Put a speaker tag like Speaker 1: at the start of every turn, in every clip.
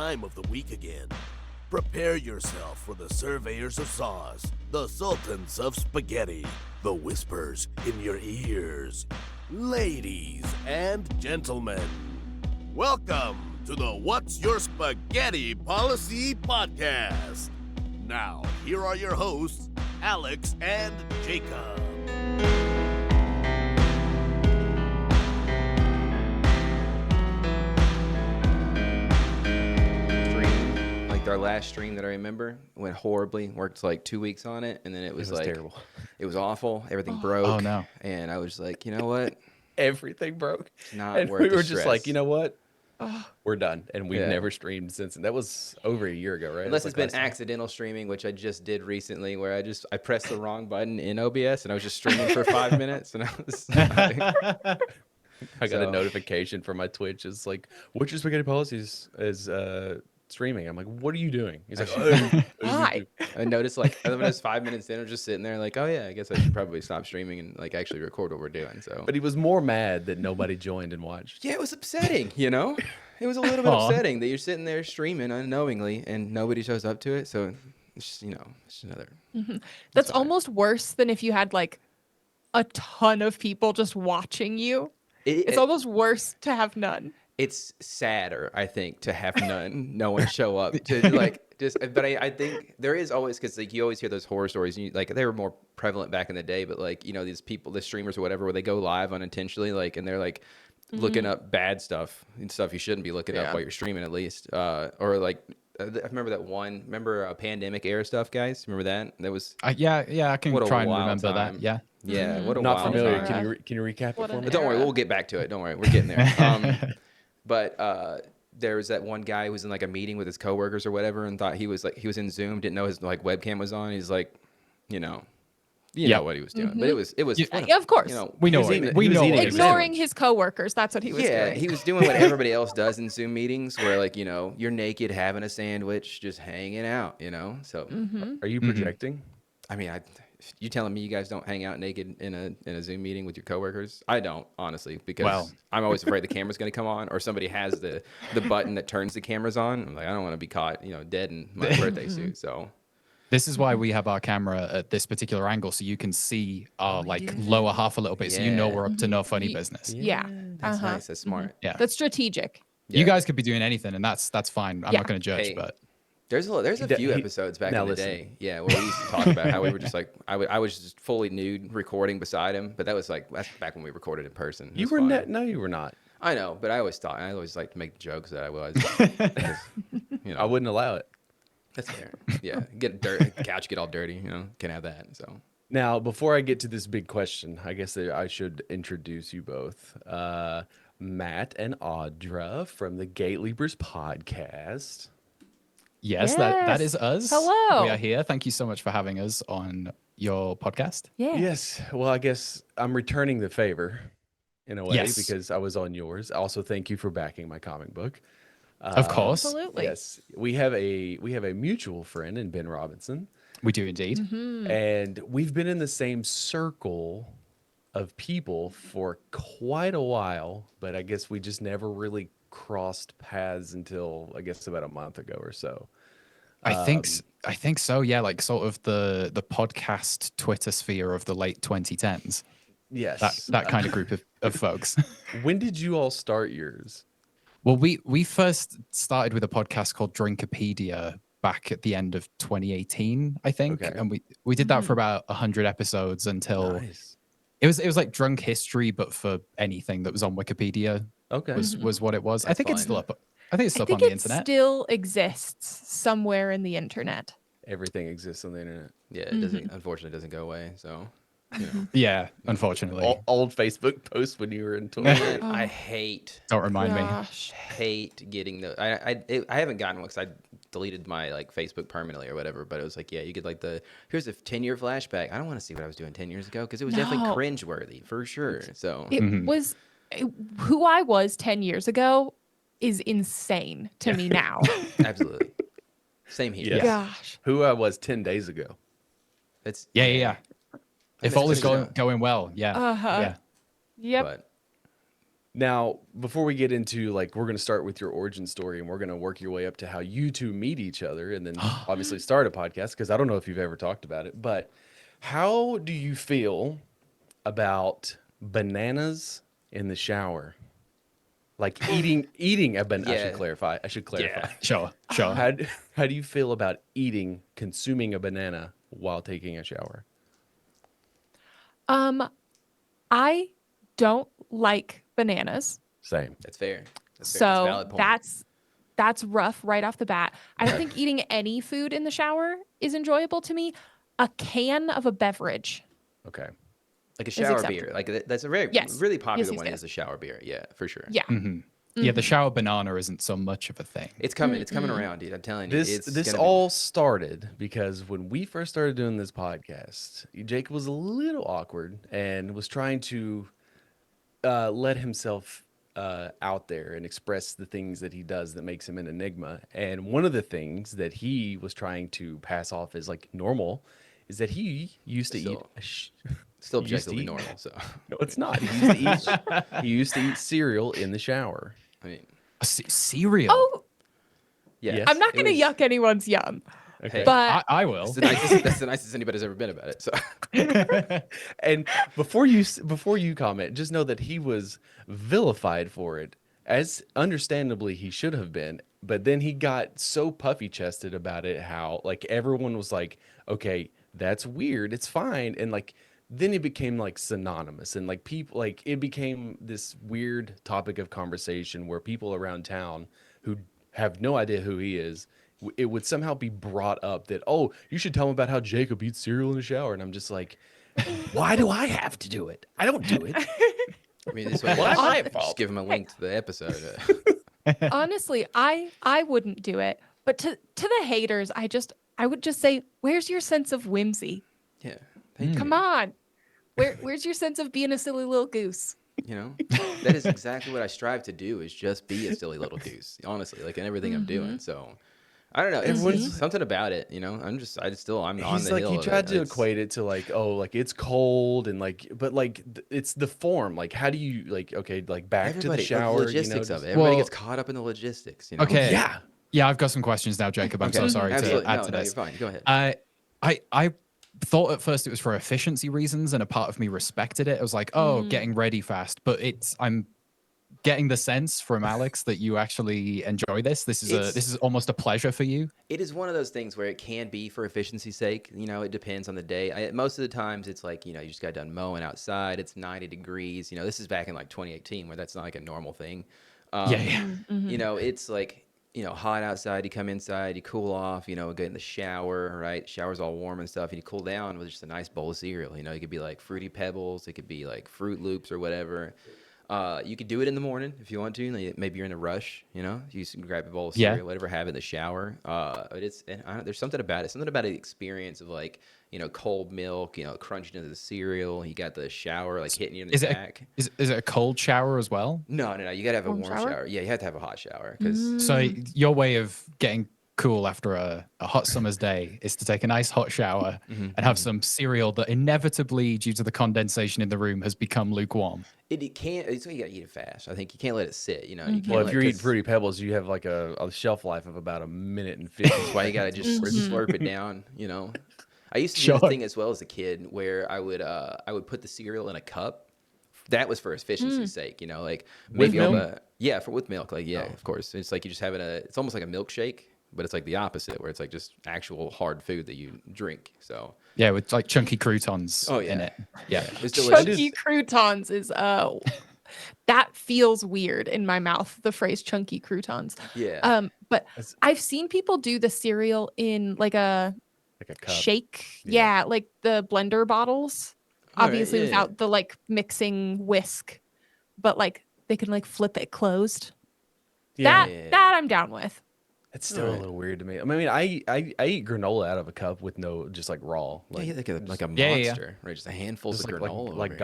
Speaker 1: time of the week again. Prepare yourself for the surveyors of sauce, the sultans of spaghetti, the whispers in your ears. Ladies and gentlemen, welcome to the What's Your Spaghetti Policy podcast. Now, here are your hosts, Alex and Jakub.
Speaker 2: Our last stream that I remember went horribly. Worked like 2 weeks on it, and then it was like
Speaker 3: terrible.
Speaker 2: It was awful. Everything broke.
Speaker 4: Oh no!
Speaker 2: And I was like, you know what?
Speaker 3: Everything broke.
Speaker 2: It's not
Speaker 3: and
Speaker 2: worth
Speaker 3: we
Speaker 2: the
Speaker 3: were just
Speaker 2: stress.
Speaker 3: like, you know what? We're done, and we've
Speaker 2: Yeah.
Speaker 3: never streamed since. And that was over a year ago, right?
Speaker 2: Unless
Speaker 3: It
Speaker 2: it's
Speaker 3: was
Speaker 2: been
Speaker 3: like
Speaker 2: accidental streaming, which I just did recently, where I pressed the wrong button in OBS, and I was just streaming for 5 minutes, and I was.
Speaker 3: I got a notification from my Twitch. It's like, "What's your spaghetti policies is streaming?" I'm like, "What are you doing?" He's like,
Speaker 5: Why?
Speaker 2: I noticed like when I was 5 minutes in, I was just sitting there like, oh yeah, I guess I should probably stop streaming and like actually record what we're doing. So,
Speaker 3: But he was more mad that nobody joined and watched.
Speaker 2: yeah, it was upsetting, you know? It was a little bit upsetting that you're sitting there streaming unknowingly and nobody shows up to it. So, it's just, it's another.
Speaker 5: That's almost worse than if you had like a ton of people just watching you. It's almost worse to have none.
Speaker 2: It's sadder, I think, to have no one show up to like just. But I think there is always, because like you always hear those horror stories. And like they were more prevalent back in the day, but like these people, the streamers or whatever, where they go live unintentionally, like, and they're like looking up bad stuff and stuff you shouldn't be looking up while you're streaming, at least. Or like I remember that one. Remember pandemic era stuff, guys? Remember that? That was
Speaker 4: yeah, I can try and remember
Speaker 2: time.
Speaker 4: that. Yeah.
Speaker 2: Yeah, what a
Speaker 3: Not
Speaker 2: wild
Speaker 3: familiar.
Speaker 2: time.
Speaker 3: Can you recap it for me?
Speaker 2: Don't worry, we'll get back to it. Don't worry, we're getting there. But there was that one guy who was in like a meeting with his coworkers or whatever, and thought he was in Zoom, didn't know his like webcam was on. He's like, you know what he was doing, but it was
Speaker 5: Yeah, of course.
Speaker 4: We know we know
Speaker 5: Ignoring his coworkers, that's what he was doing.
Speaker 2: Yeah, he was doing what everybody else does in Zoom meetings, where like you're naked having a sandwich, just hanging out. So
Speaker 3: Are you projecting?
Speaker 2: I mean, you telling me you guys don't hang out naked in a Zoom meeting with your coworkers? I don't, honestly, because I'm always afraid the camera's going to come on, or somebody has the button that turns the cameras on. I'm like, I don't want to be caught, dead in my birthday suit. So
Speaker 4: this is why we have our camera at this particular angle, so you can see our lower half a little bit, so we're up to no funny business.
Speaker 5: Yeah.
Speaker 2: That's nice. That's smart.
Speaker 4: Yeah,
Speaker 5: That's strategic.
Speaker 4: you guys could be doing anything, and that's fine. I'm not going to judge, but.
Speaker 2: There's a few episodes back in the day, where we used to talk about how we were just like, I was just fully nude recording beside him, but that's back when we recorded in person.
Speaker 3: You were not. No, you were not.
Speaker 2: I know, but I always like to make jokes that I was.
Speaker 3: I wouldn't allow it.
Speaker 2: That's fair. Yeah, get dirty, couch get all dirty. Can have that. So
Speaker 3: Now, before I get to this big question, I guess that I should introduce you both, Matt and Audra from the Gateleapers podcast.
Speaker 4: Yes, that is us.
Speaker 5: Hello.
Speaker 4: We are here. Thank you so much for having us on your podcast.
Speaker 5: Yeah.
Speaker 3: Yes. Well, I guess I'm returning the favor in a way
Speaker 4: Yes.
Speaker 3: because I was on yours. Also, thank you for backing my comic book.
Speaker 4: Of course.
Speaker 5: Absolutely.
Speaker 3: Yes. We have a mutual friend in Ben Robinson,
Speaker 4: We do indeed.
Speaker 3: and we've been in the same circle of people for quite a while, but I guess we just never really crossed paths until I guess about a month ago or so.
Speaker 4: I think so. Yeah, like sort of the podcast Twitter sphere of the late 2010s.
Speaker 3: Yes.
Speaker 4: That kind of group of folks.
Speaker 3: When did you all start yours?
Speaker 4: Well, we first started with a podcast called Drinkopedia back at the end of 2018, I think,
Speaker 3: Okay.
Speaker 4: and we did that for about 100 episodes until
Speaker 3: Nice.
Speaker 4: it was like drunk history, but for anything that was on Wikipedia
Speaker 3: Okay.
Speaker 4: was what it was. I think it's
Speaker 2: fine.
Speaker 4: still up. I think it's
Speaker 5: I
Speaker 4: still up
Speaker 5: think
Speaker 4: on the
Speaker 5: it
Speaker 4: internet.
Speaker 5: still exists somewhere in the internet.
Speaker 3: Everything exists on the internet.
Speaker 2: yeah, it doesn't. Unfortunately, it doesn't go away. So
Speaker 4: Yeah, unfortunately.
Speaker 3: Old Facebook posts when you were in Twitter.
Speaker 2: I hate
Speaker 4: Don't remind me.
Speaker 5: Gosh.
Speaker 2: getting the. I haven't gotten one because I deleted my like Facebook permanently or whatever. But it was like, yeah, you get like here's a 10-year flashback. I don't want to see what I was doing 10 years ago because it was definitely
Speaker 5: No.
Speaker 2: cringeworthy for sure. So
Speaker 5: It was who I was 10 years ago is insane to me now.
Speaker 2: absolutely, same here.
Speaker 3: Yes.
Speaker 5: Gosh.
Speaker 3: Who I was 10 days ago.
Speaker 2: It's
Speaker 4: Yeah. If
Speaker 2: that's
Speaker 4: all is
Speaker 2: pretty
Speaker 4: going well, yeah.
Speaker 5: Uh-huh.
Speaker 4: Yeah.
Speaker 5: Yep.
Speaker 2: But
Speaker 3: Now, before we get into like, we're going to start with your origin story and we're going to work your way up to how you two meet each other and then obviously start a podcast, because I don't know if you've ever talked about it, but how do you feel about bananas in the shower? Like eating a banana.
Speaker 2: Yeah.
Speaker 3: I should clarify.
Speaker 4: Sure.
Speaker 3: How do you feel about consuming a banana while taking a shower?
Speaker 5: I don't like bananas.
Speaker 3: Same.
Speaker 2: That's fair. That's a
Speaker 5: So
Speaker 2: valid point.
Speaker 5: that's rough right off the bat. I don't think eating any food in the shower is enjoyable to me. A can of a beverage.
Speaker 3: Okay.
Speaker 2: Like a shower beer.
Speaker 5: acceptable.
Speaker 2: Like that's a very
Speaker 5: Yes.
Speaker 2: really popular
Speaker 5: Yes,
Speaker 2: one
Speaker 5: yes.
Speaker 2: is a shower beer. Yeah, for sure.
Speaker 5: Yeah.
Speaker 4: Yeah, the shower banana isn't so much of a thing.
Speaker 2: It's coming. It's coming around, dude. I'm telling you.
Speaker 3: This all started because when we first started doing this podcast, Jake was a little awkward and was trying to let himself out there and express the things that he does that makes him an enigma. And one of the things that he was trying to pass off as like normal is that he used to eat.
Speaker 2: Still
Speaker 3: he used to
Speaker 2: objectively
Speaker 3: eat-
Speaker 2: normal. So
Speaker 3: No, it's not. He used to eat cereal in the shower.
Speaker 2: I mean,
Speaker 4: Cereal.
Speaker 5: Oh,
Speaker 2: yeah.
Speaker 3: Yes.
Speaker 5: I'm not
Speaker 2: It
Speaker 5: going to
Speaker 2: was-
Speaker 5: yuck anyone's yum.
Speaker 3: Okay.
Speaker 5: But
Speaker 4: I will.
Speaker 2: That's the nicest anybody's ever been about it. So
Speaker 3: And before you comment, just know that he was vilified for it, as understandably he should have been. But then he got so puffy chested about it, how like everyone was like, "Okay, that's weird. It's fine." And like then it became like synonymous, and like people like it became this weird topic of conversation where people around town who have no idea who he is, it would somehow be brought up that, oh, you should tell him about how Jakub eats cereal in the shower. And I'm just like, why do I have to do it? I don't do it.
Speaker 2: I mean, this way,
Speaker 3: Well, that's my
Speaker 2: just
Speaker 3: fault.
Speaker 2: give them a link to the episode.
Speaker 5: honestly, I wouldn't do it. But to the haters, I would just say, where's your sense of whimsy?
Speaker 2: Yeah. Thank you.
Speaker 5: Come on. Where's your sense of being a silly little goose?
Speaker 2: You know, that is exactly what I strive to do, is just be a silly little goose, honestly, like in everything I'm doing. So I don't know. It's something about it, you know, I'm on
Speaker 3: He's
Speaker 2: the
Speaker 3: like,
Speaker 2: hill.
Speaker 3: he
Speaker 2: of
Speaker 3: tried
Speaker 2: it.
Speaker 3: to
Speaker 2: It's-
Speaker 3: equate it to like, oh, like it's cold and like, but like it's the form. Like, how do you like, okay, like back to the
Speaker 2: everybody,
Speaker 3: shower,
Speaker 2: logistics
Speaker 3: you know,
Speaker 2: of it.
Speaker 3: just-
Speaker 2: Everybody
Speaker 4: Well-
Speaker 2: gets caught up in the logistics, you know?
Speaker 4: Okay.
Speaker 3: Yeah.
Speaker 4: Yeah, I've got some questions now, Jacob. I'm so
Speaker 2: Okay.
Speaker 4: sorry
Speaker 2: Absolutely.
Speaker 4: to add to
Speaker 2: No,
Speaker 4: this.
Speaker 2: you're fine. Go ahead.
Speaker 4: I thought at first it was for efficiency reasons, and a part of me respected it. I was like, oh, getting ready fast. But I'm getting the sense from Alex that you actually enjoy this. This is almost a pleasure for you.
Speaker 2: It is one of those things where it can be for efficiency's sake. You know, it depends on the day. Most of the times it's like, you know, you just got done mowing outside. It's 90 degrees. You know, this is back in like 2018 where that's not like a normal thing. You know, it's like, you know, hot outside. You come inside, you cool off, you know, get in the shower, right? Shower's all warm and stuff. And you cool down with just a nice bowl of cereal. You know, it could be like Fruity Pebbles. It could be like Fruit Loops or whatever. You could do it in the morning if you want to. Like, maybe you're in a rush, you know, you can grab a bowl of cereal, whatever, have it in the shower. But there's something about it. Something about the experience of like, you know, cold milk, you know, crunching into the cereal. You got the shower like hitting you in the back.
Speaker 4: Is it a cold shower as well?
Speaker 2: No. You got to have a
Speaker 5: Warm
Speaker 2: warm
Speaker 5: shower?
Speaker 2: shower. Yeah, you have to have a hot shower because
Speaker 4: So your way of getting cool after a hot summer's day is to take a nice hot shower and have some cereal that inevitably, due to the condensation in the room, has become lukewarm.
Speaker 2: it can't. It's you got to eat it fast. I think you can't let it sit. You know, you can't.
Speaker 3: Well, if
Speaker 2: let-
Speaker 3: you're eating
Speaker 2: 'cause
Speaker 3: Fruity Pebbles, you have like a shelf life of about a minute and 50.
Speaker 2: That's why you got to just slurp it down. You know. I used to do
Speaker 4: Sure.
Speaker 2: the thing as well as a kid where I would put the cereal in a cup. That was for efficiency's sake, you know, like maybe
Speaker 3: milk?
Speaker 2: with milk, like of course. It's like you just having it's almost like a milkshake, but it's like the opposite, where it's like just actual hard food that you drink. So
Speaker 4: Yeah, with like chunky croutons
Speaker 2: Oh, yeah.
Speaker 4: in it. Yeah.
Speaker 2: it's delicious.
Speaker 5: Chunky croutons is that feels weird in my mouth, the phrase chunky croutons.
Speaker 2: Yeah.
Speaker 5: But
Speaker 3: That's-
Speaker 5: I've seen people do the cereal in like a
Speaker 3: Like a cup.
Speaker 5: shake.
Speaker 3: Yeah.
Speaker 5: Yeah, like the blender bottles.
Speaker 2: All right,
Speaker 5: Obviously
Speaker 2: yeah.
Speaker 5: without the like mixing whisk. But like they can like flip it closed.
Speaker 3: Yeah.
Speaker 5: That I'm down with.
Speaker 3: It's still a
Speaker 2: Alright.
Speaker 3: little weird to me. I mean, I eat granola out of a cup with no, just like raw.
Speaker 2: Yeah, like a
Speaker 4: Yeah, yeah.
Speaker 2: monster, right? Just a handful of
Speaker 3: just
Speaker 2: granola. over
Speaker 3: like
Speaker 2: here.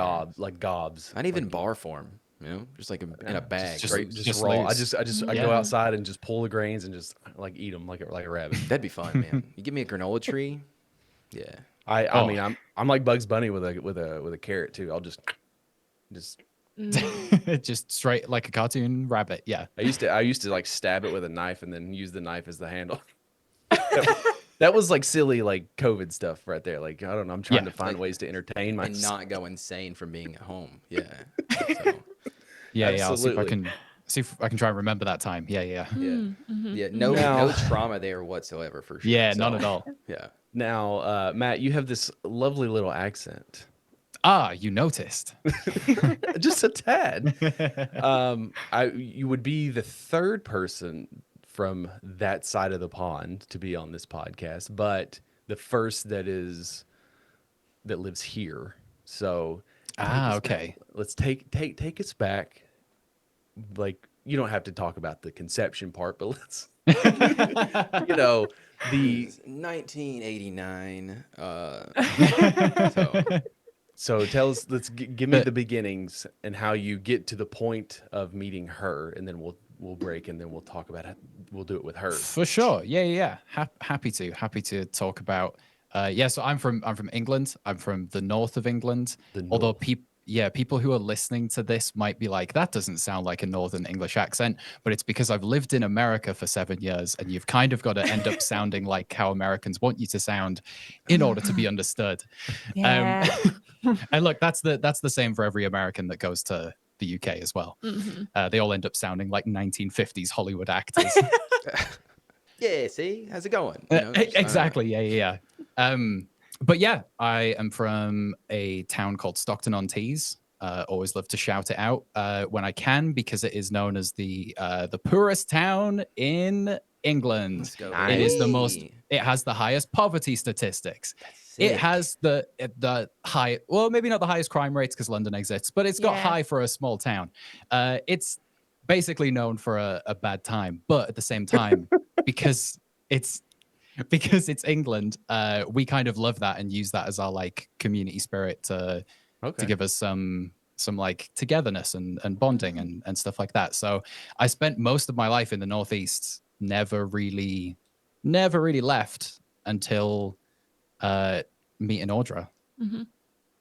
Speaker 3: gobs.
Speaker 2: Not even bar form, you know, just like in a bag.
Speaker 3: Just,
Speaker 2: right?
Speaker 3: just raw.
Speaker 4: loose.
Speaker 3: I
Speaker 4: Yeah.
Speaker 3: go outside and just pull the grains and just like eat them like a rabbit.
Speaker 2: That'd be fun, man. You give me a granola tree. Yeah.
Speaker 3: I
Speaker 4: Oh.
Speaker 3: mean, I'm like Bugs Bunny with a carrot too. I'll just
Speaker 4: Just straight like a cartoon rabbit. Yeah.
Speaker 3: I used to like stab it with a knife and then use the knife as the handle. That was like silly, like COVID stuff right there. Like, I don't know. I'm trying to find ways to entertain myself.
Speaker 2: And not go insane from being at home. Yeah. So.
Speaker 4: Yeah. I'll see if I can try and remember that time. Yeah.
Speaker 2: Yeah. No trauma there whatsoever for sure.
Speaker 4: Yeah, none at all.
Speaker 2: Yeah.
Speaker 3: Now, Matt, you have this lovely little accent.
Speaker 4: You noticed.
Speaker 3: Just a tad. You would be the third person from that side of the pond to be on this podcast, but the first that lives here. So
Speaker 4: okay.
Speaker 3: Let's take us back. Like, you don't have to talk about the conception part, but let's the
Speaker 2: 1989.
Speaker 3: So tell us, give me the beginnings and how you get to the point of meeting her, and then we'll break, and then we'll talk about it. We'll do it with her.
Speaker 4: For sure. Yeah. Happy to talk about. So I'm from England. I'm from the north of England. Although people who are listening to this might be like, that doesn't sound like a Northern English accent, but it's because I've lived in America for 7 years, and you've kind of got to end up sounding like how Americans want you to sound in order to be understood.
Speaker 5: Yeah.
Speaker 4: And look, that's the same for every American that goes to the UK as well. They all end up sounding like 1950s Hollywood actors.
Speaker 2: Yeah, see? How's it going?
Speaker 4: Exactly. Yeah. But yeah, I am from a town called Stockton-on-Tees. Always love to shout it out when I can, because it is known as the poorest town in England.
Speaker 2: Let's go.
Speaker 4: It is it has the highest poverty statistics. It has the high, well, maybe not the highest crime rates because London exists, but it's got high for a small town. It's basically known for a bad time, but at the same time, because it's England, we kind of love that and use that as our like community spirit to give us some like togetherness and bonding and stuff like that. So I spent most of my life in the Northeast, never really left until meeting Audra.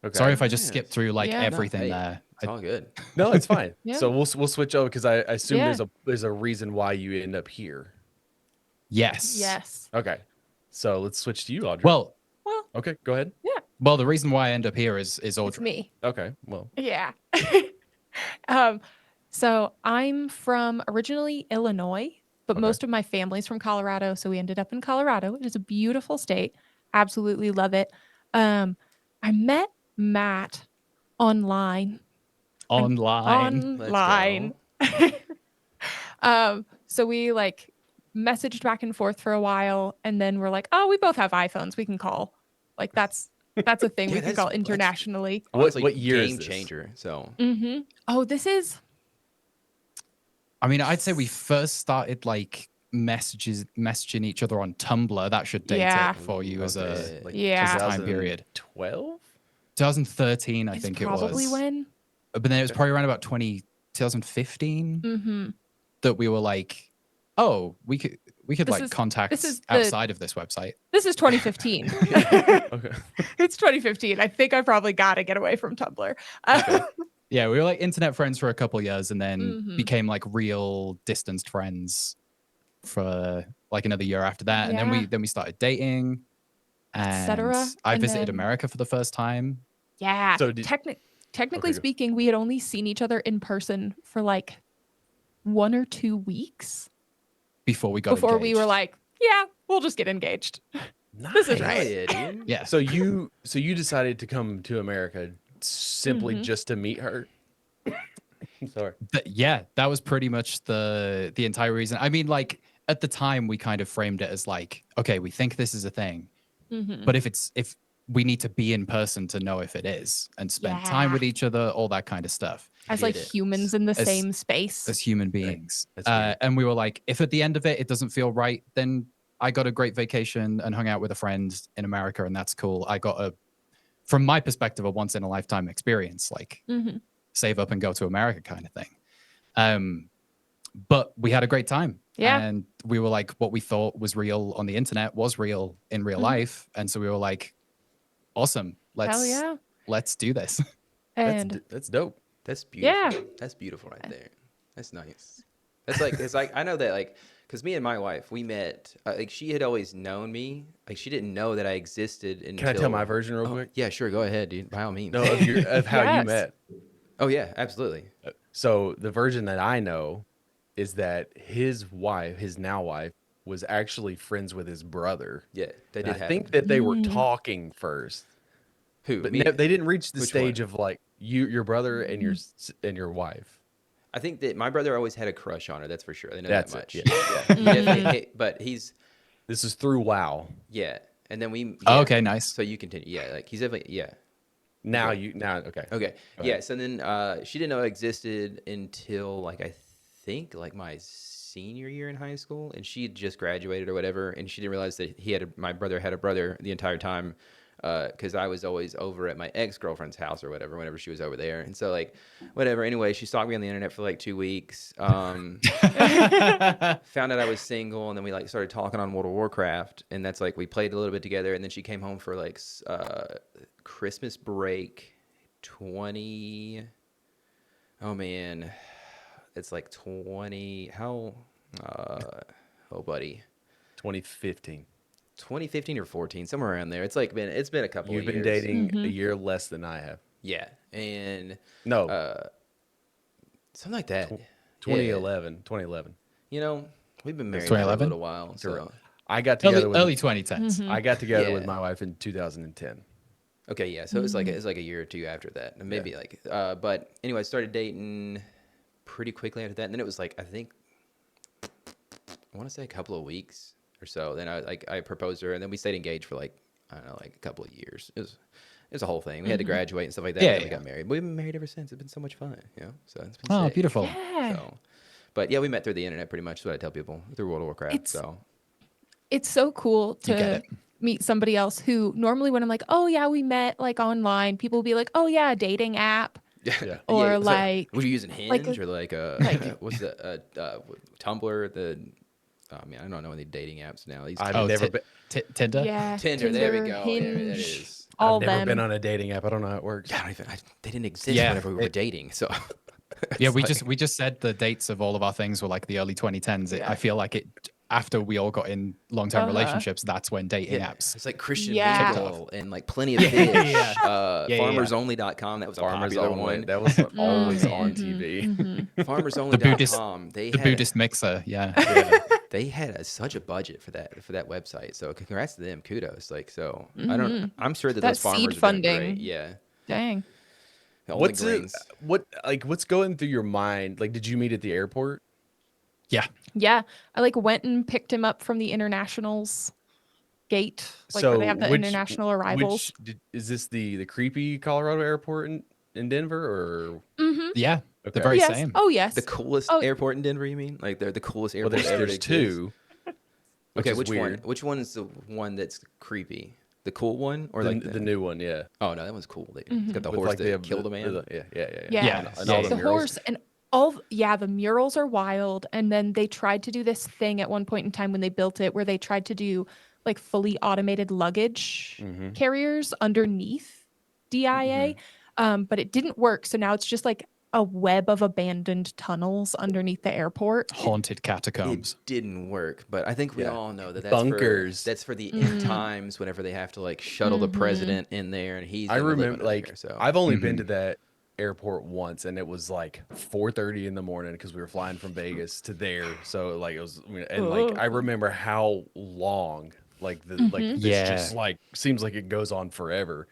Speaker 3: Okay.
Speaker 4: Sorry if I just skipped through like everything there.
Speaker 2: It's all good.
Speaker 3: No, it's fine. So we'll switch over, because I assume there's a reason why you end up here.
Speaker 4: Yes.
Speaker 3: Okay. So let's switch to you, Audra.
Speaker 4: Well.
Speaker 3: Okay, go ahead.
Speaker 5: Yeah.
Speaker 4: Well, the reason why I end up here is Audra.
Speaker 5: It's me.
Speaker 3: Okay. Well.
Speaker 5: Yeah. So I'm from originally Illinois, but most of my family's from Colorado. So we ended up in Colorado. It is a beautiful state. Absolutely love it. I met Matt online.
Speaker 4: Online.
Speaker 5: So we like messaged back and forth for a while, and then we're like, oh, we both have iPhones, we can call. Like that's a thing we can call internationally.
Speaker 3: What year is
Speaker 2: Game
Speaker 3: this?
Speaker 2: changer. So
Speaker 5: Oh, this is,
Speaker 4: I mean, I'd say we first started like messaging each other on Tumblr. That should date it for you as a time period. 2013, I think it was.
Speaker 5: Probably when.
Speaker 4: But then it was probably around about 2015 that we were like, oh, we could like contact outside of this website.
Speaker 5: This is 2015.
Speaker 3: Okay.
Speaker 5: It's 2015. I think I probably got to get away from Tumblr.
Speaker 4: Yeah, we were like internet friends for a couple of years, and then became like real distanced friends for like another year after that. And then we started dating, and I visited America for the first time.
Speaker 5: Yeah.
Speaker 3: So
Speaker 5: technically speaking, we had only seen each other in person for like 1 or 2 weeks
Speaker 4: before we
Speaker 5: were like, yeah, we'll just get engaged.
Speaker 3: Nice.
Speaker 5: This is right.
Speaker 4: Yeah.
Speaker 3: So you decided to come to America simply just to meet her? Sorry.
Speaker 4: Yeah, that was pretty much the entire reason. I mean, like at the time we kind of framed it as like, okay, we think this is a thing, but if we need to be in person to know if it is, and spend time with each other, all that kind of stuff.
Speaker 5: As like humans in the same space.
Speaker 4: As human beings. And we were like, if at the end of it doesn't feel right, then I got a great vacation and hung out with a friend in America, and that's cool. I got from my perspective, a once in a lifetime experience, like save up and go to America kind of thing. But we had a great time.
Speaker 5: Yeah.
Speaker 4: And we were like, what we thought was real on the internet was real in real life. And so we were like, awesome. Let's do this.
Speaker 5: And
Speaker 3: That's dope.
Speaker 2: That's beautiful.
Speaker 5: Yeah.
Speaker 2: That's beautiful right there. That's nice. It's like I know that like because me and my wife we met like she had always known me like she didn't know that I existed until.
Speaker 3: Can I tell my version real
Speaker 2: Oh,
Speaker 3: quick?
Speaker 2: yeah, sure. Go ahead, dude. By all means.
Speaker 3: No, of how you
Speaker 5: Yes.
Speaker 3: met.
Speaker 2: Oh yeah, absolutely.
Speaker 3: So the version that I know is that his wife, his now wife, was actually friends with his brother.
Speaker 2: Yeah, they
Speaker 3: And
Speaker 2: did
Speaker 3: I
Speaker 2: happen.
Speaker 3: think that they were talking first,
Speaker 2: Who?
Speaker 3: but
Speaker 2: Me?
Speaker 3: they didn't reach the
Speaker 2: Which
Speaker 3: stage
Speaker 2: one?
Speaker 3: of like your brother and your wife.
Speaker 2: I think that my brother always had a crush on her. That's for sure. I know
Speaker 3: That's
Speaker 2: that
Speaker 3: it,
Speaker 2: much.
Speaker 3: yeah.
Speaker 2: Yeah. He definitely. But he's
Speaker 3: This is through WoW.
Speaker 2: yeah. And then we.
Speaker 4: Oh,
Speaker 2: Yeah.
Speaker 4: okay, nice.
Speaker 2: So you continue. Yeah. Like he's definitely yeah.
Speaker 3: Now
Speaker 2: Okay.
Speaker 3: okay.
Speaker 2: Okay.
Speaker 3: Go
Speaker 2: Yeah.
Speaker 3: ahead.
Speaker 2: So then she didn't know it existed until like I think like my senior year in high school, and she had just graduated or whatever, and she didn't realize that my brother had a brother the entire time. Because I was always over at my ex-girlfriend's house or whatever whenever she was over there, and so like whatever. Anyway, she stalked me on the internet for like 2 weeks. Found out I was single, and then we like started talking on World of Warcraft, and that's like we played a little bit together, and then she came home for like Christmas break 20 oh man it's like 20 how oh buddy
Speaker 3: 2015.
Speaker 2: 2015 or 14 somewhere around there. It's been a couple
Speaker 3: You've
Speaker 2: of
Speaker 3: been
Speaker 2: years.
Speaker 3: dating a year less than I have.
Speaker 2: Yeah, and
Speaker 3: No,
Speaker 2: something like that.
Speaker 3: 2011. 2011.
Speaker 2: You know, we've been married for a
Speaker 4: 2011?
Speaker 2: little while, so
Speaker 3: I got together
Speaker 4: Early 2010s.
Speaker 3: I got together with
Speaker 2: Yeah.
Speaker 3: my wife in 2010.
Speaker 2: okay, yeah. So it's like a year or two after that, and maybe like. But anyway, I started dating pretty quickly after that, and then it was like I think I want to say a couple of weeks or so. Then I proposed to her, and then we stayed engaged for like I don't know like a couple of years. It was a whole thing. We had to graduate and stuff like that.
Speaker 4: Yeah,
Speaker 2: and then we
Speaker 4: yeah.
Speaker 2: got married. We've been married ever since. It's been so much fun, you know. So it's been
Speaker 4: Oh,
Speaker 2: sick.
Speaker 4: beautiful.
Speaker 5: Yeah.
Speaker 2: So, but yeah, we met through the internet pretty much. That's what I tell people through World of Warcraft.
Speaker 5: It's-
Speaker 2: So
Speaker 5: It's so cool
Speaker 4: You get
Speaker 5: to
Speaker 4: it.
Speaker 5: meet somebody else who normally when I'm like, oh yeah, we met like online, people will be like, oh yeah, a dating app.
Speaker 3: Yeah.
Speaker 5: Or
Speaker 2: so
Speaker 5: like-
Speaker 2: was you using Hinge
Speaker 5: like
Speaker 2: or like what's the Tumblr? The I mean I don't know any dating apps now. These
Speaker 3: I've
Speaker 4: Oh,
Speaker 3: never been.
Speaker 4: Tinder?
Speaker 5: Yeah.
Speaker 2: Tinder, there we go. Yeah, there it
Speaker 5: Hinge,
Speaker 2: is.
Speaker 5: all
Speaker 3: I've never
Speaker 5: them.
Speaker 3: been on a dating app. I don't know how it works.
Speaker 2: Yeah, they didn't exist
Speaker 4: Yeah,
Speaker 2: whenever we were dating. So
Speaker 4: Yeah,
Speaker 2: it's
Speaker 4: we just said the dates of all of our things were like the early 2010s.
Speaker 5: Yeah.
Speaker 4: I feel like it after we all got in long-term
Speaker 5: Uh-huh.
Speaker 4: relationships, that's when dating
Speaker 2: yeah,
Speaker 4: apps.
Speaker 2: it's like Christian
Speaker 5: Yeah.
Speaker 2: Mingle and like Plenty of Fish.
Speaker 4: Yeah. Yeah.
Speaker 2: FarmersOnly.com. That was a
Speaker 3: Farmers
Speaker 2: popular
Speaker 3: Only.
Speaker 2: one.
Speaker 3: That was always on
Speaker 5: Mhm,
Speaker 3: TV.
Speaker 5: mhm.
Speaker 2: FarmersOnly.com.
Speaker 4: The Buddhist mixer, yeah.
Speaker 2: They had such a budget for that website. So congrats to them. Kudos. Like so, I'm sure that
Speaker 5: That
Speaker 2: those farmers
Speaker 5: seed
Speaker 2: are doing
Speaker 5: funding.
Speaker 2: great. Yeah.
Speaker 5: Dang.
Speaker 2: All
Speaker 3: What's
Speaker 2: the
Speaker 3: it?
Speaker 2: grains.
Speaker 3: What's going through your mind? Like, did you meet at the airport?
Speaker 4: Yeah.
Speaker 5: Yeah. I like went and picked him up from the internationals gate, like where they have the international arrivals.
Speaker 3: Is this the creepy Colorado airport in Denver or?
Speaker 4: Yeah.
Speaker 3: Okay.
Speaker 4: The very
Speaker 5: Yes.
Speaker 4: same.
Speaker 5: Oh yes.
Speaker 2: The coolest
Speaker 5: Oh.
Speaker 2: airport in Denver, you mean? Like they're the coolest
Speaker 3: Well,
Speaker 2: airport ever
Speaker 3: there's
Speaker 2: to exist?
Speaker 3: two.
Speaker 2: Okay,
Speaker 3: is
Speaker 2: which one?
Speaker 3: weird.
Speaker 2: Which one is the one that's creepy? The cool one or
Speaker 3: The,
Speaker 2: like
Speaker 3: the new one, yeah.
Speaker 2: Oh no, that one's cool. It's got the
Speaker 3: With,
Speaker 2: horse
Speaker 3: like,
Speaker 2: that
Speaker 3: they have
Speaker 2: killed a man.
Speaker 3: Yeah.
Speaker 5: Yeah.
Speaker 4: Yeah.
Speaker 3: And all
Speaker 4: Yeah.
Speaker 3: the
Speaker 5: the
Speaker 3: murals.
Speaker 5: horse and the murals are wild. And then they tried to do this thing at one point in time when they built it where they tried to do like fully automated luggage
Speaker 3: Mm-hmm.
Speaker 5: carriers underneath DIA. But it didn't work. So now it's just like a web of abandoned tunnels underneath the airport.
Speaker 4: Haunted catacombs.
Speaker 2: It didn't work, but I think we
Speaker 3: Yeah.
Speaker 2: all know that
Speaker 3: Bunkers.
Speaker 2: that's for the end times whenever they have to like shuttle the president in there and he's
Speaker 3: I
Speaker 2: gonna live
Speaker 3: remember,
Speaker 2: under
Speaker 3: like,
Speaker 2: there, so
Speaker 3: I've only been to that airport once, and it was like 4:30 in the morning because we were flying from Vegas to there. So like it was, and like I remember how long, like like this
Speaker 4: Yeah.
Speaker 3: just like seems like it goes on forever.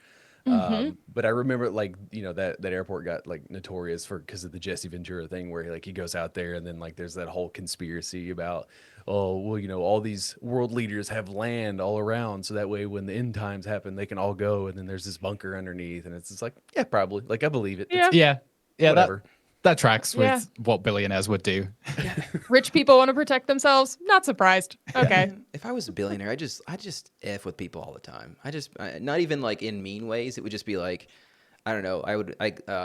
Speaker 3: But I remember like that airport got like notorious for because of the Jesse Ventura thing where he goes out there and then like there's that whole conspiracy about all these world leaders have land all around so that way when the end times happen they can all go and then there's this bunker underneath and it's just like yeah probably like I believe it. It's
Speaker 5: Yeah.
Speaker 4: Yeah.
Speaker 3: whatever.
Speaker 4: That tracks with
Speaker 5: Yeah.
Speaker 4: what billionaires would do.
Speaker 5: Rich people want to protect themselves. Not surprised. Okay.
Speaker 2: if I was a billionaire, I just F with people all the time. Not even like in mean ways. It would just be like, I don't know.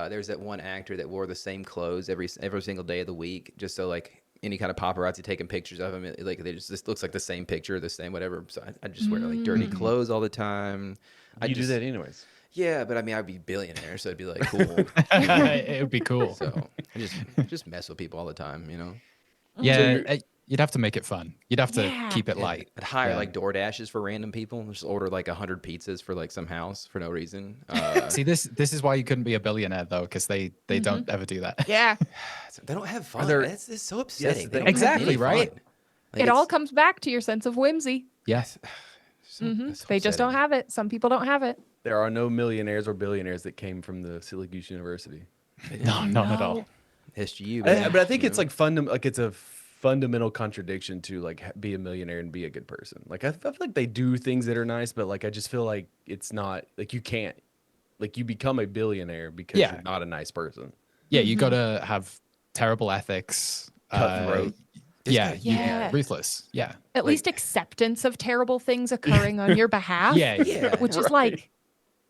Speaker 2: There's that one actor that wore the same clothes every single day of the week, just so like any kind of paparazzi taking pictures of him, like they just looks like the same picture, the same whatever. So I just wear like dirty clothes all the time.
Speaker 3: You do that anyways.
Speaker 2: Yeah, but I mean, I'd be billionaire, so it'd be like cool.
Speaker 4: It would be cool.
Speaker 2: So I just mess with people all the time, you know.
Speaker 4: Yeah, you'd have to make it fun. You'd have to
Speaker 5: Yeah.
Speaker 4: keep it light.
Speaker 2: I'd hire
Speaker 4: Yeah.
Speaker 2: like DoorDashes for random people. Just order like 100 pizzas for like some house for no reason.
Speaker 4: See, this is why you couldn't be a billionaire though, because they don't ever do that.
Speaker 5: Yeah.
Speaker 2: They don't have fun.
Speaker 3: there-
Speaker 2: It's so upsetting.
Speaker 3: the
Speaker 2: They
Speaker 3: thing.
Speaker 2: don't have
Speaker 4: Exactly,
Speaker 2: any
Speaker 4: right?
Speaker 2: fun. Like,
Speaker 5: It all
Speaker 2: it's-
Speaker 5: comes back to your sense of whimsy.
Speaker 4: Yes.
Speaker 2: that's so
Speaker 5: They just don't
Speaker 2: upsetting.
Speaker 5: have it. Some people don't have it.
Speaker 3: There are no millionaires or billionaires that came from the Syracuse University.
Speaker 4: No, not at all.
Speaker 2: SGU.
Speaker 3: But I think it's like it's a fundamental contradiction to like be a millionaire and be a good person. Like I feel like they do things that are nice, but like I just feel like it's not like you can't like you become a billionaire because
Speaker 4: Yeah.
Speaker 3: you're not a nice person.
Speaker 4: Yeah, you gotta have terrible ethics.
Speaker 3: Cutthroat.
Speaker 5: Yeah.
Speaker 4: Ruthless. Yeah.
Speaker 5: At least acceptance of terrible things occurring on your behalf.
Speaker 4: Yeah.
Speaker 2: Yeah.
Speaker 5: Which is like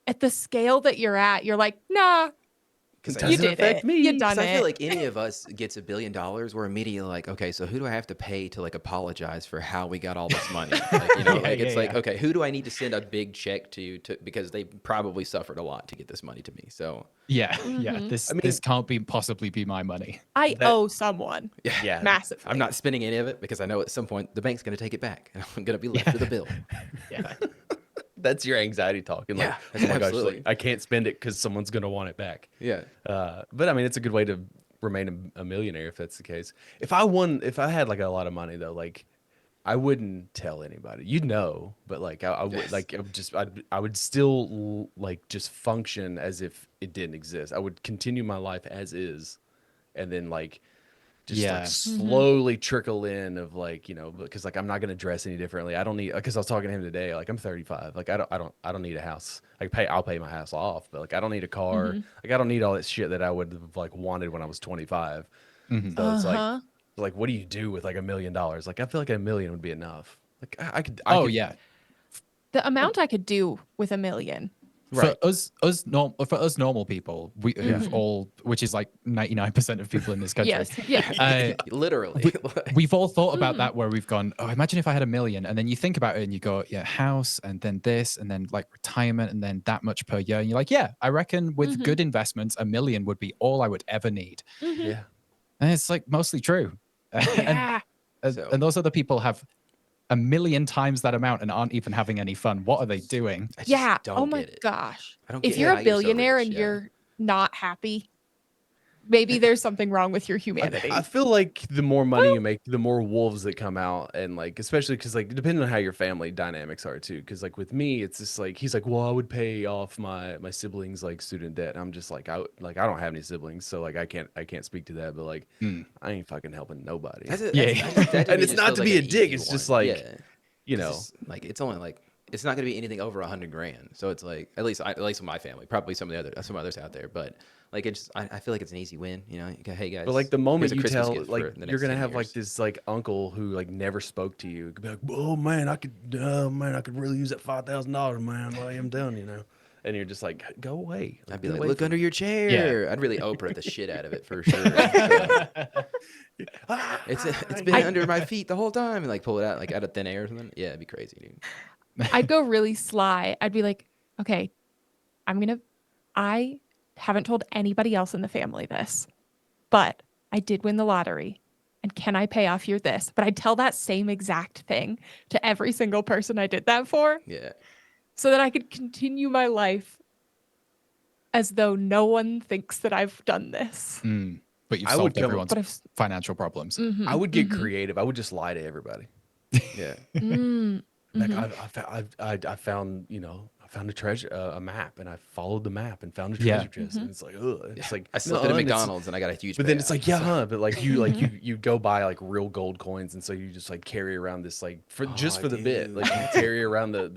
Speaker 5: at the scale that you're at, you're like, nah,
Speaker 2: Because
Speaker 3: Doesn't
Speaker 5: you did
Speaker 3: affect
Speaker 5: it.
Speaker 3: me.
Speaker 5: You done
Speaker 2: I
Speaker 5: it.
Speaker 2: feel like any of us gets $1 billion, we're immediately like, okay, so who do I have to pay to like apologize for how we got all this money? Like, you know, like it's like, okay, who do I need to send a big check to because they probably suffered a lot to get this money to me. So
Speaker 4: Yeah. Yeah. This can't possibly be my money.
Speaker 5: I owe someone
Speaker 3: Yeah.
Speaker 5: massively.
Speaker 2: I'm not spending any of it because I know at some point the bank's going to take it back and I'm going to be left with a bill.
Speaker 4: Yeah.
Speaker 3: That's your anxiety talking. Like,
Speaker 2: Yeah,
Speaker 3: oh my gosh,
Speaker 2: absolutely.
Speaker 3: like, I can't spend it because someone's gonna want it back.
Speaker 2: Yeah.
Speaker 3: But I mean, it's a good way to remain a millionaire if that's the case. If I had like a lot of money though, like I wouldn't tell anybody. You'd know, but like I would
Speaker 2: Yes.
Speaker 3: like I would still like just function as if it didn't exist. I would continue my life as is, and then like just
Speaker 4: Yeah.
Speaker 3: like slowly trickle in of like, you know, because like I'm not gonna dress any differently. I don't need, because I was talking to him today. Like I'm 35. Like I don't need a house. I'll pay my house off, but like I don't need a car. Like I don't need all that shit that I would have like wanted when I was 25. So it's like what do you do with like $1 million? Like I feel like $1 million would be enough. Like I could.
Speaker 4: Yeah.
Speaker 5: The amount I could do with $1 million.
Speaker 3: Right.
Speaker 4: For us normal people, who've all, which is like 99% of people in this country.
Speaker 5: Yes. Yeah.
Speaker 2: Literally.
Speaker 4: We've all thought about that where we've gone, oh, imagine if I had $1 million, and then you think about it and you go, yeah, house, and then this, and then like retirement, and then that much per year, and you're like, yeah, I reckon with good investments, $1 million would be all I would ever need,
Speaker 3: Yeah.
Speaker 4: and it's like mostly true.
Speaker 5: Yeah.
Speaker 4: And those other people have 1 million times that amount and aren't even having any fun. What are they doing?
Speaker 2: I just
Speaker 5: Yeah.
Speaker 2: don't
Speaker 5: Oh my
Speaker 2: get it.
Speaker 5: gosh.
Speaker 2: I don't
Speaker 5: If
Speaker 2: get
Speaker 5: you're
Speaker 2: how
Speaker 5: a
Speaker 2: you're so
Speaker 5: billionaire
Speaker 2: rich,
Speaker 5: and
Speaker 2: yeah.
Speaker 5: you're not happy, maybe there's something wrong with your humanity.
Speaker 3: I feel like the more money you make, the more wolves that come out, and like especially because like depending on how your family dynamics are too. Because like with me, it's just like he's like, well, I would pay off my siblings like student debt. And I'm just like I don't have any siblings, so like I can't speak to that. But like I ain't fucking helping nobody.
Speaker 2: That to
Speaker 3: And
Speaker 2: me
Speaker 3: it's
Speaker 2: just
Speaker 3: not
Speaker 2: feels
Speaker 3: to
Speaker 2: like
Speaker 3: be a
Speaker 2: an
Speaker 3: dick,
Speaker 2: easy
Speaker 3: it's just
Speaker 2: one.
Speaker 3: like,
Speaker 2: Yeah.
Speaker 3: you
Speaker 2: 'Cause
Speaker 3: know.
Speaker 2: it's like it's only like it's not going to be anything over $100,000. So it's like at least with my family, probably some others out there, but like it's I feel like it's an easy win. You know, you go, hey guys.
Speaker 3: But like the moment
Speaker 2: here's a
Speaker 3: you
Speaker 2: Christmas
Speaker 3: tell,
Speaker 2: gift
Speaker 3: like
Speaker 2: for the
Speaker 3: you're
Speaker 2: next
Speaker 3: gonna
Speaker 2: 10
Speaker 3: have like
Speaker 2: years.
Speaker 3: this like uncle who like never spoke to you, could be like, oh man, I could really use that $5,000, man. While I'm done, you know. And you're just like, go away.
Speaker 2: I'd be
Speaker 3: get
Speaker 2: like,
Speaker 3: away
Speaker 2: look
Speaker 3: from
Speaker 2: under
Speaker 3: me."
Speaker 2: your chair. I'd really Oprah the shit out of it for sure. So, it's been under my feet the whole time, and like pull it out like out of thin air or something. Yeah, it'd be crazy, dude.
Speaker 5: I'd go really sly. I'd be like, okay, I haven't told anybody else in the family this, but I did win the lottery. And can I pay off your this? But I'd tell that same exact thing to every single person I did that for
Speaker 2: Yeah.
Speaker 5: so that I could continue my life as though no one thinks that I've done this.
Speaker 4: But you've
Speaker 3: I would
Speaker 4: solved
Speaker 3: come-
Speaker 4: everyone's
Speaker 5: But I've
Speaker 4: financial problems.
Speaker 3: I would get creative. I would just lie to everybody.
Speaker 2: Yeah.
Speaker 3: Like I found, you know, I found a map, and I followed the map and found a treasure chest, and it's like, ugh, it's like
Speaker 2: I slept at a McDonald's and I got a huge.
Speaker 3: But then it's
Speaker 2: payout.
Speaker 3: like, yeah, huh? But like you go buy like real gold coins, and so you just like carry around this like for the bit, like you carry around the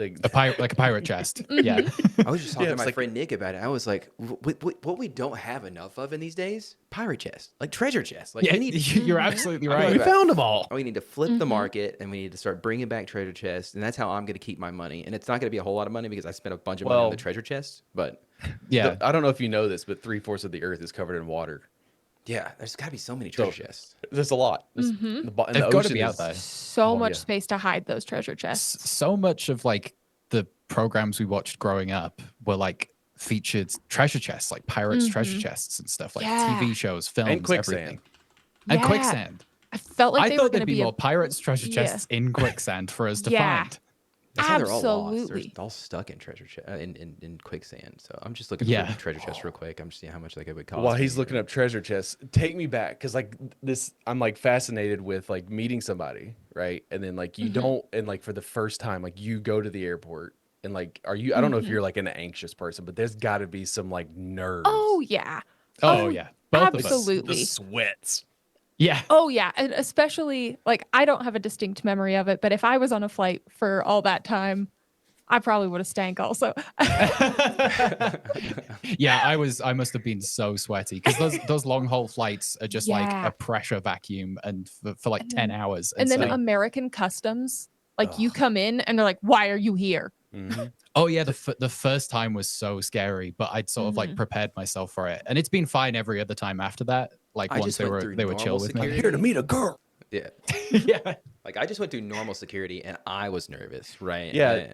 Speaker 4: Like a pirate chest. Yeah.
Speaker 2: I was just talking
Speaker 3: Yeah,
Speaker 2: to
Speaker 3: it's
Speaker 2: my
Speaker 3: like-
Speaker 2: friend Nick about it. I was like, what we don't have enough of in these days? Pirate chests, like treasure chests. Like
Speaker 4: Yeah,
Speaker 2: we need.
Speaker 4: you're absolutely
Speaker 2: I
Speaker 4: right.
Speaker 3: we found them all.
Speaker 2: We need to flip the market, and we need to start bringing back treasure chests, and that's how I'm going to keep my money. And it's not going to be a whole lot of money because I spent a bunch of money on
Speaker 3: Well-
Speaker 2: the treasure chests. But
Speaker 4: Yeah.
Speaker 3: I don't know if you know this, but 3/4 of the earth is covered in water.
Speaker 2: yeah, there's got to be so many treasure chests.
Speaker 3: There's a lot. And
Speaker 4: They've
Speaker 3: the
Speaker 4: got to
Speaker 3: ocean
Speaker 4: be out
Speaker 3: is-
Speaker 4: there.
Speaker 5: So
Speaker 3: Oh,
Speaker 5: much
Speaker 3: yeah.
Speaker 5: space to hide those treasure chests.
Speaker 4: So much of like the programs we watched growing up were like featured treasure chests, like pirates treasure chests and stuff, like TV shows, films,
Speaker 3: quicksand.
Speaker 4: everything. And quicksand.
Speaker 5: I felt like
Speaker 4: I
Speaker 5: they were
Speaker 4: thought
Speaker 5: going
Speaker 4: there'd
Speaker 5: to
Speaker 4: be
Speaker 5: be
Speaker 4: more pirates treasure chests in quicksand for us to find.
Speaker 2: That's how they're all lost.
Speaker 5: Absolutely.
Speaker 2: They're all stuck in treasure in quicksand. So I'm just looking for treasure chests real quick. I'm just seeing how much like it would cost.
Speaker 3: While he's
Speaker 2: me.
Speaker 3: looking up treasure chests, take me back, because like this, I'm like fascinated with like meeting somebody, right? And then like you don't, and like for the first time, like you go to the airport, and like, are you? I don't know if you're like an anxious person, but there's got to be some like nerves.
Speaker 5: Oh yeah.
Speaker 4: Oh yeah. Both of us.
Speaker 5: Absolutely.
Speaker 3: The sweats.
Speaker 4: Yeah.
Speaker 5: Oh yeah, and especially like I don't have a distinct memory of it, but if I was on a flight for all that time, I probably would have stank also.
Speaker 4: Yeah, I must have been so sweaty, because those long haul flights are just like a pressure vacuum, and for like 10 hours.
Speaker 5: And then
Speaker 4: so,
Speaker 5: American customs, like you come in and they're like, "Why are you here?"
Speaker 4: oh yeah, the first time was so scary, but I'd sort of like prepared myself for it, and it's been fine every other time after that. Like
Speaker 2: I
Speaker 4: once
Speaker 2: just
Speaker 4: they
Speaker 2: went
Speaker 4: were
Speaker 2: through
Speaker 4: chill with me.
Speaker 3: I'm here to meet a girl.
Speaker 2: Yeah.
Speaker 4: Yeah.
Speaker 2: Like I just went through normal security and I was nervous, right?
Speaker 3: Yeah.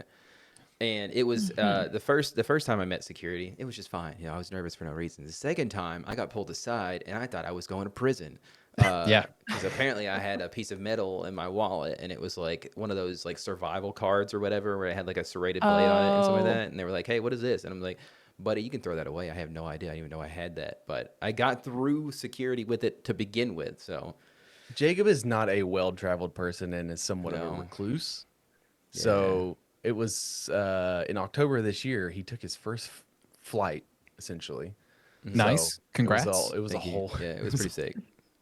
Speaker 2: And it was the first time I met security, it was just fine. You know, I was nervous for no reason. The second time I got pulled aside and I thought I was going to prison.
Speaker 4: Yeah.
Speaker 2: Because apparently I had a piece of metal in my wallet and it was like one of those like survival cards or whatever where it had like a serrated blade on it and something like that. And they were like, "Hey, what is this?" And I'm like, "Buddy, you can throw that away. I have no idea. I didn't even know I had that." But I got through security with it to begin with. So
Speaker 3: Jakub is not a well-traveled person and is somewhat of a recluse. So it was in October of this year, he took his first flight, essentially.
Speaker 4: Nice.
Speaker 3: So
Speaker 4: Congrats.
Speaker 3: It was a whole
Speaker 2: yeah, it was pretty sick.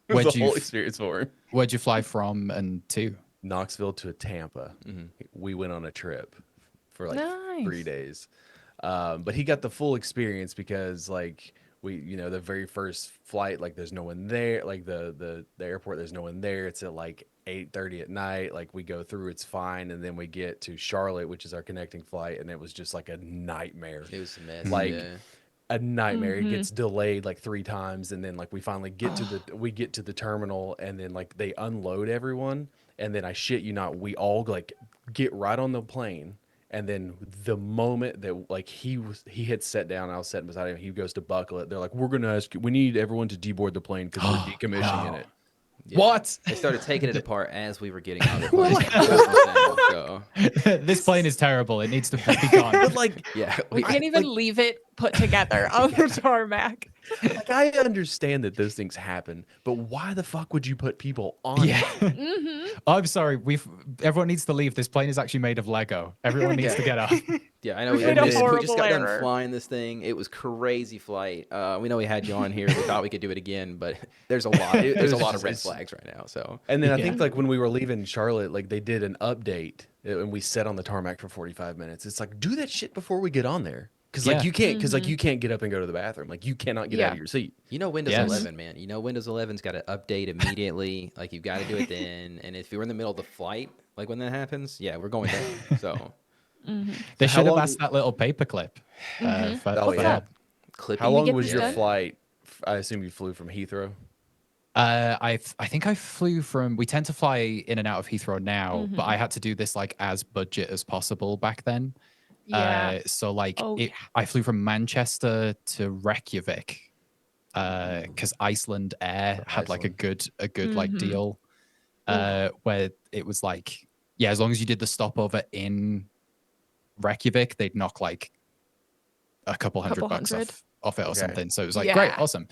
Speaker 3: it was a whole experience for him.
Speaker 4: Where'd you fly from and to?
Speaker 3: Knoxville to Tampa. We went on a trip for like 3 days. But he got the full experience because like the very first flight, like there's no one there, like the airport, there's no one there. It's at like 8:30 at night. Like we go through, it's fine. And then we get to Charlotte, which is our connecting flight. And it was just like a nightmare.
Speaker 2: It was a mess.
Speaker 3: Like a nightmare. It gets delayed like 3 times. And then like we finally get to the terminal, and then like they unload everyone. And then I shit you not, we all like get right on the plane. And then the moment that like he had sat down, I was sitting beside him, he goes to buckle it. They're like, "We're gonna ask you, we need everyone to deboard the plane because we're decommissioning it."
Speaker 2: Yeah.
Speaker 4: What?
Speaker 2: They started taking it apart as we were getting out of the plane. So,
Speaker 4: This plane is terrible. It needs to be gone.
Speaker 3: But like,
Speaker 2: yeah,
Speaker 5: We can't even leave it put together on the tarmac.
Speaker 3: like I understand that those things happen, but why the fuck would you put people on?
Speaker 4: Yeah.
Speaker 3: it?
Speaker 4: I'm sorry. Everyone needs to leave. This plane is actually made of Lego. Everyone needs to get up.
Speaker 2: Yeah, I know. We
Speaker 5: made a
Speaker 2: just
Speaker 5: horrible
Speaker 2: got done
Speaker 5: error.
Speaker 2: flying this thing. It was crazy flight. We know we had you on here. We thought we could do it again, but there's a lot. There's a lot of red flags right now. So.
Speaker 3: And then I think like when we were leaving Charlotte, like they did an update, and we sat on the tarmac for 45 minutes. It's like, do that shit before we get on there. Because like you can't, because like you can't get up and go to the bathroom. Like you cannot get out of your seat.
Speaker 2: You know Windows
Speaker 4: Yes.
Speaker 2: 11, man. You know Windows 11's got to update immediately. Like you've got to do it then. And if you're in the middle of the flight, like when that happens, yeah, we're going down. So
Speaker 4: They
Speaker 3: How
Speaker 4: should have
Speaker 3: long-
Speaker 4: asked that little paperclip.
Speaker 3: Oh, yeah.
Speaker 2: clipping.
Speaker 3: How long
Speaker 5: get
Speaker 3: was
Speaker 5: this
Speaker 3: your
Speaker 5: done?
Speaker 3: flight? I assume you flew from Heathrow.
Speaker 4: I think I flew from. We tend to fly in and out of Heathrow now, but I had to do this like as budget as possible back then.
Speaker 5: Yeah.
Speaker 4: So like
Speaker 5: Oh,
Speaker 4: I flew from Manchester to Reykjavik because Iceland Air had like a good like deal where it was like, yeah, as long as you did the stopover in Reykjavik, they'd knock like a couple hundred bucks off it or something. So it was like, great, awesome.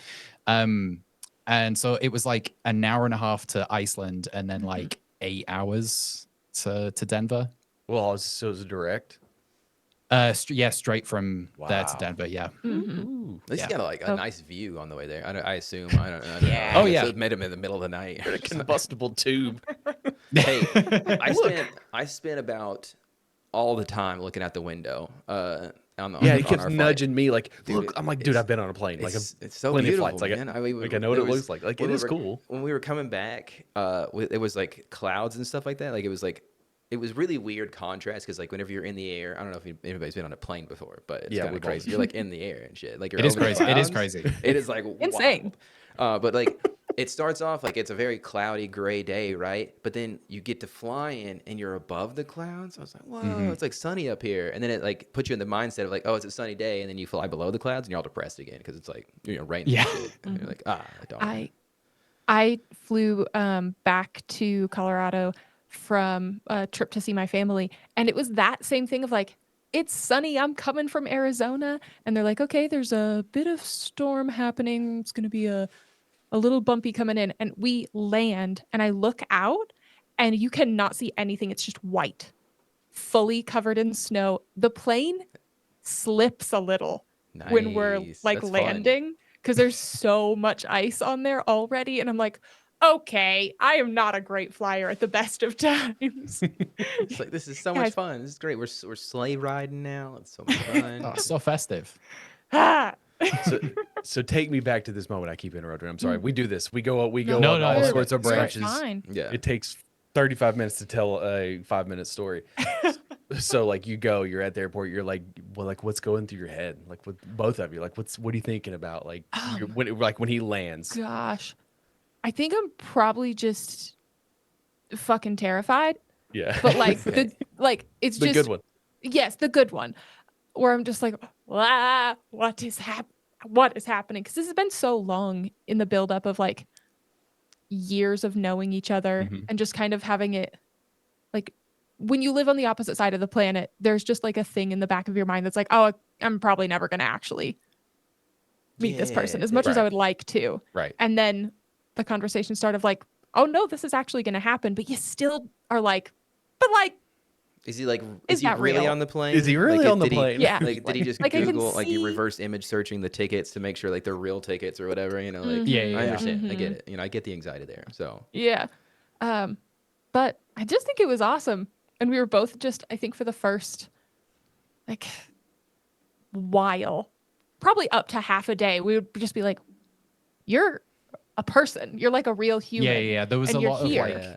Speaker 4: And so it was like an hour and a half to Iceland and then like 8 hours to Denver.
Speaker 3: Well, so it was direct.
Speaker 4: Straight from there to Denver. Yeah.
Speaker 2: At least you got like a nice view on the way there. I assume. I don't know.
Speaker 5: Yeah.
Speaker 4: Oh, yeah.
Speaker 2: It met him in the middle of the night.
Speaker 3: A combustible tube.
Speaker 2: Hey, I spent about all the time looking out the window.
Speaker 3: He kept
Speaker 2: our
Speaker 3: nudging me like,
Speaker 2: Dude,
Speaker 3: look. I'm like, dude, I've been on a plane. Like,
Speaker 2: It's so
Speaker 3: plenty of
Speaker 2: beautiful,
Speaker 3: flights.
Speaker 2: man.
Speaker 3: Like I know what it looks like. Like it is cool.
Speaker 2: When we were coming back, it was like clouds and stuff like that. Like it was really weird contrast because like whenever you're in the air, I don't know if anybody's been on a plane before, but it's kind of crazy. You're like in the air and shit. Like you're
Speaker 4: It is
Speaker 2: over the
Speaker 4: crazy. It is
Speaker 2: clouds.
Speaker 4: crazy.
Speaker 2: It is like
Speaker 5: Insane.
Speaker 2: wild. But like it starts off like it's a very cloudy, gray day, right? But then you get to fly in and you're above the clouds. I was like, whoa, it's like sunny up here. And then it like puts you in the mindset of like, oh, it's a sunny day. And then you fly below the clouds and you're all depressed again because it's like, raining
Speaker 4: Yeah.
Speaker 2: and shit. And you're like, darn.
Speaker 5: I flew back to Colorado from a trip to see my family, and it was that same thing of like, it's sunny, I'm coming from Arizona, and they're like, okay, there's a bit of storm happening. It's going to be a little bumpy coming in, and we land, and I look out, and you cannot see anything. It's just white, fully covered in snow. The plane slips a little when we're
Speaker 2: Nice.
Speaker 5: like
Speaker 2: That's fun.
Speaker 5: landing because there's so much ice on there already, and I'm like, okay, I am not a great flyer at the best of times.
Speaker 2: It's like, this is so much
Speaker 5: Guys.
Speaker 2: fun. This is great. We're sleigh riding now. It's so much fun.
Speaker 4: Oh, so festive.
Speaker 5: Ah.
Speaker 3: So take me back to this moment. I keep interrupting. I'm sorry. We do this. We go
Speaker 4: No,
Speaker 3: on
Speaker 4: no,
Speaker 3: all
Speaker 4: it's
Speaker 3: sorts of
Speaker 5: You're
Speaker 3: branches.
Speaker 5: fine.
Speaker 2: Yeah.
Speaker 3: It takes 35 minutes to tell a 5-minute story. So like you're at the airport, you're like, well, like what's going through your head? Like with both of you, like what are you thinking about? Like when he lands.
Speaker 5: Gosh, I think I'm probably just fucking terrified.
Speaker 3: Yeah.
Speaker 5: But like it's
Speaker 3: the
Speaker 5: just
Speaker 3: good one.
Speaker 5: Yes, the good one. Where I'm just like, what is happening? Because this has been so long in the buildup of like years of knowing each other and just kind of having it like when you live on the opposite side of the planet, there's just like a thing in the back of your mind that's like, oh, I'm probably never going to actually meet this person as much as I would like to.
Speaker 3: Right.
Speaker 5: And then the conversation started of like, oh no, this is actually going to happen. But you still are like, but like,
Speaker 2: Is he like?
Speaker 5: Is
Speaker 2: Is he
Speaker 5: that
Speaker 2: really
Speaker 5: real?
Speaker 2: on the plane?
Speaker 3: Is he really
Speaker 2: Like,
Speaker 3: on the
Speaker 2: did he-
Speaker 3: plane?
Speaker 5: Yeah.
Speaker 2: Like, did he just
Speaker 5: Like, I can
Speaker 2: Google, like, you
Speaker 5: see-
Speaker 2: reverse image searching the tickets to make sure, like, they're real tickets or whatever, you know? Like,
Speaker 4: Yeah,
Speaker 2: I
Speaker 4: yeah.
Speaker 2: understand. I get it. I get the anxiety there. So,
Speaker 5: yeah. But I just think it was awesome. And we were both just, I think for the first, like, while, probably up to half a day, we would just be like, you're a person. You're like a real human.
Speaker 4: Yeah. There was
Speaker 5: and
Speaker 4: a
Speaker 5: you're
Speaker 4: lot of
Speaker 5: here.
Speaker 4: like
Speaker 2: yeah.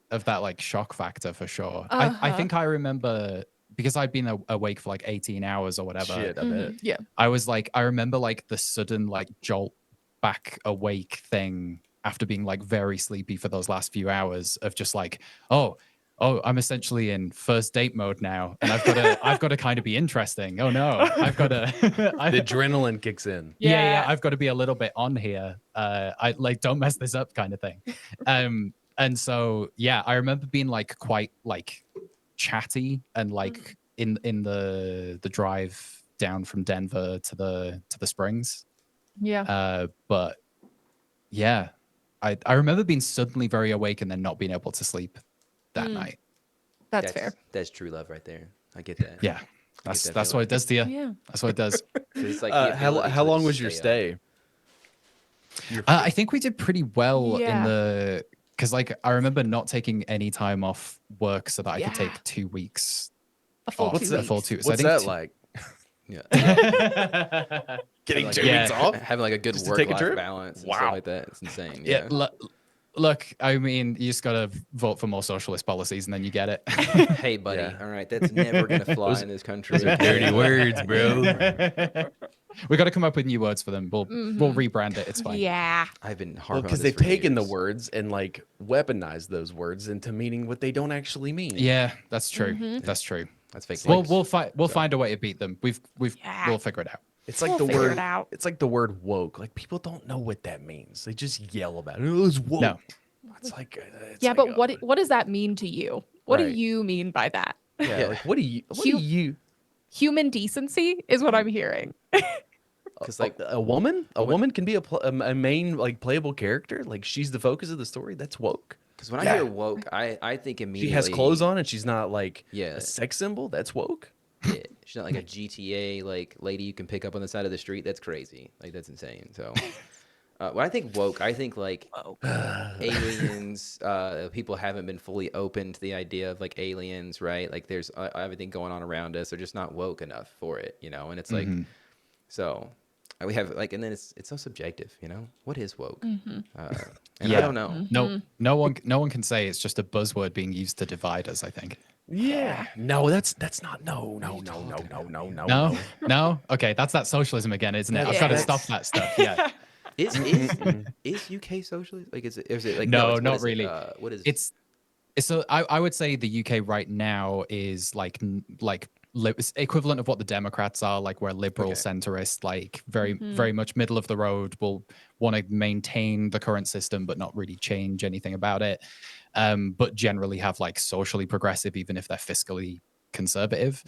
Speaker 4: of that like shock factor for sure. I think I remember because I'd been awake for like 18 hours or whatever.
Speaker 3: Shit, I bet.
Speaker 5: Yeah.
Speaker 4: I was like, I remember like the sudden like jolt back awake thing after being like very sleepy for those last few hours of just like, oh, I'm essentially in first date mode now, and I've got to kind of be interesting. Oh no, I've got to.
Speaker 3: The adrenaline kicks in.
Speaker 4: Yeah, I've got to be a little bit on here. I like don't mess this up kind of thing. And so yeah, I remember being like quite like chatty and like in the drive down from Denver to the Springs.
Speaker 5: Yeah.
Speaker 4: But yeah, I remember being suddenly very awake and then not being able to sleep that night.
Speaker 5: That's fair.
Speaker 2: That's true love right there. I get that.
Speaker 4: Yeah,
Speaker 2: I get that
Speaker 4: that's what
Speaker 2: feeling.
Speaker 4: it does to you.
Speaker 5: Yeah.
Speaker 4: That's what it does.
Speaker 2: It's like the ability
Speaker 3: How
Speaker 2: to
Speaker 3: long
Speaker 2: just
Speaker 3: was your
Speaker 2: up.
Speaker 3: stay?
Speaker 4: I think we did pretty well in
Speaker 5: Yeah.
Speaker 4: the because like I remember not taking any time off work so that I could
Speaker 5: Yeah.
Speaker 4: take 2 weeks.
Speaker 5: A full
Speaker 4: off,
Speaker 5: 2
Speaker 4: a full
Speaker 5: weeks.
Speaker 4: 2. So I
Speaker 3: What's
Speaker 4: think
Speaker 3: that
Speaker 4: two-
Speaker 3: like?
Speaker 2: Yeah.
Speaker 3: Getting
Speaker 2: Like,
Speaker 3: 2
Speaker 4: yeah.
Speaker 3: weeks off?
Speaker 2: Having like a good
Speaker 3: Just to take a
Speaker 2: work-life
Speaker 3: trip?
Speaker 2: balance and
Speaker 3: Wow.
Speaker 2: stuff like that. It's insane.
Speaker 4: Yeah,
Speaker 2: Yeah.
Speaker 4: look, I mean, you just gotta vote for more socialist policies and then you get it.
Speaker 2: Hey, buddy.
Speaker 3: Yeah.
Speaker 2: All right. That's never going to fly in this country.
Speaker 3: Dirty words, bro.
Speaker 4: We got to come up with new words for them. We'll rebrand it. It's fine.
Speaker 5: Yeah.
Speaker 2: I've been
Speaker 3: Well,
Speaker 2: harping on
Speaker 3: because
Speaker 2: this
Speaker 3: they've
Speaker 2: for
Speaker 3: taken the
Speaker 2: years.
Speaker 3: words and like weaponized those words into meaning what they don't actually mean.
Speaker 4: Yeah, that's true. That's true.
Speaker 2: That's fake.
Speaker 4: We'll
Speaker 2: news.
Speaker 4: we'll find a way to beat them.
Speaker 5: Yeah.
Speaker 4: We'll figure it out.
Speaker 3: It's like
Speaker 5: We'll
Speaker 3: the
Speaker 5: figure
Speaker 3: word.
Speaker 5: it out.
Speaker 3: It's like the word woke. Like people don't know what that means. They just yell about it. Oh, it's woke.
Speaker 4: No.
Speaker 3: It's like it's
Speaker 5: Yeah,
Speaker 3: like,
Speaker 5: but what does that mean to you? What do
Speaker 3: Right.
Speaker 5: you mean by that?
Speaker 3: Yeah, like what do you? What do you?
Speaker 5: Human decency is what I'm hearing.
Speaker 2: Because like
Speaker 3: A woman? A woman can be a main like playable character. Like she's the focus of the story. That's woke.
Speaker 2: Because when I
Speaker 3: Yeah.
Speaker 2: hear woke, I think immediately
Speaker 3: She has clothes on and she's not like
Speaker 2: Yeah.
Speaker 3: a sex symbol. That's woke.
Speaker 2: Yeah, she's not like a GTA like lady you can pick up on the side of the street. That's crazy. Like that's insane. So when I think woke, I think like aliens. People haven't been fully open to the idea of like aliens, right? Like there's everything going on around us. They're just not woke enough for it, you know. And it's like so. We have like, and then it's so subjective, you know. What is woke? And
Speaker 4: Yeah.
Speaker 2: I don't know.
Speaker 4: No one can say it's just a buzzword being used to divide us, I think.
Speaker 3: Yeah. No, that's not. No.
Speaker 4: No? Okay, that's that socialism again, isn't it? I've got to stop that stuff. Yeah.
Speaker 2: Is UK socialist? Like, is it like
Speaker 4: No,
Speaker 2: it's, what
Speaker 4: not
Speaker 2: is it?
Speaker 4: really.
Speaker 2: What is
Speaker 4: It's so I would say the UK right now is it's equivalent of what the Democrats are, like we're liberal
Speaker 2: Okay.
Speaker 4: centrist, like very much middle of the road. Will want to maintain the current system but not really change anything about it. But generally have like socially progressive, even if they're fiscally conservative.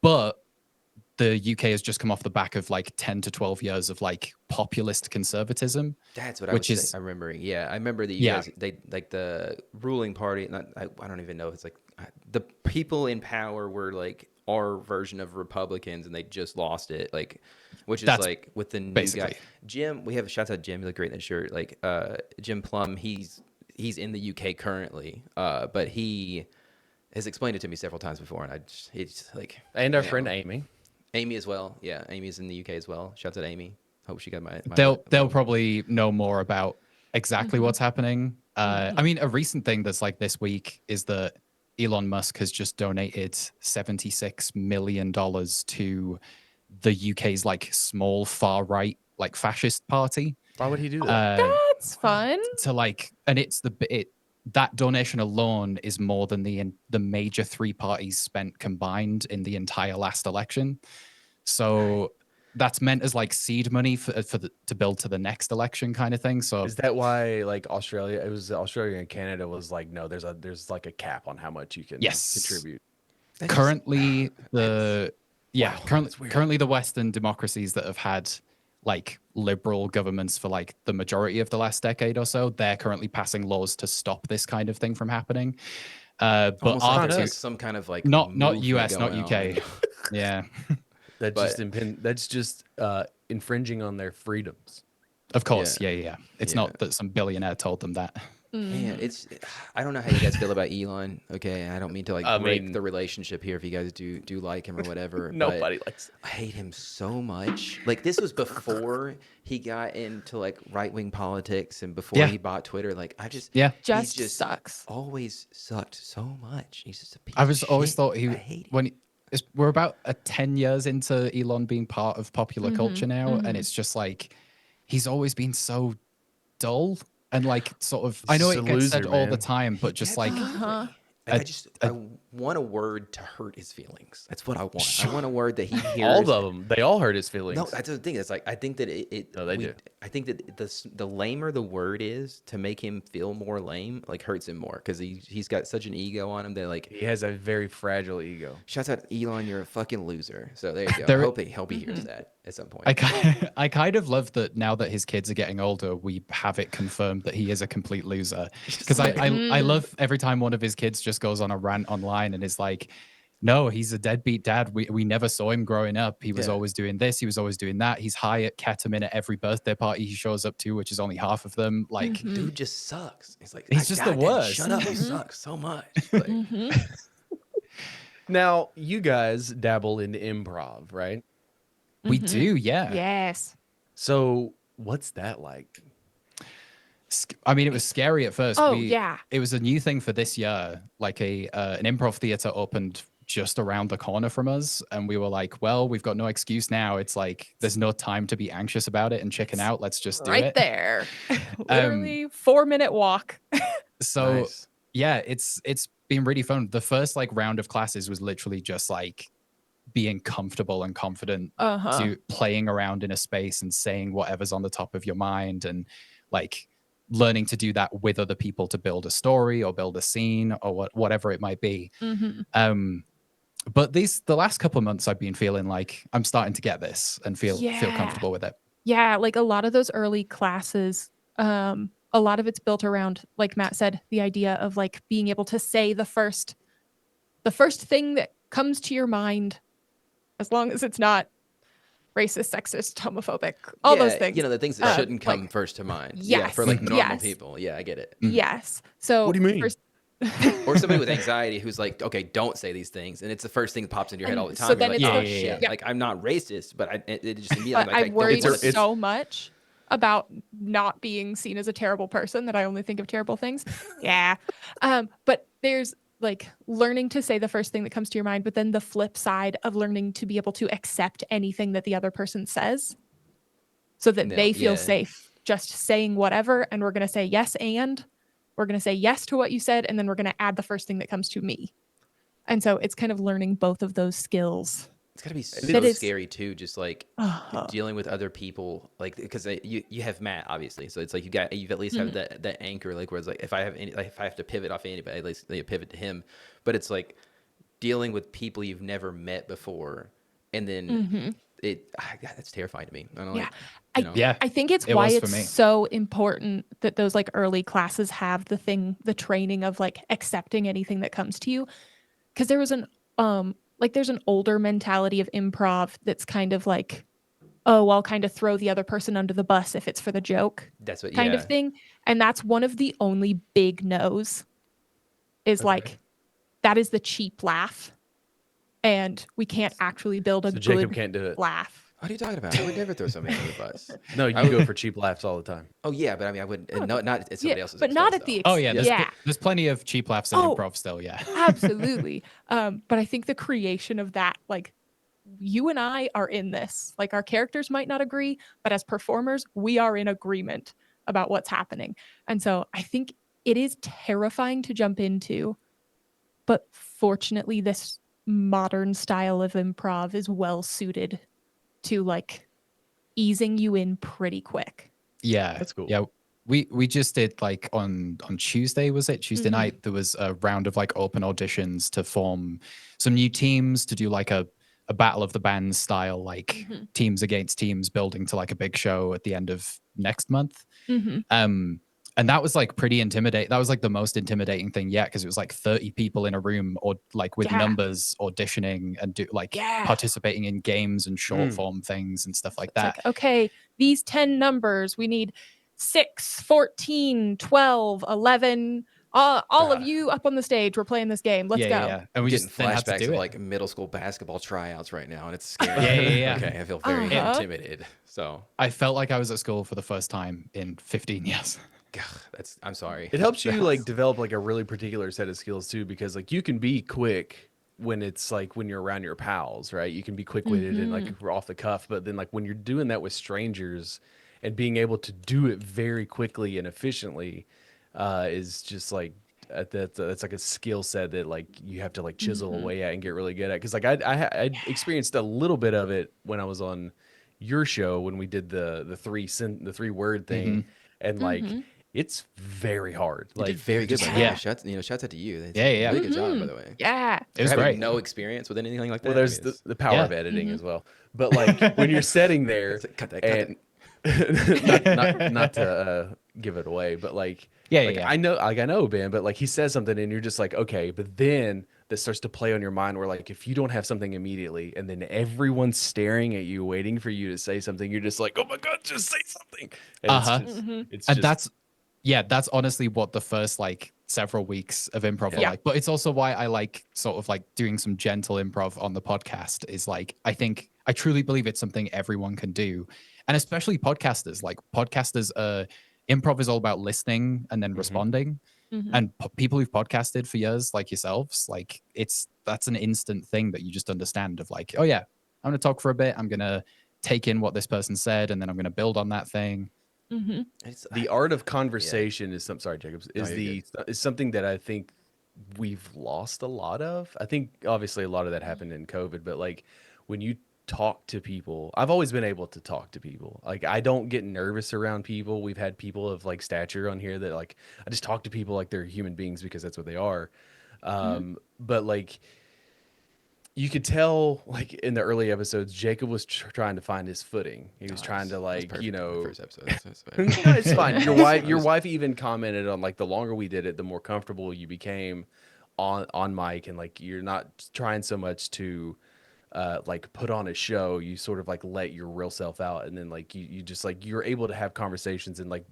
Speaker 4: But the UK has just come off the back of like 10 to 12 years of like populist conservatism.
Speaker 2: That's what I
Speaker 4: which
Speaker 2: was
Speaker 4: is
Speaker 2: I'm remembering. Yeah, I remember that you
Speaker 4: Yeah.
Speaker 2: guys, they like the ruling party. I don't even know if it's like the people in power were like our version of Republicans, and they just lost it. Like, which is
Speaker 4: That's
Speaker 2: like with the new
Speaker 4: basically.
Speaker 2: guy, Jim. We have a shout out Jim. You look great in that shirt. Like, Jim Plum. He's in the UK currently, but he has explained it to me several times before, and it's like,
Speaker 3: And our
Speaker 2: you
Speaker 3: friend
Speaker 2: know,
Speaker 3: Amy.
Speaker 2: Amy as well. Yeah, Amy's in the UK as well. Shouts out Amy. Hope she got my
Speaker 4: They'll probably know more about exactly what's happening. I mean, a recent thing that's like this week is that Elon Musk has just donated $76 million to the UK's like small far right like fascist party.
Speaker 3: Why would he do that?
Speaker 5: That's fun.
Speaker 4: To like, and that donation alone is more than the major three parties spent combined in the entire last election. So that's meant as like seed money to build to the next election kind of thing. So
Speaker 3: Is that why like Australia? It was Australia and Canada was like, no, there's like a cap on how much you can contribute.
Speaker 4: currently the
Speaker 3: that's weird.
Speaker 4: currently the Western democracies that have had like liberal governments for like the majority of the last decade or so, they're currently passing laws to stop this kind of thing from happening. But
Speaker 2: almost
Speaker 4: our
Speaker 2: like
Speaker 4: two,
Speaker 2: there's some kind of like
Speaker 4: not
Speaker 2: movement
Speaker 4: US, not
Speaker 2: going
Speaker 4: UK.
Speaker 2: on.
Speaker 4: Yeah,
Speaker 3: That's just infringing on their freedoms.
Speaker 4: of course. Yeah. It's
Speaker 2: Yeah.
Speaker 4: not that some billionaire told them that.
Speaker 2: Man, I don't know how you guys feel about Elon. Okay, I don't mean to like break the relationship here if you guys do like him or whatever.
Speaker 3: Nobody
Speaker 2: but
Speaker 3: likes.
Speaker 2: I hate him so much. Like, this was before he got into like right wing politics and before he bought Twitter. Like,
Speaker 5: Just
Speaker 2: he's just
Speaker 5: sucks.
Speaker 2: always sucked so much. He's just a piece.
Speaker 4: I was
Speaker 2: of
Speaker 4: always
Speaker 2: shit.
Speaker 4: thought
Speaker 2: I hate him.
Speaker 4: we're about 10 years into Elon being part of popular culture now, and it's just like he's always been so dull and like sort of. I know
Speaker 3: Just
Speaker 4: it
Speaker 3: a
Speaker 4: gets
Speaker 3: loser,
Speaker 4: said all the
Speaker 3: man.
Speaker 4: time, but just like
Speaker 2: I want a word to hurt his feelings. That's what I want. I want a word that he hears.
Speaker 3: All of them, they all hurt his feelings.
Speaker 2: No, that's the thing. It's like I think that
Speaker 3: do.
Speaker 2: I think that the lamer the word is to make him feel more lame, like hurts him more because he's got such an ego on him that like
Speaker 3: He has a very fragile ego.
Speaker 2: shouts out Elon, you're a fucking loser. So there you go. I hope he hears that at some point.
Speaker 4: I kind of love that now that his kids are getting older, we have it confirmed that he is a complete loser. Because I love every time one of his kids just goes on a rant online and is like, no, he's a deadbeat dad. We never saw him growing up. He was always doing this. He was always doing that. He's high at ketamine at every birthday party he shows up to, which is only half of them. Like,
Speaker 2: dude just sucks. It's like
Speaker 4: he's just the worst.
Speaker 2: Shut up. He sucks so much. Like,
Speaker 3: Now, you guys dabble in improv, right?
Speaker 4: we do, yeah.
Speaker 5: Yes.
Speaker 3: So, what's that like?
Speaker 4: I mean, it was scary at first.
Speaker 5: Oh, yeah.
Speaker 4: It was a new thing for this year. Like an improv theater opened just around the corner from us, and we were like, well, we've got no excuse now. It's like there's no time to be anxious about it and chicken out. Let's just do it.
Speaker 5: Right there. Literally 4-minute walk.
Speaker 4: So
Speaker 3: Nice.
Speaker 4: yeah, it's been really fun. The first like round of classes was literally just like being comfortable and confident to playing around in a space and saying whatever's on the top of your mind, and like learning to do that with other people to build a story or build a scene or whatever it might be. But the last couple of months I've been feeling like I'm starting to get this and feel comfortable with it.
Speaker 5: Yeah, like a lot of those early classes, a lot of it's built around, like Matt said, the idea of like being able to say the first thing that comes to your mind, as long as it's not racist, sexist, homophobic, all those things.
Speaker 2: You know, the things that shouldn't come first to mind.
Speaker 5: Yes,
Speaker 2: for like normal
Speaker 5: yes.
Speaker 2: people. Yeah, I get it.
Speaker 5: Yes. So
Speaker 3: What do you mean?
Speaker 2: Or somebody with anxiety who's like, okay, don't say these things, and it's the first thing that pops into your head all the time.
Speaker 5: So then
Speaker 2: You're like,
Speaker 5: it's
Speaker 2: oh shit,
Speaker 5: yeah.
Speaker 2: like I'm not racist, but it just immediately
Speaker 5: But
Speaker 2: like,
Speaker 5: I
Speaker 2: don't
Speaker 5: worried
Speaker 2: wanna-
Speaker 5: so much about not being seen as a terrible person that I only think of terrible things. Yeah. But there's like learning to say the first thing that comes to your mind, but then the flip side of learning to be able to accept anything that the other person says. so that
Speaker 2: No,
Speaker 5: they feel
Speaker 2: yeah.
Speaker 5: safe just saying whatever. And we're going to say yes. And we're going to say yes to what you said. And then we're going to add the first thing that comes to me. And so it's kind of learning both of those skills.
Speaker 2: It's gotta be
Speaker 5: That
Speaker 2: so
Speaker 5: is-
Speaker 2: scary too, just like dealing with other people, like because you have Matt obviously, so it's like you've at least have that anchor, like where it's like if I have to pivot off anybody, at least they pivot to him. But it's like dealing with people you've never met before, and then that's terrifying to me. I don't
Speaker 5: Yeah.
Speaker 2: like,
Speaker 5: I think it's
Speaker 4: it
Speaker 5: why
Speaker 4: was for
Speaker 5: it's
Speaker 4: me.
Speaker 5: so important that those like early classes have the training of like accepting anything that comes to you. Because there was there's an older mentality of improv that's kind of like, oh, I'll kind of throw the other person under the bus if it's for the joke
Speaker 2: that's what
Speaker 5: kind of thing. And that's one of the only big no's is like, that is the cheap laugh. And we can't actually build a
Speaker 3: So
Speaker 5: good
Speaker 3: Jacob can't do it.
Speaker 5: laugh.
Speaker 2: What are you talking about? I would never throw somebody under the bus.
Speaker 3: No, you go for cheap laughs all the time.
Speaker 2: Oh yeah, but I mean, I wouldn't. And not at somebody else's.
Speaker 5: But not
Speaker 2: expense,
Speaker 5: at the
Speaker 2: though.
Speaker 4: Oh yeah,
Speaker 5: yeah.
Speaker 4: there's plenty of cheap laughs in
Speaker 5: Oh.
Speaker 4: improv still. Yeah.
Speaker 5: Absolutely. But I think the creation of that, like, you and I are in this. Like, our characters might not agree, but as performers, we are in agreement about what's happening. And so I think it is terrifying to jump into, but fortunately, this modern style of improv is well suited to like easing you in pretty quick.
Speaker 4: Yeah,
Speaker 3: That's cool.
Speaker 4: Yeah, we just did like on Tuesday, was it Tuesday night? There was a round of like open auditions to form some new teams to do like a battle of the bands style, like teams against teams, building to like a big show at the end of next month. And that was like pretty intimidating. That was like the most intimidating thing yet, because it was like 30 people in a room, or like with numbers auditioning and do like participating in games and short form things and stuff like that.
Speaker 5: Like, okay, these 10 numbers, we need 6, 14, 12, 11. All of you up on the stage. We're playing this game. Let's go.
Speaker 4: Yeah. And we
Speaker 2: getting
Speaker 4: just then had to
Speaker 2: flashbacks
Speaker 4: do
Speaker 2: of
Speaker 4: it.
Speaker 2: like middle school basketball tryouts right now, and it's scary.
Speaker 4: Yeah.
Speaker 2: Okay, I feel very intimidated. So
Speaker 4: I felt like I was at school for the first time in 15 years.
Speaker 2: I'm sorry.
Speaker 3: It helps you like develop like a really particular set of skills too, because like you can be quick when it's like when you're around your pals, right? You can be quick-witted and like off the cuff, but then like when you're doing that with strangers and being able to do it very quickly and efficiently is just like that's like a skill set that like you have to like chisel away at and get really good at. Because like I experienced a little bit of it when I was on your show when we did the three word thing, and like it's very hard.
Speaker 2: You
Speaker 3: Like
Speaker 2: did very good.
Speaker 4: Yeah.
Speaker 2: Shouts out to you. That's
Speaker 4: Yeah.
Speaker 2: Really good job, by the way.
Speaker 5: Yeah.
Speaker 4: It was
Speaker 2: Having
Speaker 4: great.
Speaker 2: no experience with anything like that.
Speaker 3: Well, there's
Speaker 2: I mean,
Speaker 3: the power of editing as well. But like when you're sitting there,
Speaker 2: cut that.
Speaker 3: and not to give it away, but like I know Ben, but like he says something and you're just like, okay, but then this starts to play on your mind where like if you don't have something immediately and then everyone's staring at you waiting for you to say something, you're just like, oh my god, just say something. And it's
Speaker 4: And
Speaker 3: just,
Speaker 4: that's honestly what the first like several weeks of improv were like. But it's also why I like sort of like doing some gentle improv on the podcast, is like I truly believe it's something everyone can do. And especially podcasters. Like podcasters, improv is all about listening and then responding. And people who've podcasted for years, like yourselves, like that's an instant thing that you just understand of like, oh yeah, I'm gonna talk for a bit, I'm gonna take in what this person said, and then I'm gonna build on that thing.
Speaker 3: the art of conversation is some sorry, Jacobs,
Speaker 2: No,
Speaker 3: is
Speaker 2: you're
Speaker 3: is something that I think we've lost a lot of. I think obviously a lot of that happened in COVID, but like when you talk to people, I've always been able to talk to people. Like I don't get nervous around people. We've had people of like stature on here that like I just talk to people like they're human beings because that's what they are. But like you could tell like in the early episodes, Jacob was trying to find his footing. He was trying to like, you know,
Speaker 2: first episode.
Speaker 3: no, it's fine. Your wife even commented on like the longer we did it, the more comfortable you became on mic, and like you're not trying so much to like put on a show. You sort of like let your real self out, and then like you just like you're able to have conversations. And like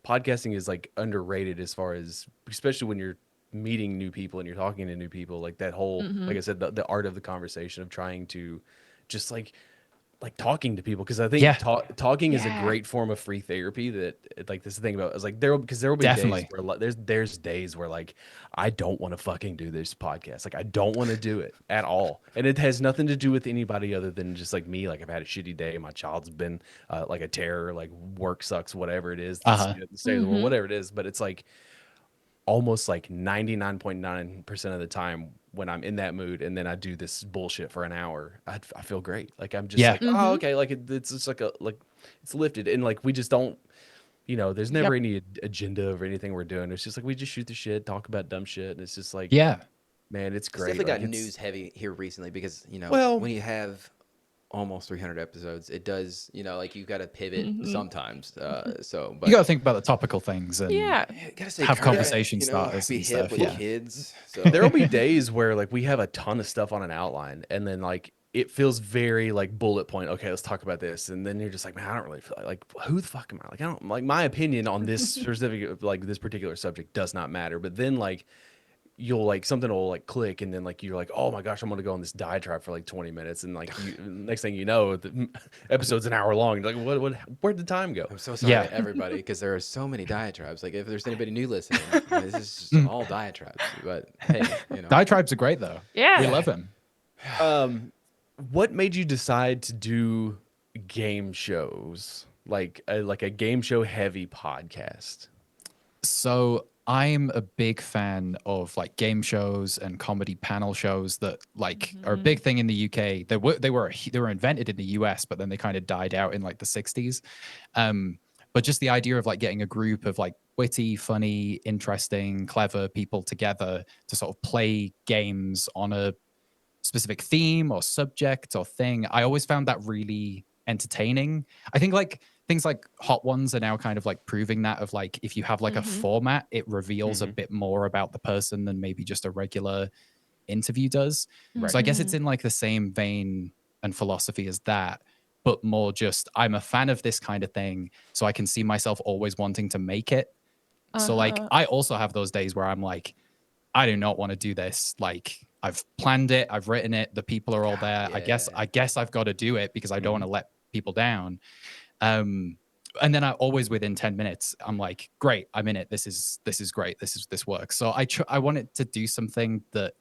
Speaker 3: podcasting is like underrated as far as, especially when you're meeting new people and you're talking to new people, like that whole like I said, the art of the conversation of trying to just like like talking to people, because I think
Speaker 4: Yeah.
Speaker 3: talking is a
Speaker 5: Yeah.
Speaker 3: great form of free therapy. That like this is the thing about is like there will be
Speaker 4: Definitely.
Speaker 3: days where like, there's days where like I don't want to fucking do this podcast. Like I don't want to do it at all, and it has nothing to do with anybody other than just like me. Like I've had a shitty day. My child's been like a terror. Like work sucks. Whatever it is. The state of the world. Whatever it is. But it's like almost like 99.9% of the time when I'm in that mood and then I do this bullshit for an hour, I feel great. Like I'm just like, oh, okay. Like it's just like it's lifted. And like, we just don't, there's never any agenda or anything we're doing. It's just like, we just shoot the shit, talk about dumb shit. And it's just like, man, it's
Speaker 2: It's
Speaker 3: great.
Speaker 2: definitely
Speaker 3: Like,
Speaker 2: got news heavy here recently because,
Speaker 3: Well-
Speaker 2: when you have almost 300 episodes, it does, like you got to pivot sometimes. So, but
Speaker 4: You got to think about the topical things and
Speaker 5: Yeah.
Speaker 2: gotta stay
Speaker 4: have
Speaker 2: current,
Speaker 4: conversation starters
Speaker 2: be
Speaker 4: and
Speaker 2: hip
Speaker 4: stuff.
Speaker 2: with
Speaker 4: Yeah.
Speaker 2: kids. So
Speaker 3: There'll be days where like we have a ton of stuff on an outline and then like it feels very like bullet point. Okay, let's talk about this. And then you're just like, man, I don't really feel like who the fuck am I? Like, I don't like my opinion on this specific, like this particular subject does not matter. But then like you'll like something will like click and then like you're like, oh my gosh, I'm gonna go on this diatribe for like 20 minutes and like next thing you know the episode's an hour long. You're like where'd the time go?
Speaker 2: I'm so sorry to everybody because there are so many diatribes. Like if there's anybody new listening, this is just all diatribes. But hey,
Speaker 4: Diatribes are great though.
Speaker 5: Yeah.
Speaker 4: We love them.
Speaker 3: What made you decide to do game shows, like a game show heavy podcast?
Speaker 4: So I'm a big fan of like game shows and comedy panel shows that like are a big thing in the UK. They were invented in the US, but then they kind of died out in like the 60s. But just the idea of like getting a group of like witty, funny, interesting, clever people together to sort of play games on a specific theme or subject or thing, I always found that really entertaining. I think like things like Hot Ones are now kind of like proving that of like if you have like a format, it reveals a bit more about the person than maybe just a regular interview does. So I guess it's in like the same vein and philosophy as that, but more just I'm a fan of this kind of thing, so I can see myself always wanting to make it. So like I also have those days where I'm like, I do not want to do this. Like I've planned it, I've written it, the people are all there.
Speaker 2: Yeah.
Speaker 4: I guess I've got to do it because I don't want to let people down. And then I always within 10 minutes, I'm like, great, I'm in it. This is great. This works. So I wanted to do something that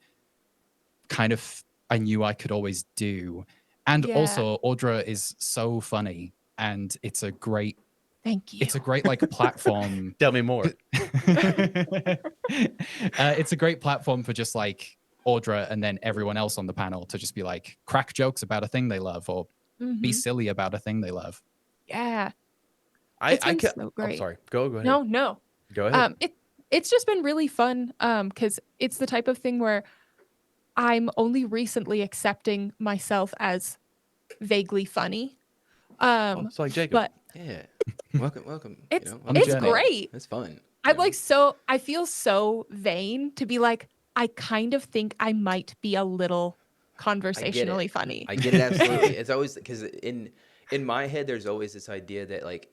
Speaker 4: kind of I knew I could always do. And also Audra is so funny and it's a great
Speaker 5: Thank you.
Speaker 4: It's a great like platform.
Speaker 3: Tell me more.
Speaker 4: It's a great platform for just like Audra and then everyone else on the panel to just be like crack jokes about a thing they love or be silly about a thing they love.
Speaker 5: Yeah.
Speaker 3: So
Speaker 5: I'm
Speaker 3: great. Sorry. Go ahead.
Speaker 5: No.
Speaker 3: Go ahead.
Speaker 5: It's just been really fun because it's the type of thing where I'm only recently accepting myself as vaguely funny.
Speaker 3: It's like Jakub.
Speaker 5: But
Speaker 2: yeah, welcome.
Speaker 5: It's
Speaker 4: it's
Speaker 5: great.
Speaker 2: It's fun.
Speaker 5: I'm like I feel so vain to be like, I kind of think I might be a little conversationally funny.
Speaker 2: I get it absolutely. It's always because in my head, there's always this idea that like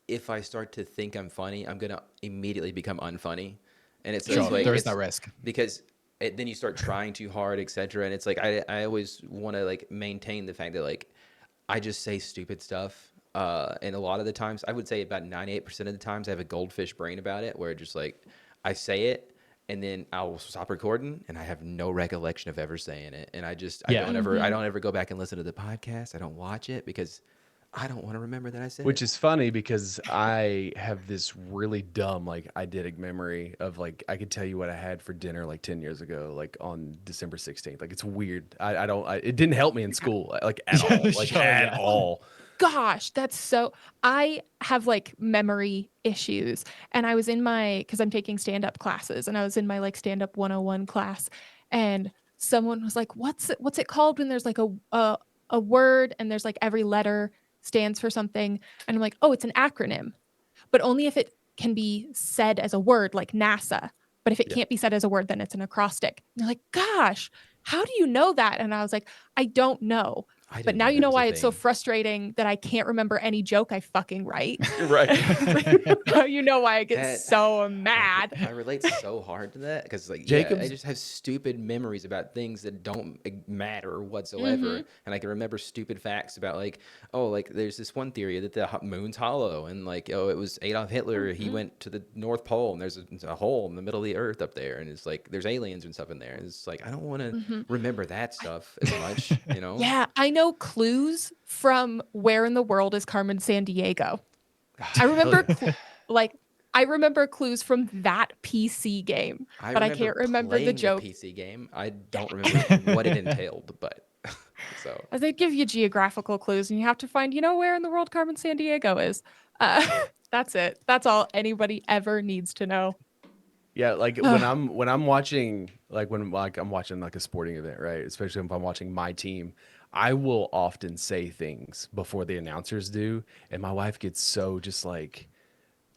Speaker 2: if I start to think I'm funny, I'm gonna immediately become unfunny, and it's
Speaker 4: Sure,
Speaker 2: like
Speaker 4: there is that risk
Speaker 2: because then you start trying too hard, etc. And it's like I always want to like maintain the fact that like I just say stupid stuff. And a lot of the times, I would say about 98% of the times, I have a goldfish brain about it, where just like I say it, and then I'll stop recording, and I have no recollection of ever saying it, and I don't ever go back and listen to the podcast. I don't watch it because I don't want to remember that I said.
Speaker 3: Which is funny because I have this really dumb like eidetic memory of like I could tell you what I had for dinner like 10 years ago, like on December 16th. Like it's weird. It didn't help me in school like at all. Like at all.
Speaker 5: Gosh, that's so. I have like memory issues, and I was in because I'm taking stand-up classes, and I was in my like stand-up 101 class, and someone was like, "What's it called when there's like a word and there's like every letter stands for something?" And I'm like, "Oh, it's an acronym, but only if it can be said as a word, like NASA. But if it can't be said as a word, then it's an acrostic." And they're like, "Gosh, how do you know that?" And I was like, "I don't know."
Speaker 2: I
Speaker 5: But
Speaker 2: didn't
Speaker 5: now
Speaker 2: know
Speaker 5: you
Speaker 2: that
Speaker 5: know
Speaker 2: was a
Speaker 5: why it's so
Speaker 2: thing.
Speaker 5: frustrating that I can't remember any joke I fucking write.
Speaker 3: Right.
Speaker 5: Now you know why I get
Speaker 2: That-
Speaker 5: so mad.
Speaker 2: I relate so hard to that because, like, yeah, I
Speaker 3: Jacob's-
Speaker 2: just have stupid memories about things that don't matter whatsoever, and I can remember stupid facts about, like, oh, like there's this one theory that the moon's hollow, and like, oh, it was Adolf Hitler. He went to the North Pole, and there's a hole in the middle of the Earth up there, and it's like there's aliens and stuff in there. And it's like I don't want to remember that stuff as much, you know?
Speaker 5: Yeah, I know clues from Where in the World is Carmen Sandiego. I remember I remember clues from that PC game, but I can't remember the
Speaker 2: playing
Speaker 5: joke.
Speaker 2: PC game. I don't remember what it entailed, but so
Speaker 5: They give you geographical clues, and you have to find, where in the world Carmen Sandiego is. That's it. That's all anybody ever needs to know.
Speaker 3: Yeah, like when I'm watching I'm watching like a sporting event, right? Especially if I'm watching my team, I will often say things before the announcers do, and my wife gets so just like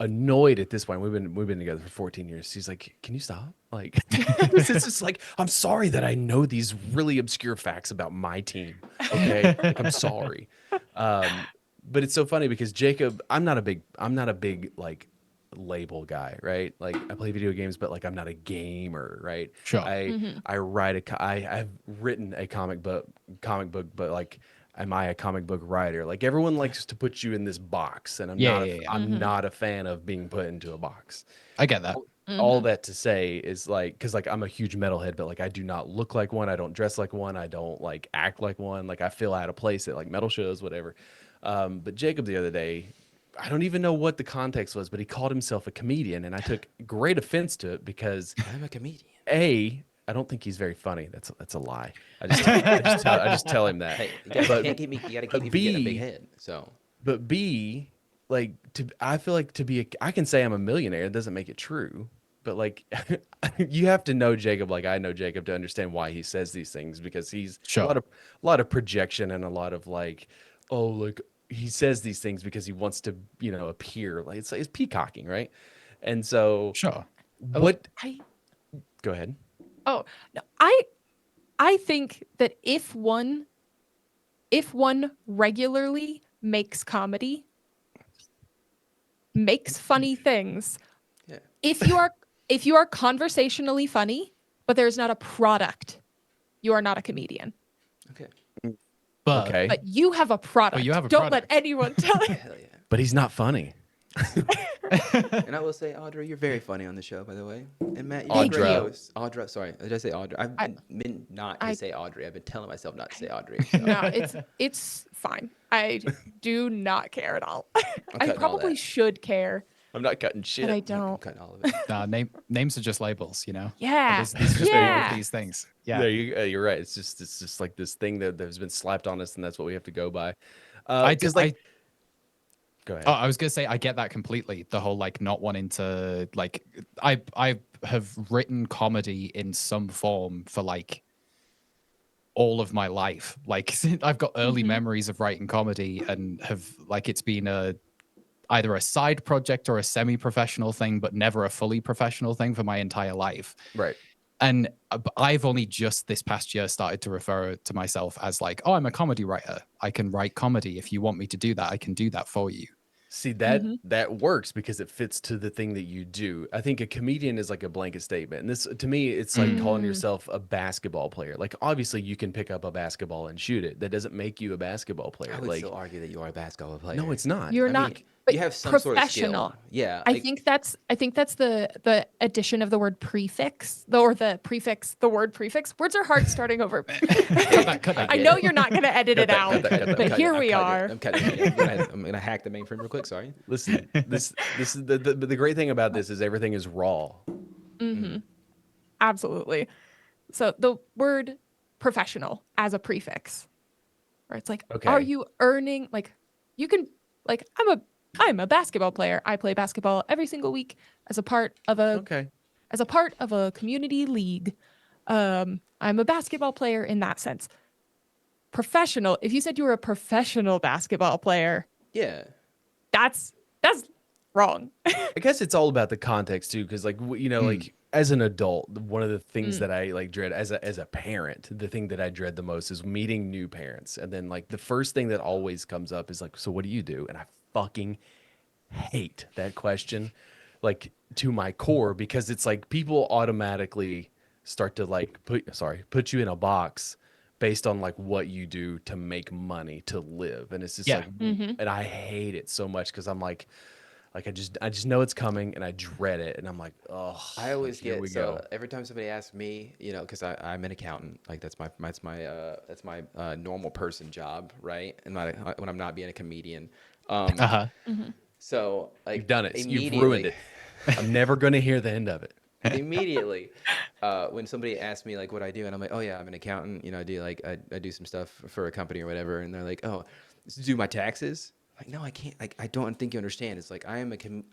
Speaker 3: annoyed at this point. We've been together for 14 years. She's like, "Can you stop?" Like it's just like, "I'm sorry that I know these really obscure facts about my team." Okay? Like I'm sorry. But it's so funny because Jacob, I'm not a big like label guy, right? Like I play video games, but like I'm not a gamer, right?
Speaker 4: Sure.
Speaker 3: I've written a comic book, but like, am I a comic book writer? Like everyone likes to put you in this box, and I'm not a fan of being put into a box.
Speaker 4: I get that.
Speaker 3: All that to say is like, because like I'm a huge metalhead, but like I do not look like one. I don't dress like one. I don't like act like one. Like I feel out of place at like metal shows, whatever. But Jacob the other day, I don't even know what the context was, but he called himself a comedian, and I took great offense to it because
Speaker 2: I'm a comedian.
Speaker 3: I don't think he's very funny. That's a lie. I just tell him that.
Speaker 2: Hey, you gotta keep me from getting a big head. So,
Speaker 3: But B, like I feel like I can say I'm a millionaire. It doesn't make it true. But like, you have to know Jacob, like I know Jacob, to understand why he says these things, because he's
Speaker 4: Sure.
Speaker 3: a lot of projection and a lot of like, oh, like he says these things because he wants to, appear like it's peacocking, right? And so
Speaker 4: Sure.
Speaker 3: what? Go ahead.
Speaker 5: Oh, no, I think that if one regularly makes comedy, makes funny things,
Speaker 2: yeah.
Speaker 5: if you are conversationally funny, but there's not a product, you are not a comedian.
Speaker 2: Okay.
Speaker 4: But
Speaker 3: Okay.
Speaker 5: But you have a product.
Speaker 4: you have a
Speaker 5: Don't
Speaker 4: product.
Speaker 5: let anyone tell you.
Speaker 2: Hell yeah.
Speaker 3: But he's not funny.
Speaker 2: And I will say, Audra, you're very funny on the show, by the way. And Matt, you're
Speaker 3: Thank
Speaker 2: a great
Speaker 3: you.
Speaker 2: host. Audra, sorry, did I say Audra? I've been not to say Audrey. I've been telling myself not to say Audrey. So.
Speaker 5: No, it's fine. I do not care at all. I
Speaker 2: cutting all
Speaker 5: probably
Speaker 2: that.
Speaker 5: should care,
Speaker 3: I'm not cutting shit.
Speaker 5: but I
Speaker 2: I'm
Speaker 5: don't.
Speaker 2: cutting all of it.
Speaker 4: Nah, names are just labels,
Speaker 5: Yeah.
Speaker 4: These are just one
Speaker 5: Yeah.
Speaker 4: of these things. Yeah.
Speaker 3: Yeah, you're right. It's just like this thing that has been slapped on us, and that's what we have to go by.
Speaker 4: I
Speaker 3: Because
Speaker 4: did,
Speaker 3: go ahead.
Speaker 4: Oh, I was gonna say I get that completely. The whole like not wanting to like I have written comedy in some form for like all of my life. Like I've got early memories of writing comedy and have like it's been either a side project or a semi-professional thing, but never a fully professional thing for my entire life.
Speaker 3: Right.
Speaker 4: And I've only just this past year started to refer to myself as like, oh, I'm a comedy writer. I can write comedy. If you want me to do that, I can do that for you.
Speaker 3: See, that works because it fits to the thing that you do. I think a comedian is like a blanket statement. And this, to me, it's like calling yourself a basketball player. Like, obviously, you can pick up a basketball and shoot it. That doesn't make you a basketball player.
Speaker 2: I would
Speaker 3: Like,
Speaker 2: still argue that you are a basketball player.
Speaker 3: no, it's not.
Speaker 5: You're
Speaker 2: I
Speaker 5: not.
Speaker 2: mean,
Speaker 5: but
Speaker 2: you have some
Speaker 5: professional.
Speaker 2: sort of skill. Yeah.
Speaker 5: I think that's the addition of the word prefix, the word prefix. Words are hard starting over.
Speaker 4: Cut that.
Speaker 5: I know you're not going to edit it out, but here we are.
Speaker 2: I'm cutting it. I'm gonna hack the mainframe real quick. Sorry.
Speaker 3: Listen, this is the great thing about this is everything is raw.
Speaker 5: Absolutely. So the word professional as a prefix, where it's like,
Speaker 3: Okay.
Speaker 5: are you earning, like, you can, like, I'm a basketball player. I play basketball every single week as a part of a community league. I'm a basketball player in that sense. Professional. If you said you were a professional basketball player,
Speaker 2: Yeah.
Speaker 5: that's wrong.
Speaker 3: I guess it's all about the context too, because like like as an adult, one of the things that I like dread as a parent, the thing that I dread the most is meeting new parents. And then like the first thing that always comes up is like, so what do you do? And I fucking hate that question, like to my core, because it's like people automatically start to like put you in a box based on like what you do to make money to live. And it's just like, and I hate it so much because I'm like I just know it's coming and I dread it. And I'm like, oh,
Speaker 2: I always
Speaker 3: here
Speaker 2: get
Speaker 3: we
Speaker 2: so
Speaker 3: go.
Speaker 2: every time somebody asks me, you know, because I'm an accountant, like that's my normal person job, right? And when I'm not being a comedian,
Speaker 4: Uh-huh.
Speaker 2: so like
Speaker 3: You've done it. You've
Speaker 2: immediately,
Speaker 3: ruined it. I'm never going to hear the end of it.
Speaker 2: immediately, when somebody asks me like what I do, and I'm like, oh yeah, I'm an accountant, you know, I do like I do some stuff for a company or whatever, and they're like, oh, do my taxes. Like, no, I can't. Like, I don't think you understand. It's like I am an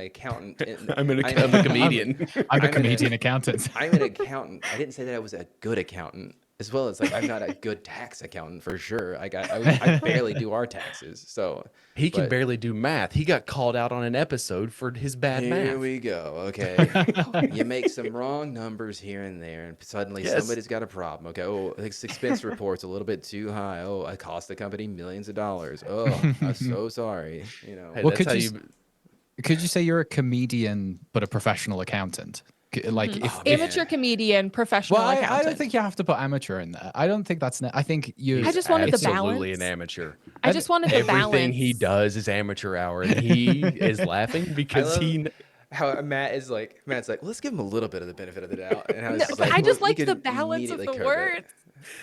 Speaker 2: accountant.
Speaker 3: I'm a comedian.
Speaker 4: I'm a comedian accountant.
Speaker 2: I'm an accountant. I didn't say that I was a good accountant, as well as like I'm not a good tax accountant for sure. I barely do our taxes, so
Speaker 3: He can
Speaker 2: but
Speaker 3: barely do math. He got called out on an episode for his bad
Speaker 2: Here
Speaker 3: math.
Speaker 2: we go. Okay, you make some wrong numbers here and there, and suddenly
Speaker 3: Yes.
Speaker 2: somebody's got a problem. Okay, oh, this expense report's a little bit too high. Oh, I cost the company millions of dollars. Oh, I'm so sorry. You know.
Speaker 3: Hey,
Speaker 4: Well,
Speaker 3: that's
Speaker 4: could
Speaker 3: how
Speaker 4: you could you say you're a comedian but a professional accountant? Like if
Speaker 5: Amateur comedian, professional
Speaker 4: well, I
Speaker 5: accountant.
Speaker 4: don't think you have to put amateur in there. I don't think that's. I think you.
Speaker 5: I just wanted the
Speaker 3: absolutely
Speaker 5: balance.
Speaker 3: an amateur.
Speaker 5: I just wanted the
Speaker 3: Everything
Speaker 5: balance.
Speaker 3: he does is amateur hour, and he is laughing because
Speaker 2: love how Matt's like, let's give him a little bit of the benefit of the doubt. And I was
Speaker 5: No,
Speaker 2: just
Speaker 5: but
Speaker 2: like,
Speaker 5: I just
Speaker 2: well, you
Speaker 5: like the
Speaker 2: could
Speaker 5: balance of
Speaker 2: immediately
Speaker 5: the
Speaker 2: curb it.
Speaker 5: words.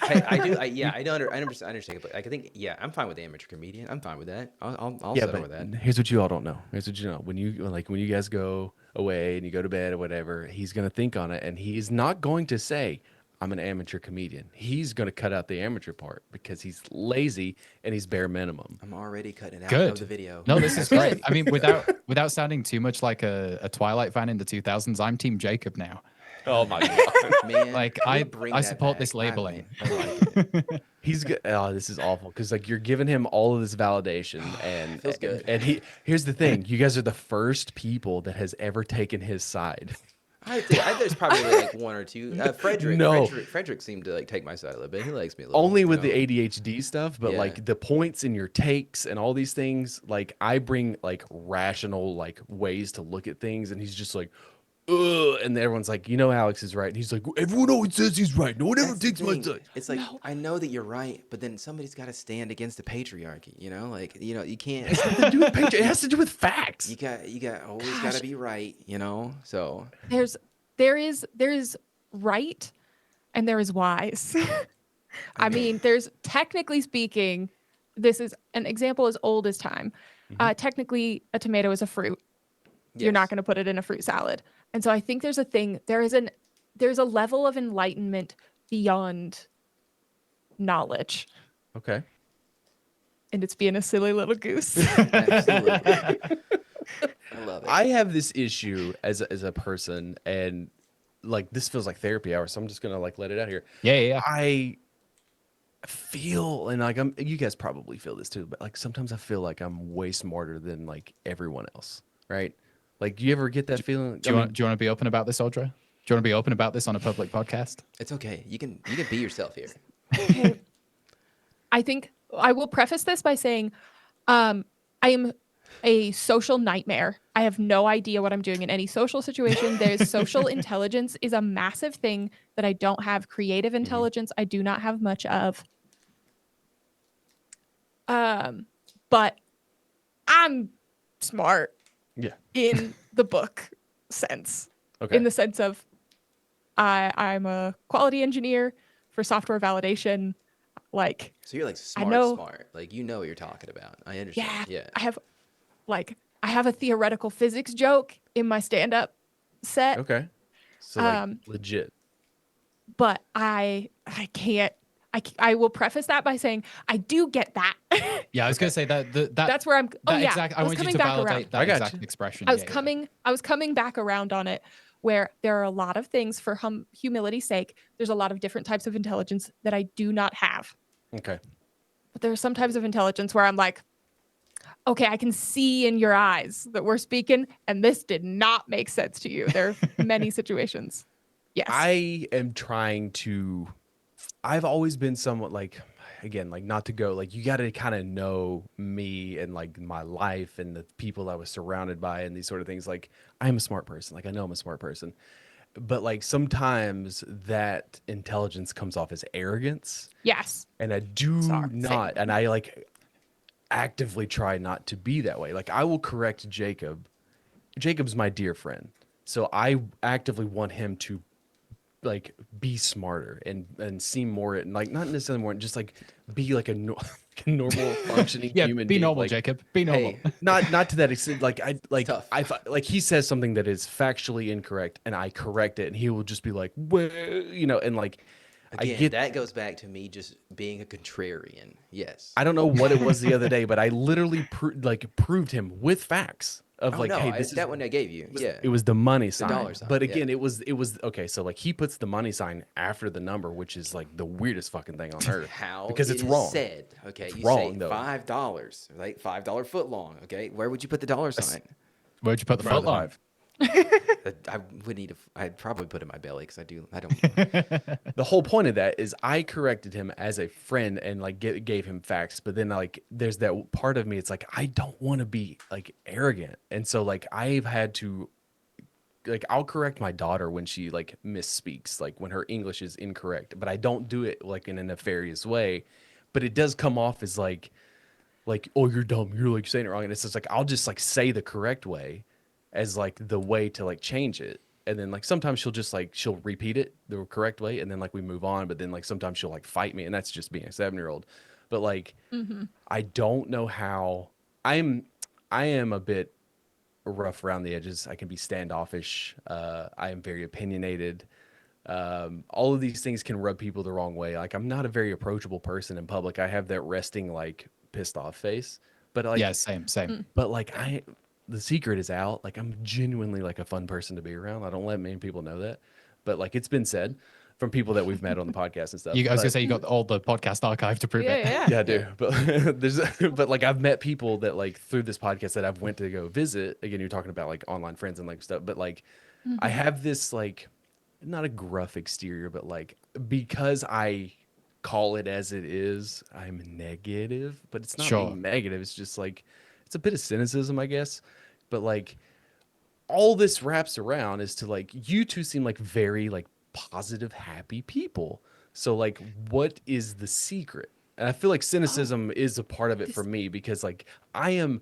Speaker 2: I do. I don't understand. But I think, yeah, I'm fine with the amateur comedian. I'm fine with that. I'll
Speaker 3: yeah,
Speaker 2: settle
Speaker 3: but
Speaker 2: with that.
Speaker 3: here's what you all don't know. Here's what you know. When you guys go away and you go to bed or whatever, he's gonna think on it, and he's not going to say, "I'm an amateur comedian." He's gonna cut out the amateur part because he's lazy and he's bare minimum.
Speaker 2: I'm already cutting it out
Speaker 4: Good.
Speaker 2: of the video.
Speaker 4: No, this is great. I mean, without sounding too much like a Twilight fan in the 2000s, I'm Team Jakub now.
Speaker 3: Oh my god.
Speaker 2: Man,
Speaker 4: Like
Speaker 2: we'll bring
Speaker 4: I
Speaker 2: that
Speaker 4: support
Speaker 2: back.
Speaker 4: this labeling.
Speaker 2: I like it.
Speaker 3: He's good. Oh, this is awful because like you're giving him all of this validation, and
Speaker 2: Feels good.
Speaker 3: And here's the thing: you guys are the first people that has ever taken his side.
Speaker 2: I think there's probably like one or two. Frederick seemed to like take my side a little bit. He likes me a little.
Speaker 3: Only with
Speaker 2: you
Speaker 3: the
Speaker 2: know?
Speaker 3: ADHD stuff, but
Speaker 2: Yeah.
Speaker 3: like the points in your takes and all these things, like I bring like rational like ways to look at things, and he's just like, ugh, and everyone's like, you know, Alex is right, and he's like, everyone always says he's right. No one ever
Speaker 2: That's the
Speaker 3: takes my
Speaker 2: thing.
Speaker 3: side.
Speaker 2: It's like I know that you're right, but then somebody's got to stand against the patriarchy. You know, like you can't.
Speaker 3: It has nothing to do with it has to do with facts.
Speaker 2: You got always got to be right. You know, so
Speaker 5: There is right and there is wise. I mean, there's technically speaking, this is an example as old as time. Technically, a tomato is a fruit. You're not going to put it in a fruit salad. And so I think there's a level of enlightenment beyond knowledge.
Speaker 3: Okay.
Speaker 5: And it's being a silly little goose.
Speaker 2: Absolutely. I love it.
Speaker 3: I have this issue as a person, and like this feels like therapy hour, so I'm just gonna like let it out here.
Speaker 4: Yeah.
Speaker 3: I feel, and like you guys probably feel this too, but like sometimes I feel like I'm way smarter than like everyone else, right? Like, do you ever get that feeling?
Speaker 4: Do you want to be open about this, Audra? Do you want to be open about this on a public podcast?
Speaker 2: It's okay. You can be yourself here.
Speaker 5: Okay. I think I will preface this by saying I am a social nightmare. I have no idea what I'm doing in any social situation. There's social intelligence is a massive thing that I don't have. Creative intelligence, I do not have much of. But I'm smart.
Speaker 3: Yeah.
Speaker 5: In the book sense.
Speaker 3: Okay.
Speaker 5: In the sense of I'm a quality engineer for software validation. Like,
Speaker 2: So you're like
Speaker 5: know-
Speaker 2: smart. Like you know what you're talking about. I understand.
Speaker 5: yeah,
Speaker 2: Yeah.
Speaker 5: I have a theoretical physics joke in my stand-up set,
Speaker 3: Okay. So like legit.
Speaker 5: but I can't. I will preface that by saying I do get that.
Speaker 4: Yeah, I was gonna say that
Speaker 5: That's where I'm. Oh
Speaker 4: that
Speaker 5: yeah,
Speaker 4: exact, I
Speaker 5: was
Speaker 4: want you
Speaker 5: coming
Speaker 4: to
Speaker 5: back around.
Speaker 4: validate
Speaker 3: I
Speaker 4: that
Speaker 3: got
Speaker 4: exact
Speaker 3: you.
Speaker 4: expression.
Speaker 5: I was
Speaker 4: Yeah.
Speaker 5: I was coming back around on it, where there are a lot of things for humility's sake. There's a lot of different types of intelligence that I do not have.
Speaker 3: Okay.
Speaker 5: But there are some types of intelligence where I'm like, okay, I can see in your eyes that we're speaking, and this did not make sense to you. There are many situations. Yes.
Speaker 3: I am trying to. I've always been somewhat like, again, like not to go like you got to kind of know me and like my life and the people I was surrounded by and these sort of things. Like I'm a smart person. Like I know I'm a smart person, but like sometimes that intelligence comes off as arrogance,
Speaker 5: Yes.
Speaker 3: and I do
Speaker 5: Sorry,
Speaker 3: not,
Speaker 5: same.
Speaker 3: and I like actively try not to be that way. Like I will correct Jacob. Jacob's my dear friend, so I actively want him to like be smarter and seem more and like not necessarily more just like be like a, like a normal functioning
Speaker 4: Yeah,
Speaker 3: human
Speaker 4: be
Speaker 3: being.
Speaker 4: normal,
Speaker 3: Like
Speaker 4: Jacob. Be normal.
Speaker 2: Hey,
Speaker 3: not to that extent. Like I like
Speaker 2: tough.
Speaker 3: like he says something that is factually incorrect and I correct it and he will just be like, well, you know, and like I
Speaker 2: Again,
Speaker 3: get.
Speaker 2: that goes back to me just being a contrarian. Yes.
Speaker 3: I don't know what it was the other day, but I literally proved him with facts of
Speaker 2: Oh
Speaker 3: like,
Speaker 2: no,
Speaker 3: hey, this is
Speaker 2: that one I gave you. Yeah.
Speaker 3: it was the money sign.
Speaker 2: dollar sign,
Speaker 3: But
Speaker 2: yeah.
Speaker 3: again, it was okay. So like he puts the money sign after the number, which is like the weirdest fucking thing on earth.
Speaker 2: How
Speaker 3: because
Speaker 2: it
Speaker 3: it's
Speaker 2: is
Speaker 3: wrong.
Speaker 2: said. Okay,
Speaker 3: It's
Speaker 2: you
Speaker 3: wrong,
Speaker 2: say
Speaker 3: though.
Speaker 2: $5, right? $5 foot long. Okay, where would you put the dollar sign?
Speaker 4: Where'd you put the
Speaker 3: Right,
Speaker 4: foot
Speaker 3: the
Speaker 4: long?
Speaker 3: five.
Speaker 2: I would need. I'd probably put it in my belly because I don't.
Speaker 3: The whole point of that is I corrected him as a friend and like gave him facts, but then like there's that part of me. It's like I don't want to be like arrogant, and so like I've had to like I'll correct my daughter when she like misspeaks, like when her English is incorrect, but I don't do it like in a nefarious way, but it does come off as like oh you're dumb, you're like saying it wrong, and it's just like I'll just like say the correct way as like the way to like change it. And then like sometimes she'll repeat it the correct way and then like we move on, but then like sometimes she'll like fight me and that's just being a 7-year-old. But like I don't know how I am a bit rough around the edges. I can be standoffish. I am very opinionated. All of these things can rub people the wrong way. Like I'm not a very approachable person in public. I have that resting like pissed off face. But like
Speaker 4: Yeah, same.
Speaker 3: but like the secret is out. Like I'm genuinely like a fun person to be around. I don't let many people know that, but like it's been said from people that we've met on the podcast and stuff.
Speaker 4: I was gonna
Speaker 3: But-
Speaker 4: say you got all the podcast archive to prove
Speaker 5: Yeah,
Speaker 4: it.
Speaker 5: yeah.
Speaker 3: yeah, I do. But but like I've met people that like through this podcast that I've went to go visit. Again, you're talking about like online friends and like stuff, but like I have this like not a gruff exterior, but like because I call it as it is, I'm negative, but it's not
Speaker 4: Sure.
Speaker 3: being negative. It's just like it's a bit of cynicism, I guess. But like all this wraps around is to like you two seem like very like positive, happy people. So like what is the secret? And I feel like cynicism is a part of it for me because like I'm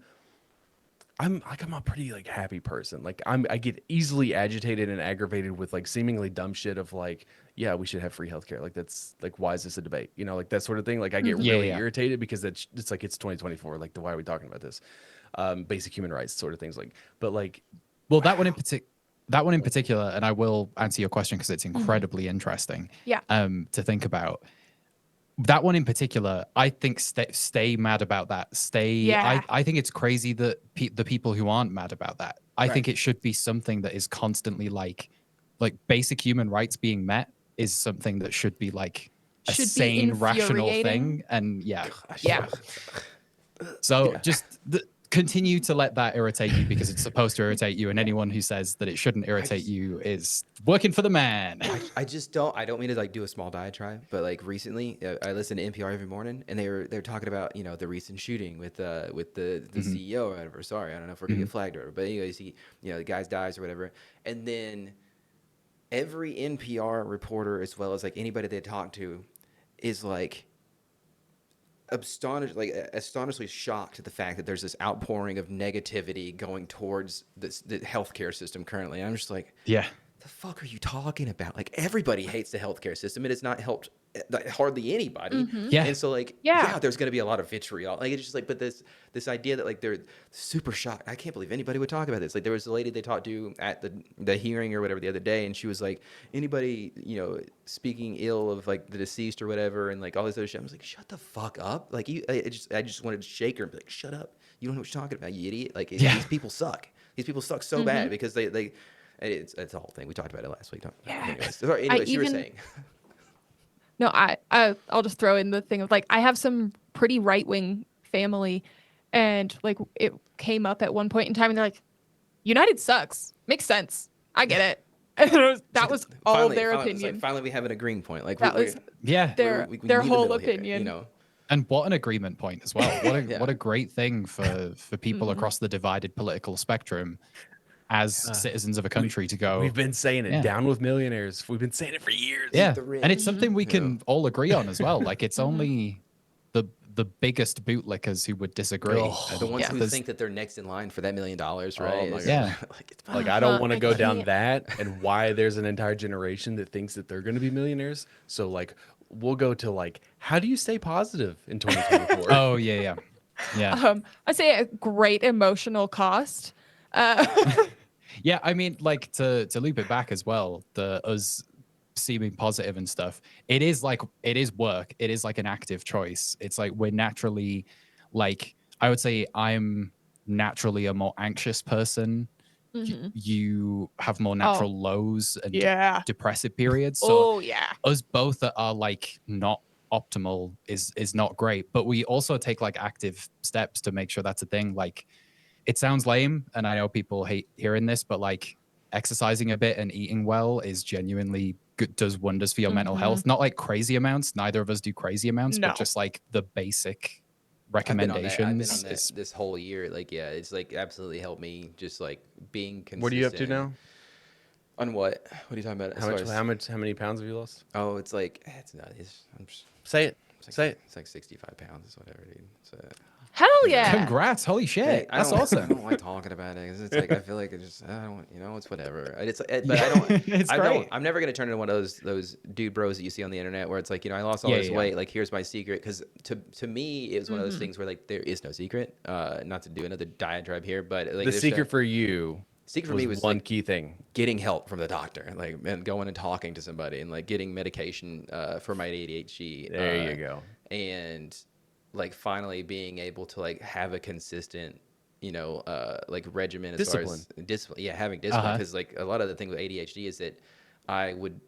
Speaker 3: a pretty like happy person. Like I get easily agitated and aggravated with like seemingly dumb shit of like, yeah, we should have free healthcare. Like that's like why is this a debate? You know, like that sort of thing. Like I get
Speaker 4: Yeah,
Speaker 3: really
Speaker 4: yeah.
Speaker 3: irritated because it's like it's 2024. Like why are we talking about this? Basic human rights sort of things. Like, but like
Speaker 4: Well, that one in particular, and I will answer your question because it's incredibly interesting.
Speaker 5: Yeah.
Speaker 4: To think about. That one in particular, I think stay mad about that.
Speaker 5: Yeah.
Speaker 4: I think it's crazy that the people who aren't mad about that. I think it should be something that is constantly like basic human rights being met is something that should be like a
Speaker 5: Should be
Speaker 4: sane, rational
Speaker 5: infuriating.
Speaker 4: thing. And yeah,
Speaker 5: Yeah.
Speaker 4: so just continue to let that irritate you because it's supposed to irritate you, and anyone who says that it shouldn't irritate you is working for the man.
Speaker 2: I just don't. I don't mean to like do a small diatribe, but like recently, I listen to NPR every morning, and they're talking about the recent shooting with the CEO or whatever. Sorry, I don't know if we're gonna get flagged or whatever, but anyways, the guy dies or whatever, and then every NPR reporter as well as like anybody they talk to is like astonishingly shocked at the fact that there's this outpouring of negativity going towards the healthcare system currently. And I'm just like,
Speaker 4: Yeah.
Speaker 2: the fuck are you talking about? Like everybody hates the healthcare system. It has not helped hardly anybody.
Speaker 4: Yeah.
Speaker 2: And so like,
Speaker 5: Yeah.
Speaker 2: there's going to be a lot of vitriol. Like it's just like, but this idea that like they're super shocked. I can't believe anybody would talk about this. Like there was a lady they talked to at the hearing or whatever the other day, and she was like, anybody speaking ill of like the deceased or whatever, and like all this other shit. I was like, shut the fuck up. Like I just wanted to shake her and be like, shut up. You don't know what you're talking about, you idiot. Like these people suck. These people suck so bad because they it's a whole thing. We talked about it last week. Anyways, sorry, you were saying.
Speaker 5: No, I'll just throw in the thing of like I have some pretty right-wing family, And like it came up at one point in time and they're like, United sucks. Makes sense. I get it. And that was all their
Speaker 2: It's
Speaker 5: opinion.
Speaker 2: like finally we have an agreeing point. Like
Speaker 5: That was
Speaker 4: Yeah.
Speaker 5: their
Speaker 2: we meet
Speaker 5: their
Speaker 2: in the
Speaker 5: whole
Speaker 2: middle here,
Speaker 5: opinion.
Speaker 2: you know.
Speaker 4: And what an agreement point as well. What a
Speaker 2: Yeah.
Speaker 4: what a great thing for people across the divided political spectrum as citizens of a country to go.
Speaker 3: We've been saying it.
Speaker 4: Yeah.
Speaker 3: Down with millionaires. We've been saying it for years.
Speaker 4: Yeah,
Speaker 2: the rich.
Speaker 4: and it's something we can
Speaker 2: Yeah.
Speaker 4: all agree on as well. Like it's only the biggest bootlickers who would disagree.
Speaker 3: Oh,
Speaker 2: The ones
Speaker 5: Yeah.
Speaker 2: who
Speaker 4: There's-
Speaker 2: think that they're next in line for that $1 million, right?
Speaker 3: my
Speaker 2: It's-
Speaker 3: God.
Speaker 4: Yeah.
Speaker 2: like it's
Speaker 3: Like I don't want
Speaker 5: I
Speaker 3: to go down
Speaker 5: can't-
Speaker 3: that and why there's an entire generation that thinks that they're going to be millionaires. So like we'll go to like how do you stay positive in 2024?
Speaker 4: Oh yeah.
Speaker 5: I'd say a great emotional cost.
Speaker 4: Yeah, I mean, like to loop it back as well, the us seeming positive and stuff. It is work. It is like an active choice. It's like we're naturally, like I would say, I'm naturally a more anxious person. You have more natural lows and
Speaker 5: Yeah.
Speaker 4: depressive periods. So
Speaker 5: Oh yeah.
Speaker 4: us both that are like not optimal is not great, but we also take like active steps to make sure that's a thing. Like it sounds lame and I know people hate hearing this, but like exercising a bit and eating well is genuinely good, does wonders for your mental health. Not like crazy amounts, neither of us do crazy amounts,
Speaker 5: No.
Speaker 4: but just like the basic
Speaker 2: I've been on
Speaker 4: recommendations.
Speaker 2: that this whole year. Like, yeah, it's like absolutely helped me just like being consistent.
Speaker 3: What are you up to now?
Speaker 2: On what? What are you talking about? As far as-
Speaker 3: How many pounds have you lost?
Speaker 2: Oh, it's like it's not. I'm just,
Speaker 3: Say it.
Speaker 2: it's like,
Speaker 3: Say it.
Speaker 2: It's like 65 pounds. It's whatever, dude. It's,
Speaker 5: Hell yeah.
Speaker 4: Congrats, holy shit,
Speaker 2: I
Speaker 4: that's
Speaker 2: don't- I
Speaker 4: awesome.
Speaker 2: don't like talking about it 'cause it's like I feel like it just I don't it's whatever. But I don't.
Speaker 4: It's
Speaker 2: I
Speaker 4: great.
Speaker 2: don't. I'm never gonna turn into one of those dude bros that you see on the internet where it's like I lost all
Speaker 4: Yeah,
Speaker 2: this
Speaker 4: yeah.
Speaker 2: weight. Like here's my secret. Because to me it was one of those things where like there is no secret. Not to do another diatribe here, but like
Speaker 3: The
Speaker 2: there's
Speaker 3: secret for you
Speaker 2: secret for me was
Speaker 3: one
Speaker 2: like,
Speaker 3: key thing.
Speaker 2: getting help from the doctor, like and going and talking to somebody and like getting medication for my ADHD.
Speaker 3: There you go.
Speaker 2: And like finally being able to like have a consistent like regimen as far as discipline. Yeah, having discipline, because like a lot of the thing with ADHD is that I would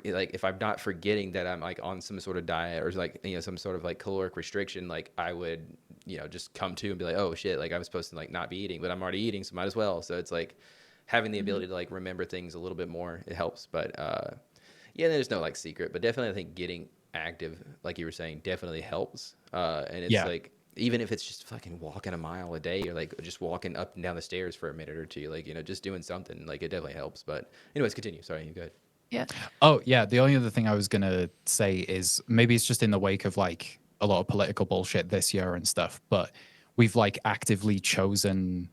Speaker 2: like if I'm not forgetting that I'm like on some sort of diet or like some sort of like caloric restriction, like I would just come to and be like, oh shit, like I'm supposed to like not be eating, but I'm already eating, so might as well. So it's like having the ability to like remember things a little bit more, it helps. But yeah, there's no like secret, but definitely I think getting active, like you were saying, definitely helps. And it's like even if it's just fucking walking a mile a day or like just walking up and down the stairs for a minute or two, like just doing something, like it definitely helps. But anyways, continue. Sorry, you go ahead.
Speaker 5: Yeah.
Speaker 4: Oh yeah, the only other thing I was gonna say is maybe it's just in the wake of like a lot of political bullshit this year and stuff, but we've like actively chosen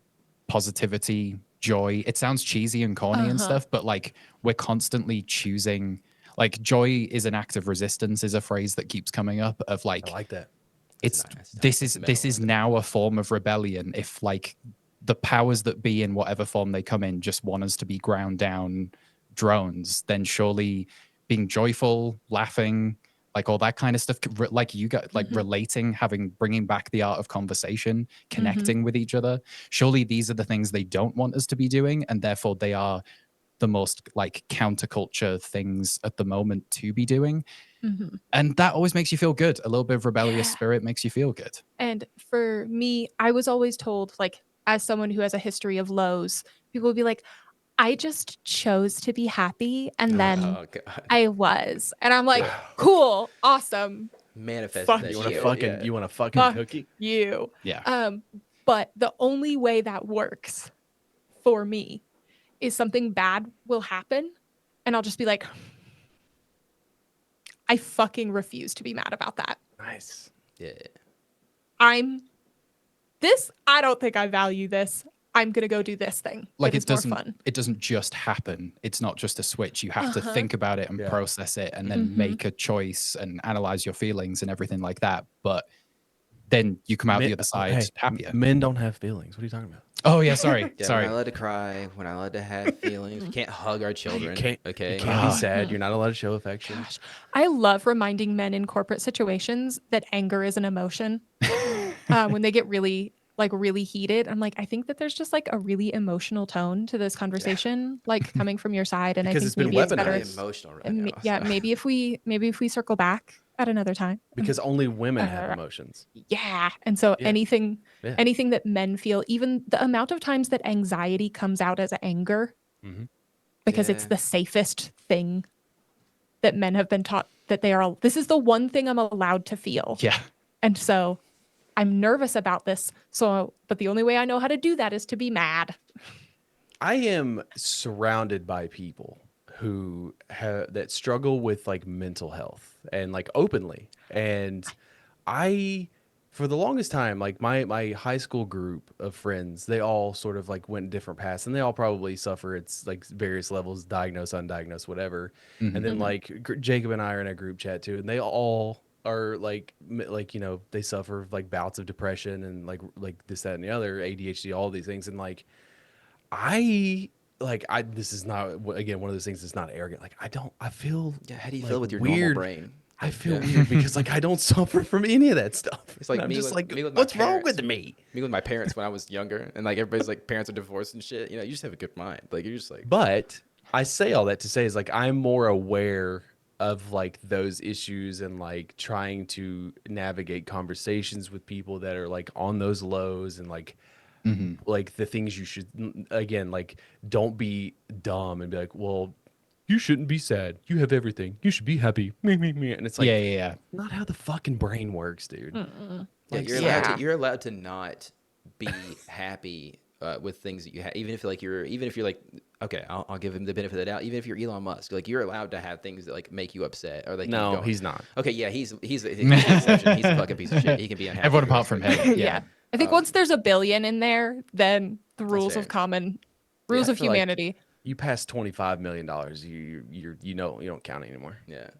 Speaker 4: positivity, joy. It sounds cheesy and corny and stuff, but like we're constantly choosing. Like joy is an act of resistance is a phrase that keeps coming up of like
Speaker 3: I like that.
Speaker 4: this is now a form of rebellion. If like the powers that be in whatever form they come in just want us to be ground down drones, then surely being joyful, laughing, like all that kind of stuff, like you got like relating, bringing back the art of conversation, connecting with each other. Surely these are the things they don't want us to be doing, and therefore they are the most like counterculture things at the moment to be doing. And that always makes you feel good. A little bit of rebellious spirit makes you feel good.
Speaker 5: And for me, I was always told, like, as someone who has a history of lows, people would be like, I just chose to be happy. And then
Speaker 2: Oh, God.
Speaker 5: I was. And I'm like, cool, awesome.
Speaker 2: Manifest
Speaker 5: Fuck
Speaker 2: that
Speaker 3: You want
Speaker 2: shit.
Speaker 3: a fucking
Speaker 2: Yeah.
Speaker 3: you want a fucking
Speaker 5: Fuck
Speaker 3: cookie?
Speaker 5: you.
Speaker 4: Yeah.
Speaker 5: But the only way that works for me is something bad will happen. And I'll just be like, I fucking refuse to be mad about that.
Speaker 3: Nice.
Speaker 2: Yeah.
Speaker 5: I don't think I value this. I'm gonna go do this thing.
Speaker 4: Like
Speaker 5: it is more fun.
Speaker 4: it doesn't just happen. It's not just a switch. You have to think about it and process it and then make a choice and analyze your feelings and everything like that. But then you come out the other side happier.
Speaker 3: Men don't have feelings. What are you talking about?
Speaker 4: Oh yeah, sorry.
Speaker 2: Yeah,
Speaker 4: sorry.
Speaker 2: We're not allowed to cry. We're not allowed to have feelings. We can't hug our children. Okay.
Speaker 3: You can't be sad. You're not allowed to show affection.
Speaker 5: Gosh, I love reminding men in corporate situations that anger is an emotion. When they get really heated, I'm like, I think that there's just like a really emotional tone to this conversation, like coming from your side, and
Speaker 3: Because
Speaker 5: I
Speaker 3: it's
Speaker 5: think
Speaker 3: been
Speaker 5: maybe it's better.
Speaker 3: weaponized.
Speaker 2: Emotional right
Speaker 5: And
Speaker 2: now.
Speaker 5: yeah,
Speaker 2: so.
Speaker 5: maybe if we circle back at another time.
Speaker 3: Because only women have
Speaker 5: Uh,
Speaker 3: emotions.
Speaker 5: Yeah. And so
Speaker 3: Yeah.
Speaker 5: anything
Speaker 3: Yeah.
Speaker 5: anything that men feel, even the amount of times that anxiety comes out as anger,
Speaker 3: hmm
Speaker 5: because it's
Speaker 2: Yeah.
Speaker 5: the safest thing that men have been taught that this is the one thing I'm allowed to feel.
Speaker 4: Yeah.
Speaker 5: And so I'm nervous about this. But the only way I know how to do that is to be mad.
Speaker 3: I am surrounded by people who that struggle with like mental health and like openly. And I, for the longest time, like my high school group of friends, they all sort of like went different paths, and they all probably suffer. It's like various levels, diagnosed, undiagnosed, whatever. And then like Jacob and I are in a group chat too, and they all are like they suffer like bouts of depression and like this, that, and the other, ADHD, all these things, and like this is not, again, one of those things that's not arrogant. Like I feel
Speaker 2: Yeah, how do you
Speaker 3: like
Speaker 2: feel with your
Speaker 3: weird.
Speaker 2: normal brain?
Speaker 3: I feel weird because like I don't suffer from any of that stuff.
Speaker 2: It's like
Speaker 3: And I'm
Speaker 2: me
Speaker 3: just
Speaker 2: with-
Speaker 3: like,
Speaker 2: me with my
Speaker 3: what's wrong
Speaker 2: parents.
Speaker 3: with me?
Speaker 2: Me with my parents when I was younger, and like everybody's like parents are divorced and shit. You know, you just have a good mind. Like you're just like,
Speaker 3: But I say all that to say is like I'm more aware of like those issues and like trying to navigate conversations with people that are like on those lows and like like the things you should, again, like don't be dumb and be like, well, you shouldn't be sad. You have everything. You should be happy. Me, me, me. And it's like,
Speaker 4: yeah.
Speaker 3: not how the fucking brain works, dude.
Speaker 2: yeah,
Speaker 3: Like,
Speaker 2: you're
Speaker 5: yeah.
Speaker 2: allowed to. You're allowed to not be happy with things that you have, even if you're like, okay, I'll give him the benefit of the doubt. Even if you're Elon Musk, like you're allowed to have things that like make you upset or like
Speaker 3: No,
Speaker 2: you don't.
Speaker 3: he's not.
Speaker 2: Okay, yeah, he's the exception. He's a fucking piece of shit. He can be unhappy.
Speaker 4: Everyone apart from him.
Speaker 5: Yeah. I think once there's a billion in there, then the rules
Speaker 2: fair.
Speaker 5: of rules
Speaker 3: I
Speaker 5: of
Speaker 3: feel like
Speaker 5: humanity.
Speaker 3: You pass $25 million, you don't count anymore.
Speaker 2: Yeah.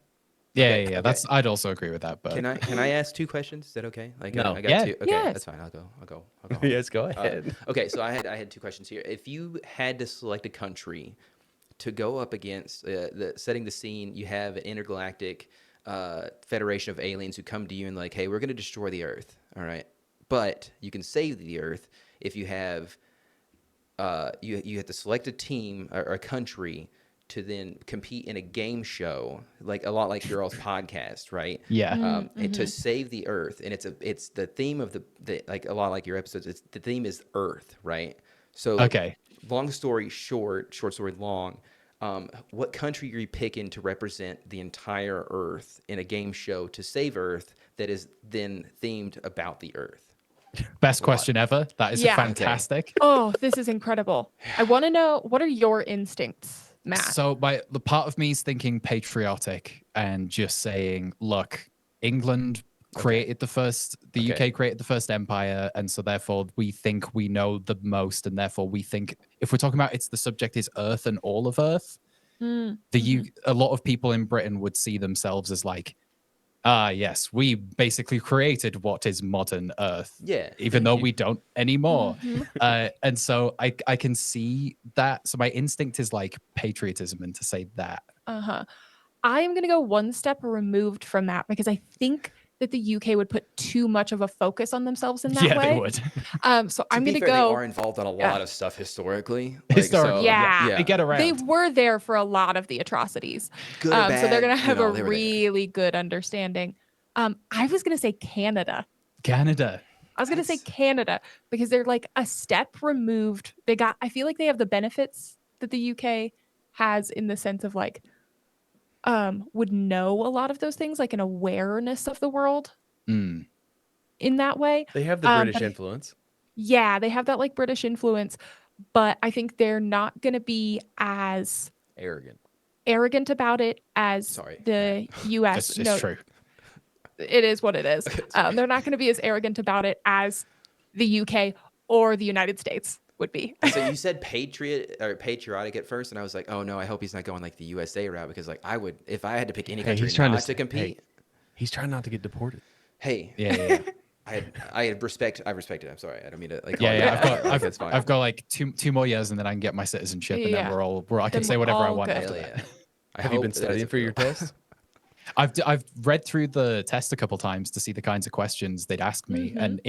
Speaker 4: Yeah,
Speaker 2: Okay,
Speaker 4: yeah.
Speaker 2: okay.
Speaker 4: I'd also agree with that. But
Speaker 2: Can I ask 2 questions? Is that okay? Like
Speaker 3: No.
Speaker 2: I got
Speaker 4: Yeah.
Speaker 2: 2. Okay,
Speaker 5: Yes.
Speaker 2: that's fine. I'll go home.
Speaker 3: Yes, go ahead.
Speaker 2: Okay, so I had 2 questions here. If you had to select a country to go up against, setting the scene, you have an intergalactic federation of aliens who come to you and like, hey, we're going to destroy the Earth, all right? But you can save the Earth if you have, you have to select a team or a country to then compete in a game show, like a lot like your all's podcast, right?
Speaker 4: yeah.
Speaker 2: And to save the Earth, and it's the theme of the like a lot like your episodes. It's the theme is Earth, right? So
Speaker 4: Okay.
Speaker 2: long story short story long. What country are you picking to represent the entire Earth in a game show to save Earth that is then themed about the Earth?
Speaker 4: Best question ever. That is
Speaker 5: Yeah.
Speaker 4: fantastic.
Speaker 5: Oh, this is incredible. I want to know, what are your instincts, Matt?
Speaker 4: So the part of me is thinking patriotic and just saying, look, England created the
Speaker 2: Okay.
Speaker 4: UK created the first empire, and so therefore we think we know the most, and therefore we think, if we're talking about the subject is Earth and all of Earth, a lot of people in Britain would see themselves as like, yes, we basically created what is modern Earth.
Speaker 2: Yeah,
Speaker 4: Even
Speaker 2: thank
Speaker 4: though
Speaker 2: you.
Speaker 4: we don't anymore. And so I can see that. So my instinct is like patriotism, and to say that.
Speaker 5: I'm going to go one step removed from that because I think that the UK would put too much of a focus on themselves in that
Speaker 4: Yeah,
Speaker 5: way.
Speaker 4: they would.
Speaker 5: So
Speaker 2: To
Speaker 5: I'm
Speaker 2: be
Speaker 5: going to
Speaker 2: fair,
Speaker 5: go.
Speaker 2: they are involved on a lot of stuff historically.
Speaker 4: Historically,
Speaker 5: yeah.
Speaker 4: They get around.
Speaker 5: They were there for a lot of the atrocities.
Speaker 2: Good or bad,
Speaker 5: so they're going to have
Speaker 2: they
Speaker 5: a
Speaker 2: were there.
Speaker 5: really good understanding. I was going to say Canada.
Speaker 4: Canada.
Speaker 5: I was going to say Canada because they're like a step removed. I feel like they have the benefits that the UK has in the sense of like, would know a lot of those things, like an awareness of the world in that way.
Speaker 3: They have the British influence.
Speaker 5: Yeah, they have that like British influence, but I think they're not going to be as arrogant about it as the US.
Speaker 4: It's true.
Speaker 5: It is what it is. They're not going to be as arrogant about it as the UK or the United States would be.
Speaker 2: So you said patriotic at first, and I was like, oh no, I hope he's not going like the USA route, because like I would, if I had to pick any country not to compete.
Speaker 3: He's trying not to get deported.
Speaker 2: Hey,
Speaker 4: Yeah.
Speaker 2: I respect it. I'm sorry, I don't mean to like.
Speaker 4: I've got like two more years, and then I can get my citizenship, and then I can
Speaker 5: Then
Speaker 4: say
Speaker 5: we're
Speaker 4: whatever I
Speaker 5: all
Speaker 4: want
Speaker 5: good.
Speaker 4: after
Speaker 2: Hell
Speaker 4: that.
Speaker 2: yeah.
Speaker 3: Have you been studying for your test?
Speaker 4: I've read through the test a couple times to see the kinds of questions they'd ask me, and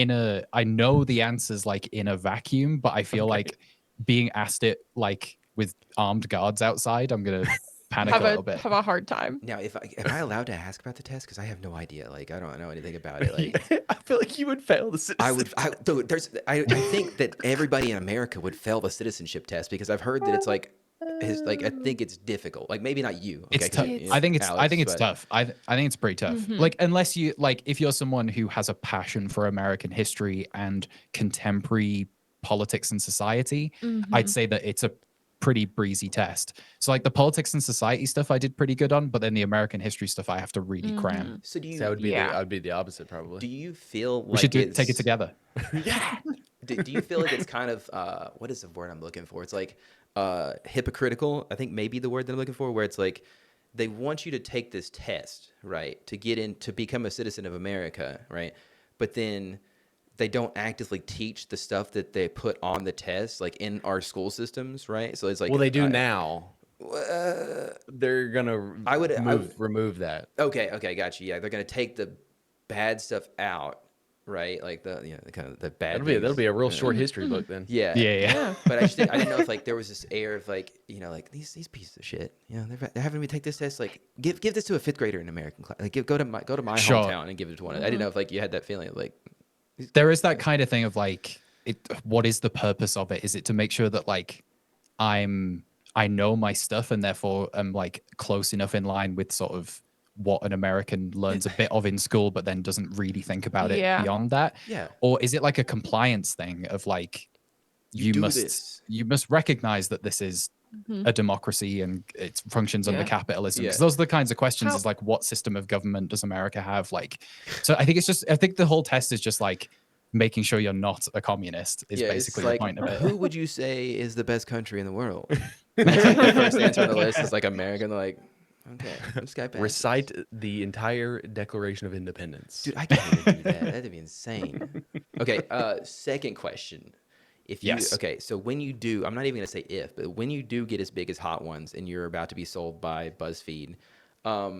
Speaker 4: I know the answers like in a vacuum, but I feel like being asked it like with armed guards outside, I'm gonna panic a little bit.
Speaker 5: have a hard time.
Speaker 2: Now, am I allowed to ask about the test? Because I have no idea. Like, I don't know anything about it. Like,
Speaker 3: I feel like you would fail the citizenship.
Speaker 2: Dude, I think that everybody in America would fail the citizenship test because I've heard that it's like, I think it's difficult. Like, maybe not you.
Speaker 4: It's tough.
Speaker 2: You know,
Speaker 4: I think it's
Speaker 2: Alex,
Speaker 4: tough. I think it's pretty tough. Like, unless you like, if you're someone who has a passion for American history and contemporary politics and society, I'd say that it's a pretty breezy test. So like the politics and society stuff I did pretty good on, but then the American history stuff I have to really cram.
Speaker 2: So do you?
Speaker 3: So I would be the opposite probably.
Speaker 2: Do you feel like
Speaker 4: We should take it together.
Speaker 5: Yeah.
Speaker 2: Do you feel like it's kind of what is the word I'm looking for? It's like hypocritical. I think maybe the word that I'm looking for, where it's like they want you to take this test, right, to get in to become a citizen of America, right? But then they don't actively teach the stuff that they put on the test, like in our school systems, right? So it's like,
Speaker 3: well, they do now. They're gonna remove that.
Speaker 2: Okay, got you. Yeah, they're gonna take the bad stuff out, right? Like the kind of the bad.
Speaker 3: That'll be a real short history book then.
Speaker 2: Yeah. But I didn't know if like there was this air of like, like these pieces of shit, they're having me take this test. Like give this to a fifth grader in American class. Like go to my hometown and give it to one. I didn't know if like you had that feeling of like.
Speaker 4: There is that kind of thing of like, what is the purpose of it? Is it to make sure that like I know my stuff and therefore I'm like close enough in line with sort of what an American learns a bit of in school, but then doesn't really think about it beyond that?
Speaker 2: Yeah.
Speaker 4: Or is it like a compliance thing of like, you must recognize that this is a democracy and it functions under capitalism? Because those are the kinds of questions is like, what system of government does America have? Like, so I think the whole test is just like making sure you're not a communist is basically the point of it.
Speaker 2: Who would you say is the best country in the world? That's like the first answer on the list is like America. And they're like, okay, this guy passes.
Speaker 3: Recite the entire Declaration of Independence.
Speaker 2: Dude, I can't even do that. That'd be insane. Okay, second question. So when you do, I'm not even gonna say if, but when you do get as big as Hot Ones and you're about to be sold by BuzzFeed, so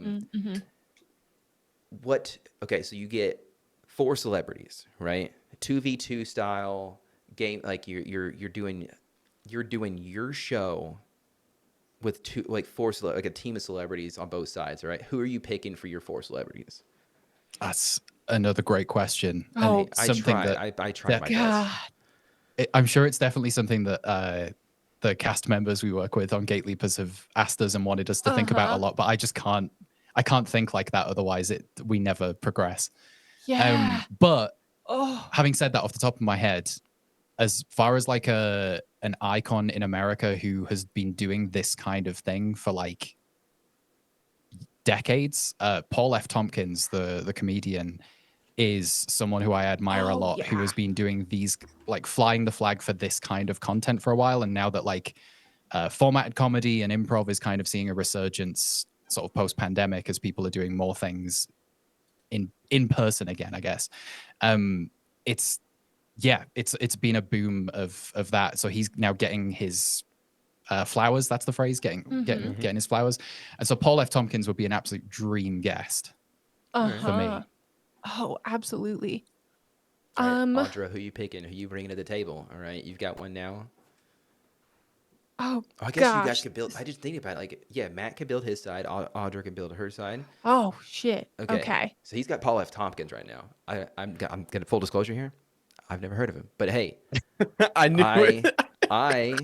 Speaker 2: you get 4 celebrities, right? 2v2 style game, like you're doing your show with 4 like a team of celebrities on both sides, right? Who are you picking for your 4 celebrities?
Speaker 4: That's another great question.
Speaker 5: Oh,
Speaker 2: I try my best.
Speaker 4: I'm sure it's definitely something that the cast members we work with on Gateleapers have asked us and wanted us to think about a lot, but I just can't think like that. Otherwise we never progress.
Speaker 5: Yeah.
Speaker 4: But having said that, off the top of my head, as far as like an icon in America who has been doing this kind of thing for like decades, Paul F. Tompkins, the comedian, is someone who I admire a lot, who has been doing these, like flying the flag for this kind of content for a while. And now that like formatted comedy and improv is kind of seeing a resurgence sort of post-pandemic as people are doing more things in person again, I guess. It's been a boom of that. So he's now getting his flowers. That's the phrase, getting his flowers. And so Paul F. Tompkins would be an absolute dream guest for me.
Speaker 5: Oh, absolutely.
Speaker 2: All right, Audra, who you picking? Who you bringing to the table? All right, you've got one now.
Speaker 5: Oh,
Speaker 2: I guess you guys could build. I just think about it, like, Matt could build his side. Audra can build her side.
Speaker 5: Oh shit. Okay.
Speaker 2: So he's got Paul F. Tompkins right now. I'm gonna full disclosure here. I've never heard of him, but hey, I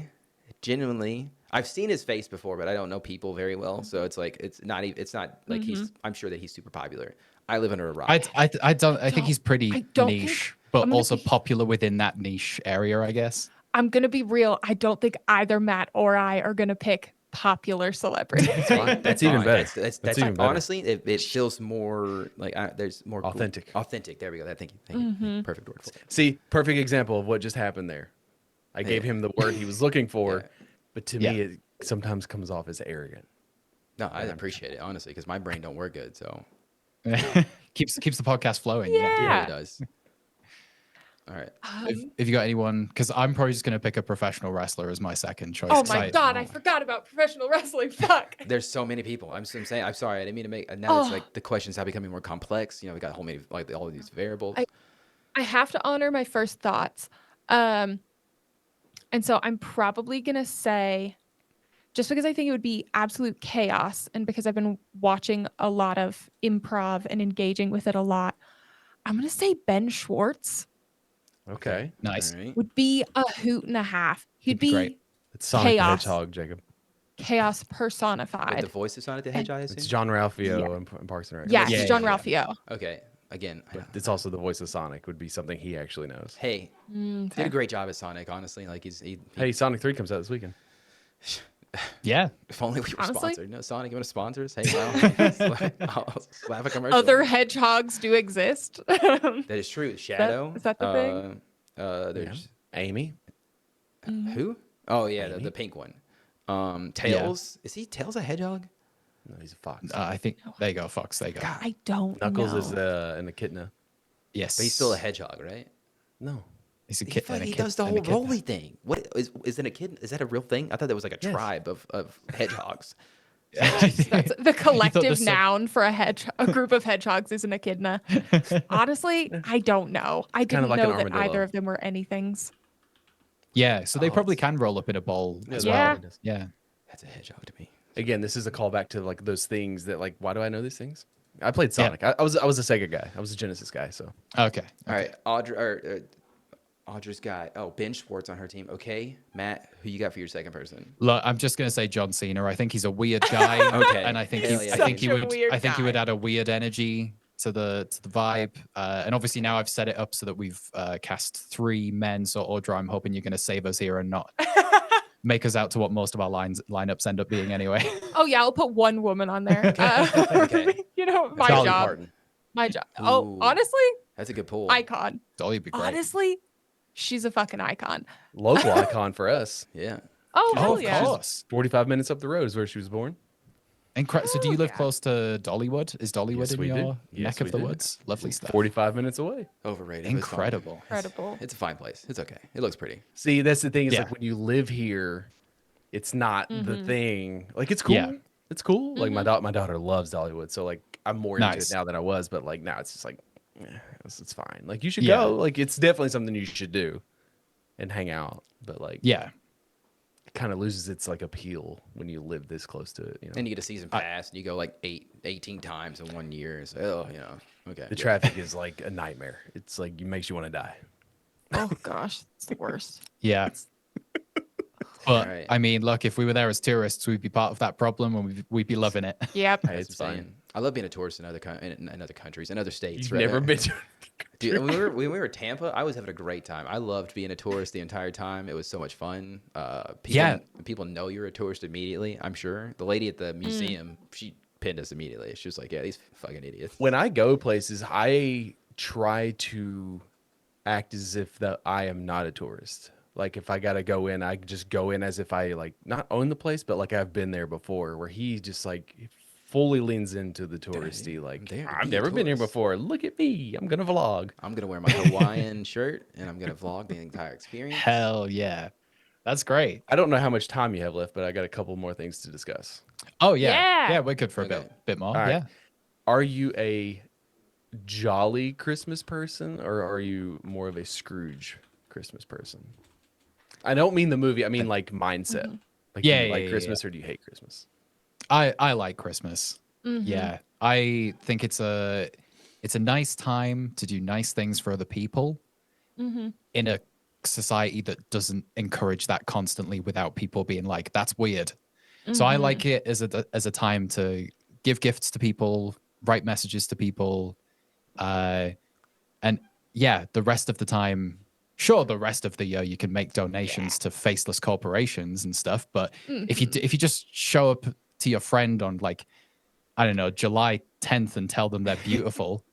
Speaker 2: genuinely, I've seen his face before, but I don't know people very well. So it's like it's not like I'm sure that he's super popular. I live under a rock.
Speaker 4: I think he's pretty niche, but also popular within that niche area, I guess.
Speaker 5: I'm gonna be real. I don't think either Matt or I are gonna pick popular celebrities.
Speaker 3: That's even better.
Speaker 2: That's
Speaker 3: even better.
Speaker 2: Honestly, it feels more like there's more
Speaker 3: authentic.
Speaker 2: Authentic. There we go. Thank you. Perfect word for it.
Speaker 3: See, perfect example of what just happened there. I gave him the word he was looking for, but to me, it sometimes comes off as arrogant.
Speaker 2: No, I appreciate it honestly because my brain don't work good. So
Speaker 4: keeps the podcast flowing.
Speaker 5: Yeah,
Speaker 2: it really does. All right.
Speaker 4: If you got anyone, because I'm probably just going to pick a professional wrestler as my second choice.
Speaker 5: Oh my God, I forgot about professional wrestling. Fuck.
Speaker 2: There's so many people. I'm saying, I'm sorry, I didn't mean to make. Now it's like the questions are becoming more complex. We got whole many all of these variables.
Speaker 5: I have to honor my first thoughts, and so I'm probably gonna say just because I think it would be absolute chaos, and because I've been watching a lot of improv and engaging with it a lot, I'm going to say Ben Schwartz
Speaker 3: Okay.
Speaker 4: Nice.
Speaker 2: All right.
Speaker 5: would be a hoot and a half. He'd
Speaker 4: be great.
Speaker 5: be
Speaker 3: It's Sonic the
Speaker 5: Chaos.
Speaker 3: Hedgehog, Jacob.
Speaker 5: chaos
Speaker 2: Wait,
Speaker 5: personified.
Speaker 2: the voice of Sonic the Hedgehog, I
Speaker 3: It's
Speaker 2: assume?
Speaker 3: John Ralphio
Speaker 5: Yeah.
Speaker 3: in Parks and Rec.
Speaker 5: Yes,
Speaker 4: Yeah,
Speaker 5: John
Speaker 4: yeah,
Speaker 5: Ralphio.
Speaker 2: Okay. Again,
Speaker 3: But it's also the voice of Sonic would be something he actually knows.
Speaker 2: hey, did a
Speaker 5: Fair.
Speaker 2: great job as Sonic, honestly. Like, he
Speaker 3: Hey, Sonic 3 comes out this weekend.
Speaker 4: Yeah.
Speaker 2: if only we were
Speaker 5: Honestly?
Speaker 2: sponsored. No, Sonic, you want to sponsor us? Hey, well, I'll slap a commercial.
Speaker 5: Other hedgehogs do exist.
Speaker 2: That is true. Shadow.
Speaker 5: is that the thing?
Speaker 2: There's
Speaker 3: Amy?
Speaker 2: who? Oh yeah,
Speaker 3: Amy?
Speaker 2: the pink one. Tails. Is he Tails a hedgehog?
Speaker 3: No, he's a fox.
Speaker 4: I think there you go, Fox. There you go.
Speaker 5: I don't
Speaker 3: Knuckles
Speaker 5: know.
Speaker 3: is an echidna.
Speaker 4: Yes.
Speaker 2: But he's still a hedgehog, right?
Speaker 3: No.
Speaker 4: He's a
Speaker 2: He,
Speaker 4: kid.
Speaker 2: he does the whole roly thing. What is an echidna? Is that a real thing? I thought that was like a
Speaker 3: Yes.
Speaker 2: tribe of hedgehogs.
Speaker 5: That's the collective
Speaker 4: some-
Speaker 5: noun for a group of hedgehogs is an echidna. Honestly, I don't know. I
Speaker 3: kind
Speaker 5: didn't
Speaker 3: of like
Speaker 5: know
Speaker 3: an
Speaker 5: that
Speaker 3: armadillo.
Speaker 5: either of them were anythings.
Speaker 4: Yeah, so they
Speaker 3: Oh,
Speaker 4: probably
Speaker 3: it's-
Speaker 4: can roll up in a bowl as
Speaker 5: Yeah.
Speaker 4: well. Yeah.
Speaker 2: That's a hedgehog to me.
Speaker 3: Again, this is a callback to like those things that like, why do I know these things? I played Sonic. I was a Sega guy. I was a Genesis guy. So
Speaker 4: Okay.
Speaker 2: All right, Audra's got Ben Schwartz on her team. Okay, Matt, who you got for your second person?
Speaker 4: Look, I'm just gonna say John Cena. I think he's a weird guy.
Speaker 2: Okay.
Speaker 4: And I think
Speaker 2: Hell
Speaker 4: he,
Speaker 2: yeah,
Speaker 4: I think
Speaker 5: Such
Speaker 4: he
Speaker 5: a
Speaker 4: would
Speaker 5: weird
Speaker 4: I think he would
Speaker 5: guy.
Speaker 4: add a weird energy to the vibe. And obviously now I've set it up so that we've cast 3 men. So Audra, I'm hoping you're gonna save us here and not make us out to what most of our lineups end up being anyway.
Speaker 5: Oh yeah, I'll put one woman on there.
Speaker 2: Okay.
Speaker 5: You know, my
Speaker 3: Dolly
Speaker 5: job.
Speaker 3: Parton.
Speaker 5: My job. Oh,
Speaker 2: Ooh.
Speaker 5: honestly,
Speaker 2: That's a good pull.
Speaker 5: icon.
Speaker 4: Dolly would be great.
Speaker 5: Honestly, she's a fucking icon.
Speaker 3: Local icon for us.
Speaker 2: Yeah.
Speaker 5: Oh,
Speaker 4: Oh,
Speaker 5: hell
Speaker 4: of
Speaker 5: yeah.
Speaker 4: course.
Speaker 3: 45 minutes up the road is where she was born.
Speaker 4: So do you live
Speaker 5: yeah.
Speaker 4: close to Dollywood? Is Dollywood
Speaker 3: Yes,
Speaker 4: in
Speaker 3: we do.
Speaker 4: your
Speaker 3: Yes,
Speaker 4: neck of
Speaker 3: we
Speaker 4: the
Speaker 3: do.
Speaker 4: woods? Lovely stuff.
Speaker 3: 45 minutes away.
Speaker 2: Overrated. but it's fine.
Speaker 4: Incredible.
Speaker 5: Incredible.
Speaker 2: It's a fine place. It's okay. It looks pretty.
Speaker 3: See, that's the thing is
Speaker 4: Yeah.
Speaker 3: like when you live here, it's not the thing. Like it's cool.
Speaker 4: Yeah.
Speaker 3: It's cool. Like my daughter loves Dollywood, so like I'm more into
Speaker 4: Nice.
Speaker 3: it now than I was. But like now it's just like, it's fine. Like you should
Speaker 4: Yeah.
Speaker 3: go. Like it's definitely something you should do, and hang out. But like
Speaker 4: Yeah.
Speaker 3: it kind of loses its like appeal when you live this close to it. You know,
Speaker 2: And you get a season pass, and you go like 18 times in 1 year. So, okay.
Speaker 3: the traffic is like a nightmare. It's like it makes you want to die.
Speaker 5: Oh gosh, it's the worst.
Speaker 4: Yeah. But
Speaker 2: Alright.
Speaker 4: I mean, look, if we were there as tourists, we'd be part of that problem and we'd be loving it.
Speaker 5: Yep.
Speaker 3: Hey,
Speaker 2: That's
Speaker 3: it's
Speaker 2: what I'm
Speaker 3: fine.
Speaker 2: saying. I love being a tourist in other countries, in other states.
Speaker 3: You've
Speaker 2: rather.
Speaker 3: never been to.
Speaker 2: Dude, when we were in Tampa, I was having a great time. I loved being a tourist the entire time. It was so much fun. People know you're a tourist immediately, I'm sure. The lady at the museum, she pinned us immediately. She was like, yeah, these fucking idiots.
Speaker 3: When I go places, I try to act as if that I am not a tourist. Like if I gotta go in, I just go in as if I like not own the place, but like I've been there before. Where he just like fully leans into the touristy. Like
Speaker 2: there to
Speaker 3: I've
Speaker 2: be a
Speaker 3: never been here
Speaker 2: tourist."
Speaker 3: before. Look at me. I'm gonna vlog.
Speaker 2: I'm going to wear my Hawaiian shirt, and I'm going to vlog the entire experience.
Speaker 4: Hell yeah. That's great.
Speaker 3: I don't know how much time you have left, but I got a couple more things to discuss.
Speaker 4: Oh yeah.
Speaker 5: Yeah.
Speaker 4: Yeah, we're good for a
Speaker 2: Okay.
Speaker 4: bit more.
Speaker 3: All right.
Speaker 4: Yeah.
Speaker 3: Are you a jolly Christmas person, or are you more of a Scrooge Christmas person? I don't mean the movie. I mean like mindset. Like,
Speaker 4: Yeah,
Speaker 3: do you
Speaker 4: yeah,
Speaker 3: like
Speaker 4: yeah,
Speaker 3: Christmas or do you hate Christmas?
Speaker 4: I like Christmas. Yeah. I think it's a nice time to do nice things for other people in a society that doesn't encourage that constantly without people being like, that's weird. So I like it as a time to give gifts to people, write messages to people. And yeah, the rest of the time, sure, the rest of the year you can make donations to faceless corporations and stuff. But if you just show up to your friend on like, I don't know, July 10th and tell them they're beautiful,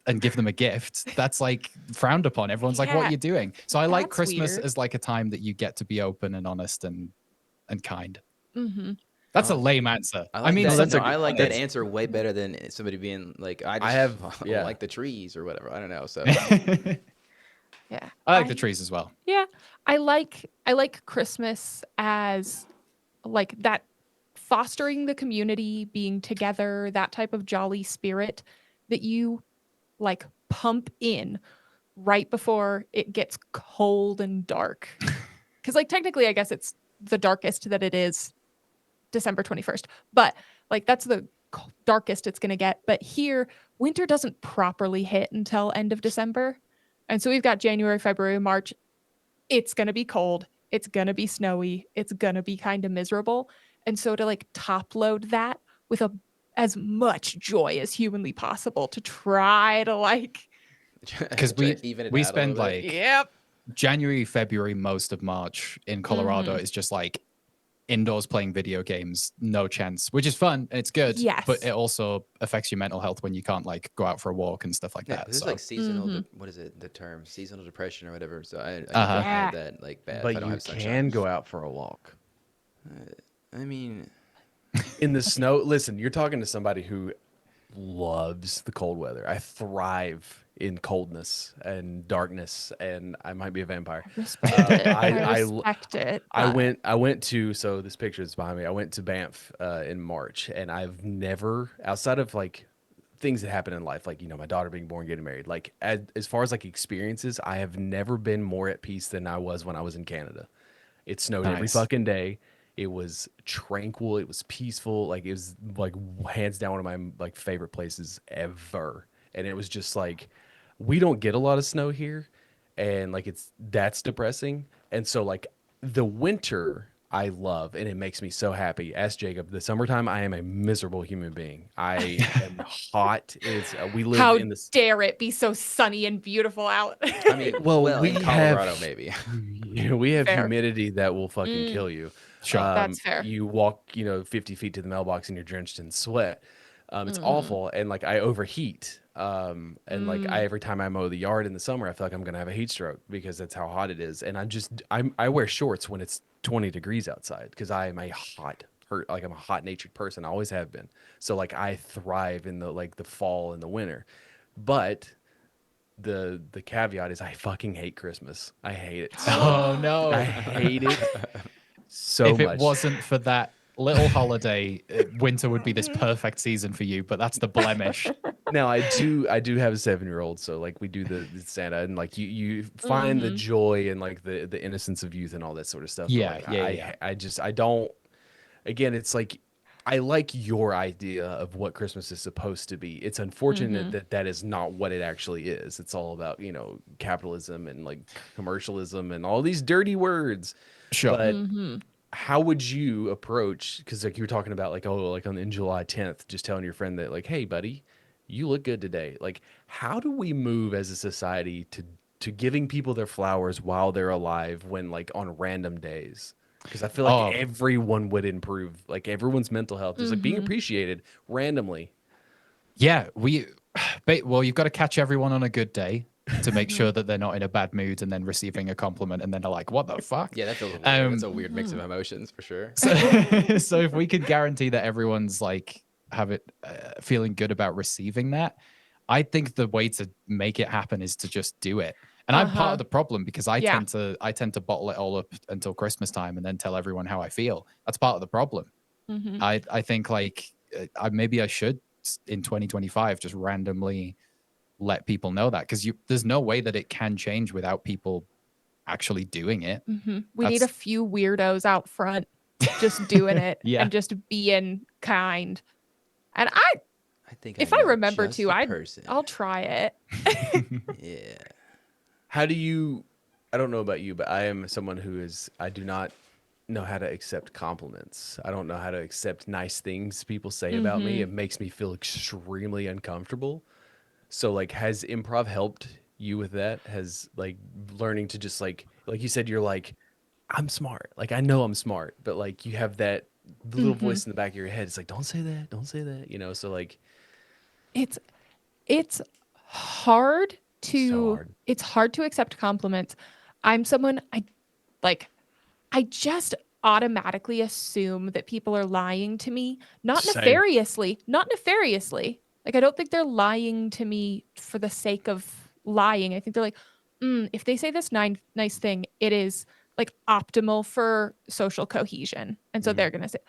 Speaker 4: and give them a gift, that's like frowned upon. Everyone's like, what
Speaker 5: Yeah,
Speaker 4: are you doing? So I like
Speaker 5: that's
Speaker 4: Christmas
Speaker 5: weird.
Speaker 4: as like a time that you get to be open and honest and kind.
Speaker 5: Mm-hmm.
Speaker 4: That's a lame answer.
Speaker 2: I like
Speaker 4: mean,
Speaker 2: that.
Speaker 3: that's a
Speaker 2: No, I
Speaker 3: good-
Speaker 2: like that
Speaker 3: that's-
Speaker 2: answer way better than somebody being like, I just
Speaker 3: yeah.
Speaker 2: like the trees or whatever. I don't know. So
Speaker 5: Yeah.
Speaker 4: I like the trees as well.
Speaker 5: Yeah. I like Christmas as like that fostering the community, being together, that type of jolly spirit that you like pump in right before it gets cold and dark. Cuz like technically I guess it's the darkest that it is December 21st. But like that's the darkest it's going to get. But here, winter doesn't properly hit until end of December. And so we've got January, February, March. It's going to be cold. It's going to be snowy. It's going to be kind of miserable. And so to like top load that with as much joy as humanly possible to try to like,
Speaker 4: because
Speaker 2: even it
Speaker 4: we
Speaker 2: out a
Speaker 4: spend
Speaker 2: little bit.
Speaker 4: like
Speaker 5: yep.
Speaker 4: January, February, most of March in Colorado is just like indoors playing video games, no chance, which is fun and it's good.
Speaker 5: Yes.
Speaker 4: But it also affects your mental health when you can't like go out for a walk and stuff like
Speaker 2: Yeah,
Speaker 4: that.
Speaker 2: this is
Speaker 4: So
Speaker 2: like seasonal. What is it? The term seasonal depression or whatever. So I don't
Speaker 4: Uh-huh.
Speaker 2: have that like bad. if
Speaker 3: But
Speaker 2: I don't
Speaker 3: you
Speaker 2: have sunshine.
Speaker 3: can go out for a walk
Speaker 2: I mean,
Speaker 3: in the snow. Listen, you're talking to somebody who loves the cold weather. I thrive in coldness and darkness, and I might be a vampire.
Speaker 5: Respect it.
Speaker 3: I
Speaker 5: respect it.
Speaker 3: I
Speaker 5: but-
Speaker 3: went to, so this picture is behind me. I went to Banff in March, and I've never, outside of like things that happen in life, like, you know, my daughter being born, getting married, like as far as like experiences, I have never been more at peace than I was when I was in Canada. It snowed every
Speaker 4: Nice.
Speaker 3: fucking day. It was tranquil. It was peaceful. Like it was like hands down one of my like favorite places ever. And it was just like, we don't get a lot of snow here, and like that's depressing. And so like the winter I love, and it makes me so happy. Ask Jacob. The summertime, I am a miserable human being. I am hot. We live
Speaker 5: How
Speaker 3: in the
Speaker 5: dare it be so sunny and beautiful out?
Speaker 2: I mean, well,
Speaker 3: we
Speaker 2: in Colorado
Speaker 3: have
Speaker 2: maybe.
Speaker 3: we have
Speaker 5: Fair.
Speaker 3: humidity that will fucking kill you.
Speaker 4: Sure.
Speaker 5: That's fair.
Speaker 3: You walk, 50 feet to the mailbox and you're drenched in sweat. It's
Speaker 5: Mm-hmm.
Speaker 3: awful, and like I overheat. And like every time I mow the yard in the summer, I feel like I'm gonna have a heat stroke because that's how hot it is. And I wear shorts when it's 20 degrees outside because I'm a hot natured person. I always have been. So like I thrive in the fall and the winter. But the caveat is I fucking hate Christmas. I hate it.
Speaker 4: Oh no.
Speaker 3: I hate it so
Speaker 4: if
Speaker 3: much.
Speaker 4: it wasn't for that little holiday, winter would be this perfect season for you, but that's the blemish.
Speaker 3: Now I do have a 7-year-old, so like we do the Santa, and like you find the joy and like the innocence of youth and all that sort of stuff. But,
Speaker 4: Yeah,
Speaker 3: like,
Speaker 4: yeah.
Speaker 3: I don't. Again, it's like I like your idea of what Christmas is supposed to be. It's unfortunate that is not what it actually is. It's all about capitalism and like commercialism and all these dirty words.
Speaker 4: Sure.
Speaker 3: But how would you approach? Because like you were talking about like in July 10th, just telling your friend that like, hey buddy, you look good today. Like, how do we move as a society to giving people their flowers while they're alive when like on random days? Because I feel like everyone would improve, like everyone's mental health is like being appreciated randomly.
Speaker 4: Yeah, well, you've got to catch everyone on a good day to make sure that they're not in a bad mood and then receiving a compliment and then they're like, what the fuck?
Speaker 2: Yeah, that feels weird. That's a weird mix of emotions for sure.
Speaker 4: So if we could guarantee that everyone's like feeling good about receiving that, I think the way to make it happen is to just do it. And I'm part of the problem because I tend to bottle it all up until Christmas time and then tell everyone how I feel. That's part of the problem. I think like maybe I should in 2025 just randomly let people know that, because there's no way that it can change without people actually doing it.
Speaker 5: We need a few weirdos out front just doing it
Speaker 4: Yeah.
Speaker 5: and just being kind. And I
Speaker 2: think
Speaker 5: if I
Speaker 2: know
Speaker 5: remember
Speaker 2: just
Speaker 5: to,
Speaker 2: the person.
Speaker 5: I'll try it.
Speaker 2: Yeah.
Speaker 3: How do you? I don't know about you, but I am someone I do not know how to accept compliments. I don't know how to accept nice things people say about me. It makes me feel extremely uncomfortable. So like, has improv helped you with that? Has like learning to just like you said, you're like, I'm smart. Like I know I'm smart, but like you have that little voice in the back of your head. It's like, don't say that. Don't say that. So like,
Speaker 5: It's hard
Speaker 3: so hard.
Speaker 5: it's hard to accept compliments. I'm someone I just automatically assume that people are lying to me, not
Speaker 3: Same.
Speaker 5: nefariously. Like I don't think they're lying to me for the sake of lying. I think they're like, if they say this nice thing, it is like optimal for social cohesion. And so they're going to say,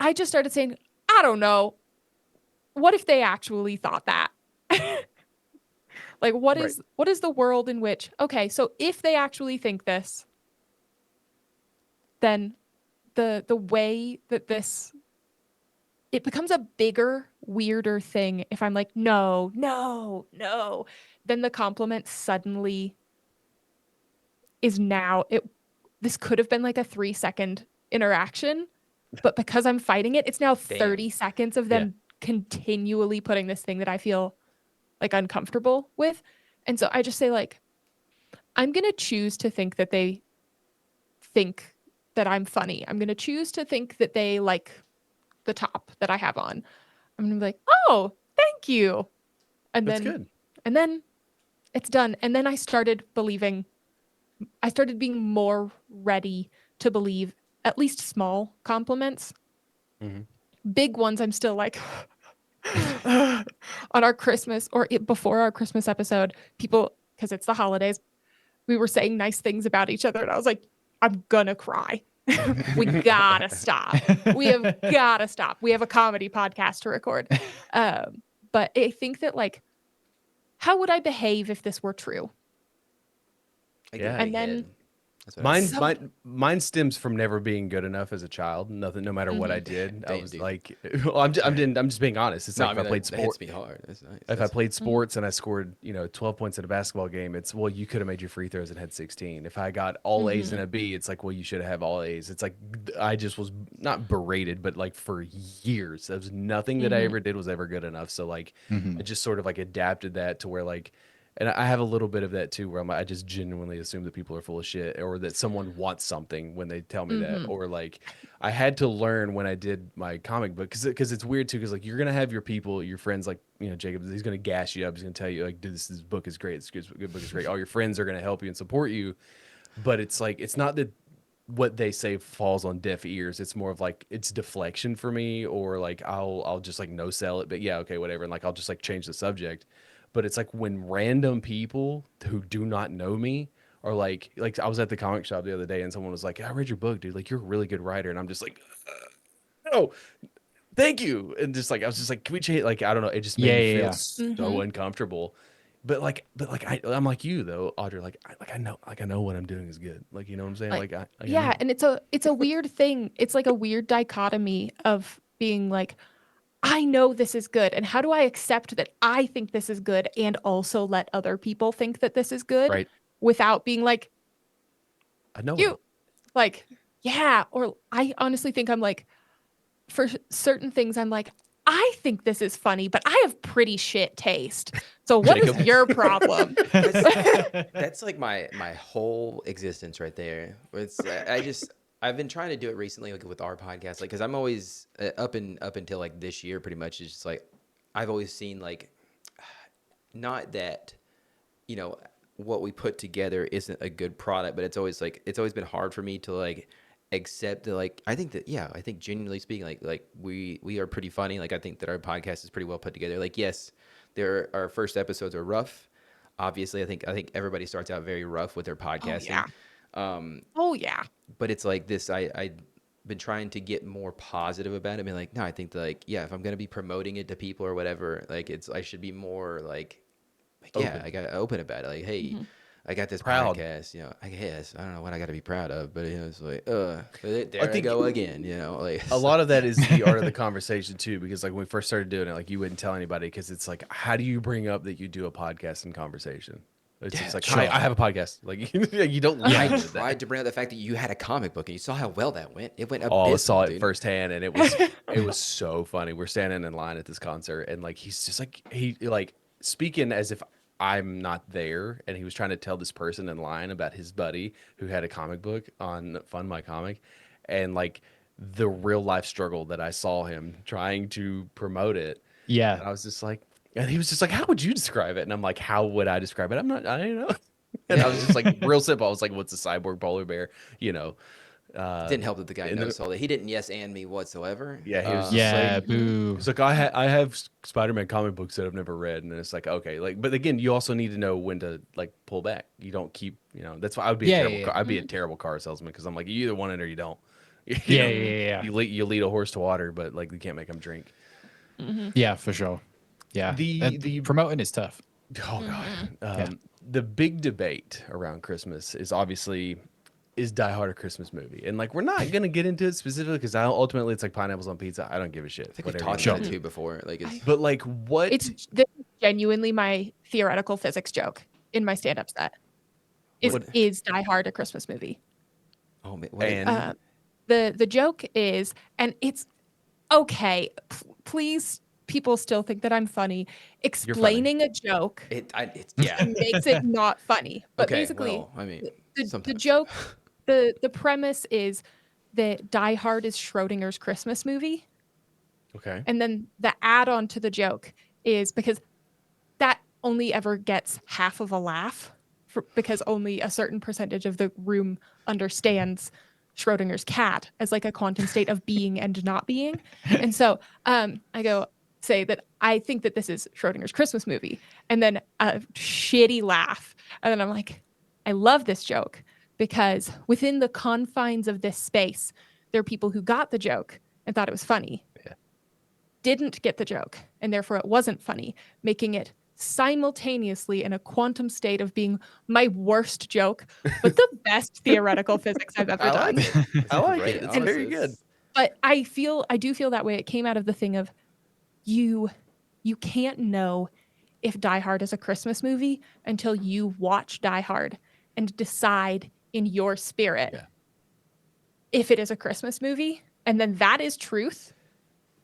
Speaker 5: I just started saying, I don't know. What if they actually thought that? Like, what is the world in which, okay, so if they actually think this, then the way that it becomes a bigger, weirder thing if I'm like, no, no, no. Then the compliment suddenly is now this could have been like a 3-second interaction, but because I'm fighting it, it's now 30 seconds of them continually putting this thing that I feel like uncomfortable with. And so I just say like, I'm going to choose to think that they think that I'm funny. I'm going to choose to think that they like the top that I have on. I'm going to be like, oh, thank you. And
Speaker 3: That's
Speaker 5: then,
Speaker 3: good.
Speaker 5: and then it's done. And then I started being more ready to believe at least small compliments.
Speaker 3: Mhm.
Speaker 5: Big ones, I'm still like, on our Christmas before our Christmas episode, people, because it's the holidays, we were saying nice things about each other. And I was like, I'm gonna cry. We gotta stop. We have gotta stop. We have a comedy podcast to record. But I think that like, how would I behave if this were true?
Speaker 3: Yeah.
Speaker 5: And then
Speaker 2: That's what I
Speaker 3: Mine stems from never being good enough as a child. Nothing, no matter what I did, I
Speaker 2: Damn,
Speaker 3: was
Speaker 2: dude.
Speaker 3: like, well, I'm just being honest. It's
Speaker 2: no,
Speaker 3: like
Speaker 2: I
Speaker 3: if
Speaker 2: mean,
Speaker 3: I played
Speaker 2: that hits
Speaker 3: sport,
Speaker 2: me hard. That's nice.
Speaker 3: if I played sports and I scored, 12 points in a basketball game, it's, well, you could have made your free throws and had 16. If I got all A's and a B, it's like, well, you should have all A's. It's like I just was not berated, but like for years, there was nothing that I ever did was ever good enough. So like, I just sort of like adapted that to where like. And I have a little bit of that too, where I just genuinely assume that people are full of shit, or that someone wants something when they tell me that, or like I had to learn when I did my comic book, because it's weird too, because like you're gonna have your people, your friends, like Jakub, he's gonna gas you up, he's gonna tell you like, dude, this book is great, this good book is great. All your friends are gonna help you and support you, but it's like it's not that what they say falls on deaf ears. It's more of like it's deflection for me, or like I'll just like no sell it, but yeah, okay, whatever, and like I'll just like change the subject. But it's like when random people who do not know me are like I was at the comic shop the other day and someone was like, I read your book, dude. Like, you're a really good writer. And I'm just like, no, thank you. And just like, I was just like, can we change? Like, I don't know. It just made me feel so uncomfortable. But I'm like you though, Audra. I know what I'm doing is good. Like, you know what I'm saying? Like, I know.
Speaker 5: and it's a weird thing. It's like a weird dichotomy of being like, I know this is good. And how do I accept that I think this is good and also let other people think that this is good
Speaker 3: Right.
Speaker 5: without being like,
Speaker 3: I know
Speaker 5: you
Speaker 3: it.
Speaker 5: like, yeah. Or I honestly think I'm like, for certain things, I'm like, I think this is funny, but I have pretty shit taste. So what is your problem?
Speaker 2: That's like my whole existence right there. It's I've been trying to do it recently, like with our podcast, like because I'm always up until like this year, pretty much. It's just like I've always seen like not that what we put together isn't a good product, but it's always been hard for me to like accept that like I think genuinely speaking like we are pretty funny. Like I think that our podcast is pretty well put together. Like yes, our first episodes are rough. Obviously, I think everybody starts out very rough with their podcasting.
Speaker 5: Oh yeah.
Speaker 2: But it's like this. I've been trying to get more positive about it. I mean, like no, I think that, like if I'm gonna be promoting it to people or whatever, like I should be more like yeah, I got open about it. Like hey. I got this podcast, I guess. I don't know what I got to be proud of, but it's like, there I go again, like
Speaker 3: a lot of that is the art of the conversation too, because like when we first started doing it, like you wouldn't tell anybody because it's like, how do you bring up that you do a podcast and conversation? It's just like, hi, I have a podcast. Like you don't lead
Speaker 2: I
Speaker 3: with
Speaker 2: tried
Speaker 3: that.
Speaker 2: to bring up the fact that you had a comic book and you saw how well that went. It went
Speaker 3: Oh, I saw it
Speaker 2: dude.
Speaker 3: firsthand, and it was so funny. We're standing in line at this concert, and like he's just like he like speaking as if I'm not there, and he was trying to tell this person in line about his buddy who had a comic book on Fund My Comic, and like the real life struggle that I saw him trying to promote it.
Speaker 4: Yeah.
Speaker 3: And I was just like, and he was just like, how would you describe it? And I'm like, how would I describe it? I don't know. And I was just like, real simple. I was like, what's a cyborg polar bear?
Speaker 2: Didn't help that the guy knows all that. He didn't yes and me whatsoever.
Speaker 3: Yeah, he was
Speaker 4: Yeah,
Speaker 3: like,
Speaker 4: boo.
Speaker 3: he's like, I have Spider-Man comic books that I've never read, and it's like, okay, like, but again, you also need to know when to like pull back. You don't keep, that's why I would be I'd be a terrible car salesman, because I'm like, you either want it or you don't.
Speaker 4: Yeah.
Speaker 3: You lead a horse to water, but like you can't make him drink.
Speaker 4: Yeah, for sure. Yeah,
Speaker 3: The
Speaker 4: promoting is tough.
Speaker 3: Oh god. The big debate around Christmas is obviously is Die Hard a Christmas movie? And like, we're not gonna get into it specifically because ultimately it's like pineapples on pizza. I don't give a shit.
Speaker 2: I think we've
Speaker 3: whatever
Speaker 2: talked
Speaker 3: you
Speaker 2: about it
Speaker 3: do.
Speaker 2: too before. Like, it's
Speaker 3: But like, what?
Speaker 5: This is genuinely my theoretical physics joke in my stand-up set. Is Die Hard a Christmas movie?
Speaker 2: oh man,
Speaker 3: And
Speaker 5: The joke is, and it's okay. Please, people still think that I'm funny. Explaining a joke
Speaker 2: it's
Speaker 5: makes it not funny. But
Speaker 2: okay.
Speaker 5: basically,
Speaker 2: Well, I mean,
Speaker 5: the
Speaker 2: sometimes.
Speaker 5: joke, the premise is that Die Hard is Schrodinger's Christmas movie.
Speaker 3: okay,
Speaker 5: And then the add-on to the joke is because that only ever gets half of a laugh because only a certain percentage of the room understands Schrodinger's cat as like a quantum state of being and not being. And so I say that I think that this is Schrodinger's Christmas movie, and then a shitty laugh. And then I'm like, I love this joke because within the confines of this space, there are people who got the joke and thought it was funny, didn't get the joke, and therefore it wasn't funny, making it simultaneously in a quantum state of being my worst joke, but the best theoretical physics I've ever done.
Speaker 3: I like
Speaker 2: Great,
Speaker 3: it. It's
Speaker 2: honestly.
Speaker 3: very good.
Speaker 5: But I do feel that way. It came out of the thing of you can't know if Die Hard is a Christmas movie until you watch Die Hard and decide in your spirit if it is a Christmas movie. And then that is truth.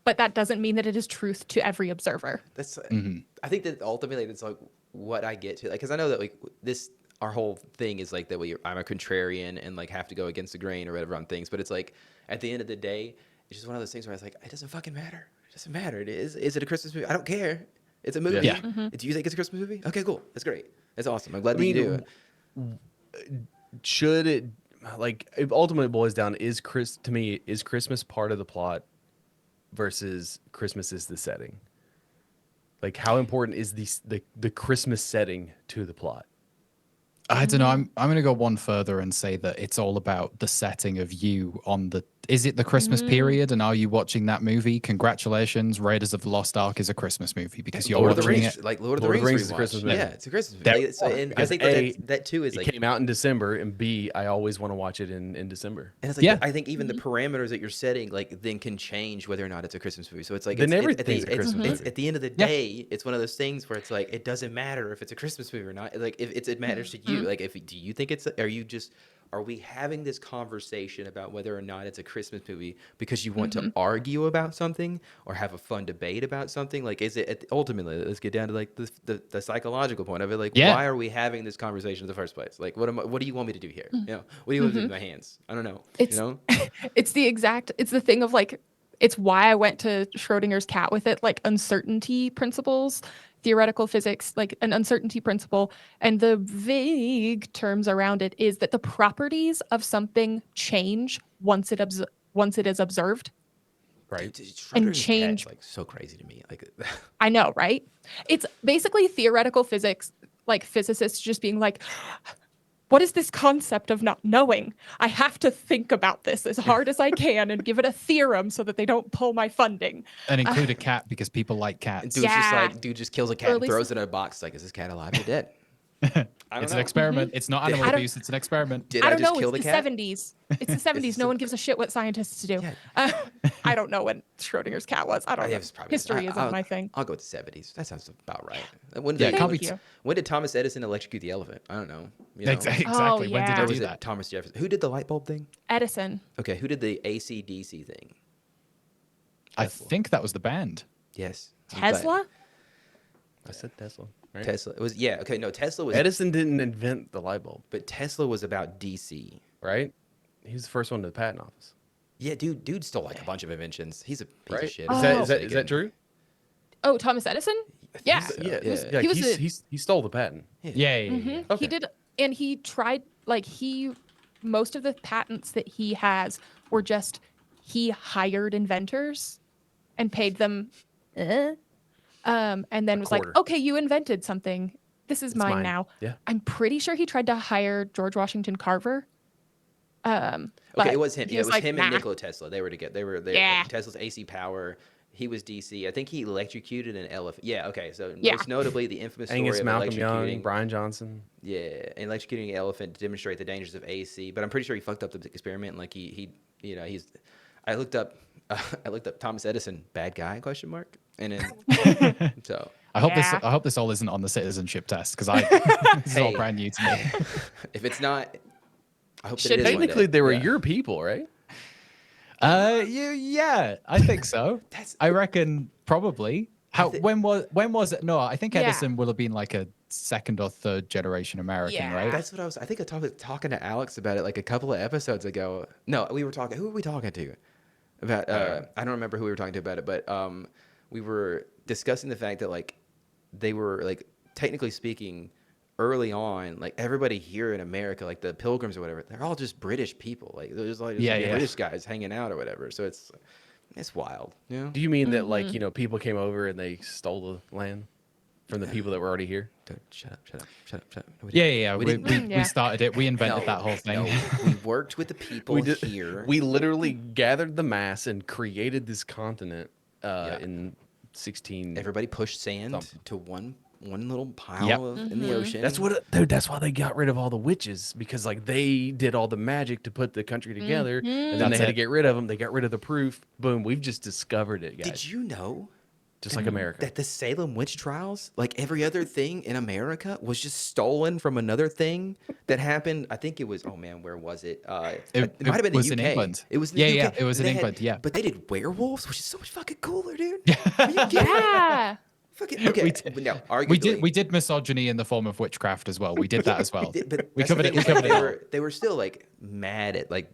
Speaker 5: But that doesn't mean that it is truth to every observer.
Speaker 2: That's I think that ultimately it's like what I get to, like, because I know that like this our whole thing is like that I'm a contrarian and like have to go against the grain or whatever on things, but it's like at the end of the day it's just one of those things where I was like, it doesn't fucking matter. It doesn't matter. Is it a Christmas movie? I don't care. It's a movie.
Speaker 4: Yeah.
Speaker 2: Do you think it's a Christmas movie? Okay, cool. That's great. That's awesome. I'm glad that you do it.
Speaker 3: Should it, like, it ultimately boils down, is Christmas part of the plot versus Christmas is the setting? Like, how important is the Christmas setting to the plot?
Speaker 4: I don't know. I'm going to go one further and say that it's all about the setting of you on the. Is it the Christmas period, and are you watching that movie? Congratulations, Raiders of the Lost Ark is a Christmas movie because you're
Speaker 2: Lord of the
Speaker 4: watching
Speaker 2: Rings,
Speaker 4: it.
Speaker 2: like Lord of the Rings is a Christmas movie. Yeah, it's a Christmas movie. Like, and I think that too is
Speaker 3: it
Speaker 2: like
Speaker 3: came out in December, and B, I always want to watch it in December.
Speaker 2: And it's like I think even the parameters that you're setting like then can change whether or not it's a Christmas movie. So it's like
Speaker 3: Then everything's a Christmas movie.
Speaker 2: At the end of the day, it's one of those things where it's like it doesn't matter if it's a Christmas movie or not. Like if it matters to you. Like do you think are we having this conversation about whether or not it's a Christmas movie because you want to argue about something or have a fun debate about something? Like, is it ultimately, let's get down to like the psychological point of it. Like, why are we having this conversation in the first place? Like, what do you want me to do here? You know, what do you want me to do with my hands? I don't know.
Speaker 5: It's, it's the thing of like, it's why I went to Schrodinger's cat with it, like uncertainty principles, theoretical physics, like an uncertainty principle. And the vague terms around it is that the properties of something change once it is observed.
Speaker 3: Right.
Speaker 2: Dude,
Speaker 5: And
Speaker 2: Schrodinger's
Speaker 5: change.
Speaker 2: cat's, like so crazy to me. Like,
Speaker 5: I know, right? It's basically theoretical physics, like physicists just being like, what is this concept of not knowing? I have to think about this as hard as I can and give it a theorem so that they don't pull my funding.
Speaker 4: And include a cat because people like
Speaker 2: and
Speaker 4: cats.
Speaker 2: dude just kills a cat and throws it in a box. Like, is this cat alive or dead?
Speaker 4: It's an experiment. It's not animal abuse. It's an experiment.
Speaker 2: Did
Speaker 5: I
Speaker 2: I
Speaker 5: don't
Speaker 2: just
Speaker 5: know.
Speaker 2: kill the
Speaker 5: It's the
Speaker 2: cat?
Speaker 5: 70s. It's the 70s. No one gives a shit what scientists do.
Speaker 2: Yeah.
Speaker 5: I don't know when Schrodinger's cat was. I don't know.
Speaker 2: It's probably-
Speaker 5: History isn't my thing.
Speaker 2: I'll go with the 70s. That sounds about right. When
Speaker 4: Yeah,
Speaker 2: did,
Speaker 4: it can't be.
Speaker 5: Thank you.
Speaker 2: when did Thomas Edison electrocute the elephant? I don't know. You know?
Speaker 4: Exactly.
Speaker 5: Oh,
Speaker 4: When did
Speaker 5: yeah.
Speaker 4: they
Speaker 2: Or
Speaker 4: do
Speaker 2: was
Speaker 4: that?
Speaker 2: it Thomas Jefferson? Who did the light bulb thing?
Speaker 5: Edison.
Speaker 2: Okay, who did the AC/DC thing?
Speaker 4: I think that was the band.
Speaker 2: Yes.
Speaker 5: Tesla?
Speaker 3: I said Tesla. Right?
Speaker 2: Tesla. It was okay. No, Tesla was.
Speaker 3: Edison didn't invent the light bulb,
Speaker 2: But Tesla was about DC.
Speaker 3: right? He was the first one to the patent office.
Speaker 2: Yeah, dude stole like a bunch of inventions. He's a piece
Speaker 3: Right?
Speaker 2: of shit.
Speaker 3: Is that true?
Speaker 5: Oh, Thomas Edison? Yeah.
Speaker 2: So,
Speaker 3: Yeah.
Speaker 2: yeah.
Speaker 5: He was
Speaker 3: he stole the patent.
Speaker 4: Yeah.
Speaker 3: Okay.
Speaker 5: He did, and he tried, like, most of the patents that he has were just, he hired inventors and paid them, and then was like,
Speaker 3: quarter.
Speaker 5: okay, you invented something. This is mine
Speaker 3: mine.
Speaker 5: now.
Speaker 3: Yeah.
Speaker 5: I'm pretty sure he tried to hire George Washington Carver.
Speaker 2: Okay,
Speaker 5: but
Speaker 2: it was him.
Speaker 5: he
Speaker 2: Yeah, it was
Speaker 5: like,
Speaker 2: him
Speaker 5: nah.
Speaker 2: and Nikola Tesla. They were together.
Speaker 5: Yeah.
Speaker 2: Tesla's AC power. He was DC. I think he electrocuted an elephant. Yeah, okay. So
Speaker 5: Yeah.
Speaker 2: most notably, the infamous story
Speaker 3: Angus
Speaker 2: of
Speaker 3: Malcolm
Speaker 2: electrocuting.
Speaker 3: Young, Brian Johnson.
Speaker 2: Yeah, electrocuting an elephant to demonstrate the dangers of AC. But I'm pretty sure he fucked up the experiment. And like he, you know, he's. I looked up Thomas Edison, bad guy? Question mark. And then so.
Speaker 4: I hope
Speaker 5: Yeah.
Speaker 4: this all isn't on the citizenship test because this is all
Speaker 2: Hey.
Speaker 4: brand new to me.
Speaker 2: If it's not, I hope that
Speaker 5: Should
Speaker 2: it is. one
Speaker 3: Technically,
Speaker 2: day.
Speaker 3: they were
Speaker 2: Yeah.
Speaker 3: your people, right?
Speaker 4: Yeah, I think so.
Speaker 2: That's-
Speaker 4: I reckon probably. When was it? No, I think
Speaker 5: Yeah.
Speaker 4: Edison will have been like a second or third generation American,
Speaker 5: Yeah.
Speaker 4: right?
Speaker 2: That's what I was. I think I was talking to Alex about it like a couple of episodes ago. No, we were talking. Who were we talking to? About I don't remember who we were talking to about it, but we were discussing the fact that like they were like technically speaking early on, like everybody here in America, like the Pilgrims or whatever, they're all just British people. Like there's like
Speaker 4: Yeah.
Speaker 2: British guys hanging out or whatever. So it's wild, you know.
Speaker 3: Do you mean that like people came over and they stole the land from the people that were already here?
Speaker 2: Dude, shut up.
Speaker 4: Yeah.
Speaker 2: We
Speaker 4: We,
Speaker 2: didn't-
Speaker 4: we started it. We invented that whole thing.
Speaker 2: No, we worked with the people here.
Speaker 3: We literally gathered the mass and created this continent
Speaker 2: Yeah.
Speaker 3: in 16.
Speaker 2: Everybody pushed sand
Speaker 3: Something.
Speaker 2: to one little pile
Speaker 4: Yep.
Speaker 2: in the ocean.
Speaker 3: That's dude. That's why they got rid of all the witches, because like they did all the magic to put the country together, and then
Speaker 4: That's
Speaker 3: they had to
Speaker 4: it.
Speaker 3: get rid of them. They got rid of the proof. Boom. We've just discovered it, guys.
Speaker 2: Did you know
Speaker 3: Just like America.
Speaker 2: that the Salem witch trials, like every other thing in America, was just stolen from another thing that happened? I think it was. Oh man, where was it? It might have been
Speaker 4: was
Speaker 2: the
Speaker 4: in
Speaker 2: UK.
Speaker 4: England.
Speaker 2: It was in
Speaker 4: Yeah,
Speaker 2: the UK.
Speaker 4: yeah, it was in
Speaker 2: They had-
Speaker 4: England, yeah.
Speaker 2: But they did werewolves, which is so much fucking cooler, dude. Are you kidding?
Speaker 5: Yeah.
Speaker 2: Fucking okay.
Speaker 4: We did-
Speaker 2: But no, arguably,
Speaker 4: We did misogyny in the form of witchcraft as well. We did that as well.
Speaker 2: But
Speaker 4: We
Speaker 2: that's the
Speaker 4: covered it.
Speaker 2: thing,
Speaker 4: We
Speaker 2: is, like,
Speaker 4: covered it. all.
Speaker 2: They were still like mad at like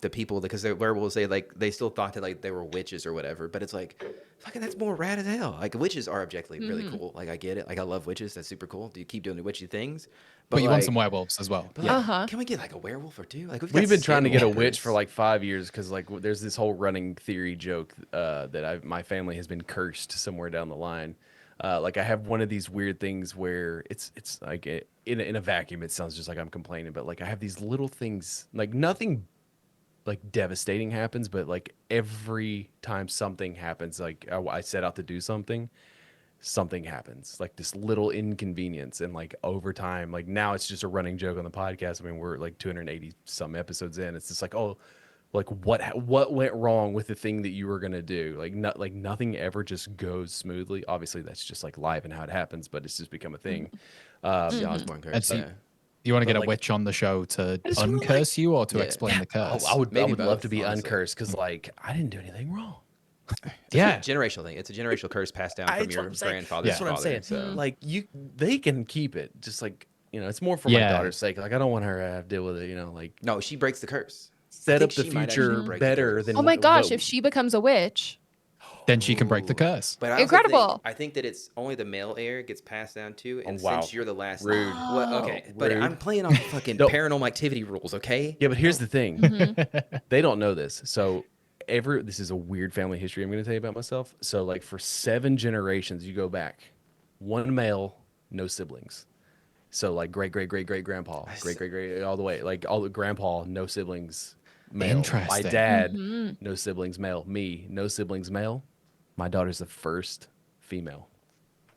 Speaker 2: the people because the werewolves. They still thought that like they were witches or whatever. But it's like, fucking, that's more rad as hell. Like witches are objectively really cool. Like I get it. Like I love witches. That's super cool. Do you keep doing the witchy things?
Speaker 4: But you
Speaker 2: like,
Speaker 4: want some werewolves as well.
Speaker 2: but, like,
Speaker 5: Uh-huh.
Speaker 2: Can we get like a werewolf or two? Like
Speaker 3: We've been trying to get a
Speaker 2: skinwalkers.
Speaker 3: witch for like 5 years because like there's this whole running theory joke that my family has been cursed somewhere down the line. Like I have one of these weird things where it's like in a vacuum it sounds just like I'm complaining, but like I have these little things, like nothing like devastating happens, but like every time something happens, like I set out to do something happens, like this little inconvenience, and like over time, like now it's just a running joke on the podcast. I mean, we're like 280 some episodes in. It's just like, oh, like what went wrong with the thing that you were gonna do? Like nothing ever just goes smoothly. Obviously, that's just like live and how it happens, but it's just become a thing.
Speaker 2: The Osborne curse.
Speaker 4: And so
Speaker 2: yeah.
Speaker 4: you want to get a
Speaker 3: like-
Speaker 4: witch on the show to
Speaker 3: just wanna, like-
Speaker 4: uncurse you or to
Speaker 2: Yeah.
Speaker 4: explain the curse?
Speaker 3: I would
Speaker 2: Maybe
Speaker 3: love
Speaker 2: both,
Speaker 3: to be
Speaker 2: honestly.
Speaker 3: uncursed because like I didn't do anything wrong.
Speaker 4: Yeah.
Speaker 2: It's a generational thing. It's a generational curse passed down from
Speaker 3: That's
Speaker 2: your
Speaker 3: what I'm saying.
Speaker 2: grandfather's
Speaker 3: That's what I'm
Speaker 2: father.
Speaker 3: saying.
Speaker 2: So
Speaker 3: Like they can keep it. Just like it's more for
Speaker 4: Yeah.
Speaker 3: my daughter's sake. Like I don't want her to have to deal with it. Like
Speaker 2: no, she breaks the curse.
Speaker 3: set
Speaker 2: think
Speaker 3: up the
Speaker 2: she might actually
Speaker 3: future
Speaker 2: break the
Speaker 3: better
Speaker 2: curse.
Speaker 3: than.
Speaker 5: Oh my gosh,
Speaker 3: what-
Speaker 5: if she becomes a witch.
Speaker 4: Then she can break the curse.
Speaker 2: But I also
Speaker 5: Incredible.
Speaker 2: Think, I think that it's only the male heir gets passed down to, and
Speaker 3: wow.
Speaker 2: since you're the last,
Speaker 3: Rude.
Speaker 2: Well, okay, but
Speaker 3: Rude.
Speaker 2: I'm playing on fucking
Speaker 3: No.
Speaker 2: paranormal activity rules, okay?
Speaker 3: Yeah, but here's the thing.
Speaker 5: Mm-hmm.
Speaker 3: They don't know this. So this is a weird family history I'm going to tell you about myself. So like for 7 generations, you go back, one male, no siblings. So like great grandpa, great all the way, like all the grandpa, no siblings, male. My
Speaker 4: Interesting.
Speaker 3: dad,
Speaker 5: Mm-hmm.
Speaker 3: no siblings, male. Me, no siblings, male. My daughter's the first female.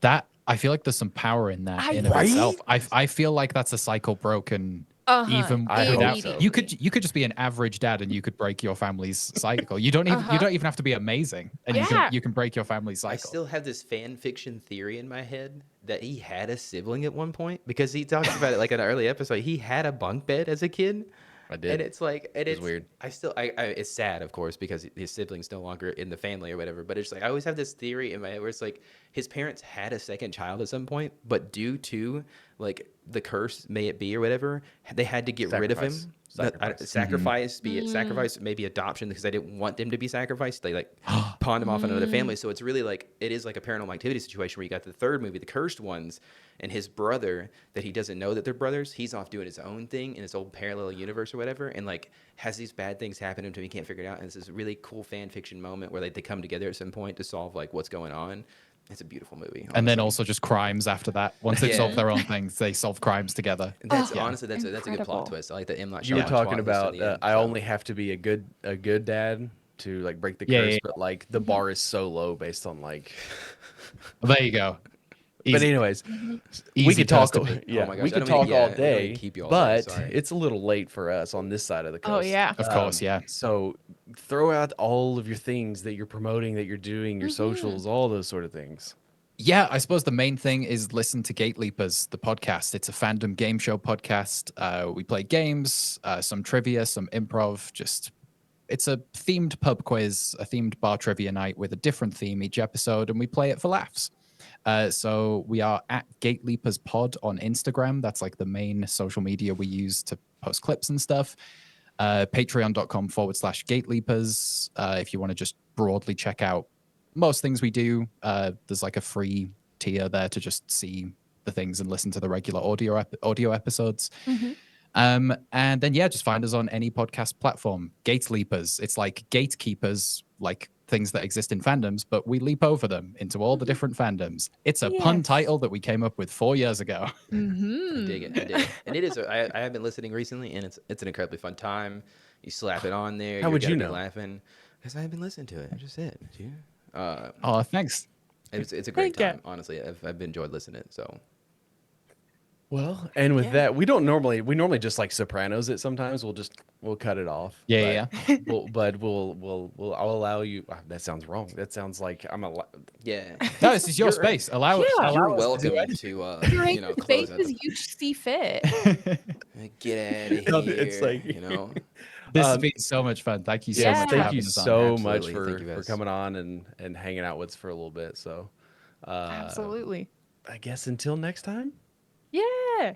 Speaker 4: That I feel like there's some power in that in
Speaker 3: Right?
Speaker 4: of itself. I feel like that's a cycle broken.
Speaker 5: Uh-huh.
Speaker 4: Even
Speaker 3: I hope
Speaker 4: without
Speaker 3: so.
Speaker 4: you could just be an average dad and you could break your family's cycle. You don't even have to be amazing and
Speaker 5: Yeah.
Speaker 4: you can break your family's
Speaker 2: I
Speaker 4: cycle.
Speaker 2: still have this fan fiction theory in my head that he had a sibling at one point because he talks about it like in an early episode. He had a bunk bed as a kid.
Speaker 3: I did.
Speaker 2: And it's like, and
Speaker 3: was
Speaker 2: it's
Speaker 3: weird.
Speaker 2: it's sad, of course, because his sibling's no longer in the family or whatever. But it's like, I always have this theory in my head where it's like his parents had a second child at some point, but due to like the curse, may it be or whatever, they had to get rid of him.
Speaker 3: Sacrifice.
Speaker 2: Be it sacrifice, maybe adoption, because they didn't want them to be sacrificed. They like pawned him off on another family. So it's really like it is like a paranormal activity situation where you got the third movie, the cursed ones, and his brother that he doesn't know that they're brothers. He's off doing his own thing in his old parallel universe or whatever, and like has these bad things happen to him. He can't figure it out. And it's this really cool fan fiction moment where like they come together at some point to solve like what's going on. It's a beautiful movie.
Speaker 4: and then
Speaker 2: honestly.
Speaker 4: also just crimes after that. Once they've
Speaker 2: Yeah.
Speaker 4: solved their own things, they solve crimes together.
Speaker 2: That's
Speaker 5: Oh,
Speaker 2: honestly that's a good
Speaker 5: incredible.
Speaker 2: plot twist. I like that M. Night
Speaker 3: You were
Speaker 2: Shyamalan
Speaker 3: talking
Speaker 2: plot twist
Speaker 3: about
Speaker 2: in the end,
Speaker 3: I
Speaker 2: so.
Speaker 3: only have to be a good dad to like break the
Speaker 4: Yeah,
Speaker 3: curse,
Speaker 4: yeah,
Speaker 3: but like the bar is so low based on like.
Speaker 4: Well, there you go.
Speaker 3: But
Speaker 4: Easy.
Speaker 3: anyways, we
Speaker 4: Easy
Speaker 3: could talk.
Speaker 4: curse to beat.
Speaker 3: Yeah,
Speaker 2: Oh my
Speaker 3: we
Speaker 2: gosh, I
Speaker 3: could
Speaker 2: don't mean
Speaker 3: talk
Speaker 2: to-
Speaker 3: all
Speaker 2: yeah, I don't mean to
Speaker 3: day,
Speaker 2: keep you all day,
Speaker 3: but
Speaker 2: sorry.
Speaker 3: it's a little late for us on this side of the coast.
Speaker 5: Oh yeah.
Speaker 4: Of course, yeah.
Speaker 3: So throw out all of your things that you're promoting, that you're doing, your socials, all those sort of things.
Speaker 4: Yeah, I suppose the main thing is listen to Gateleapers, the podcast. It's a fandom game show podcast. We play games, some trivia, some improv. It's a themed pub quiz, a themed bar trivia night with a different theme each episode, and we play it for laughs. So we are at Gateleapers Pod on Instagram. That's like the main social media we use to post clips and stuff. Patreon.com/Gateleapers. If you want to just broadly check out most things we do, there's like a free tier there to just see the things and listen to the regular audio episodes. And then just find us on any podcast platform. Gateleapers. It's like gatekeepers, like things that exist in fandoms, but we leap over them into all the different fandoms. It's a pun
Speaker 5: Yes.
Speaker 4: title that we came up with 4 years ago.
Speaker 2: I dig it. I dig it. And it is. I have been listening recently, and it's an incredibly fun time. You slap it on there.
Speaker 3: How would you
Speaker 2: gonna be
Speaker 3: know?
Speaker 2: laughing because I have been listening to it. I just said.
Speaker 4: Oh, thanks.
Speaker 2: It's a great
Speaker 5: Thank
Speaker 2: time.
Speaker 5: you.
Speaker 2: Honestly, I've enjoyed listening. So
Speaker 3: Well, and with that, we normally just like Sopranos it sometimes. We'll cut it off.
Speaker 4: Yeah.
Speaker 3: I'll allow you. That sounds wrong. That sounds like I'm a.
Speaker 2: yeah,
Speaker 4: No, this is your space. Allow it.
Speaker 5: Yeah.
Speaker 2: you're
Speaker 4: Allow us to do
Speaker 2: welcome
Speaker 4: it.
Speaker 2: to
Speaker 5: Create the
Speaker 2: close out
Speaker 5: spaces you see fit.
Speaker 2: get out
Speaker 3: No,
Speaker 2: of here.
Speaker 3: it's like-
Speaker 4: This has been so much fun. Thank you so
Speaker 3: Yes,
Speaker 4: much for
Speaker 3: thank
Speaker 4: having
Speaker 3: you
Speaker 4: us on.
Speaker 3: so much
Speaker 2: Absolutely. Thank you,
Speaker 3: for
Speaker 2: guys.
Speaker 3: coming on and hanging out with us for a little bit. So,
Speaker 5: Absolutely.
Speaker 3: I guess until next time.
Speaker 5: Yeah.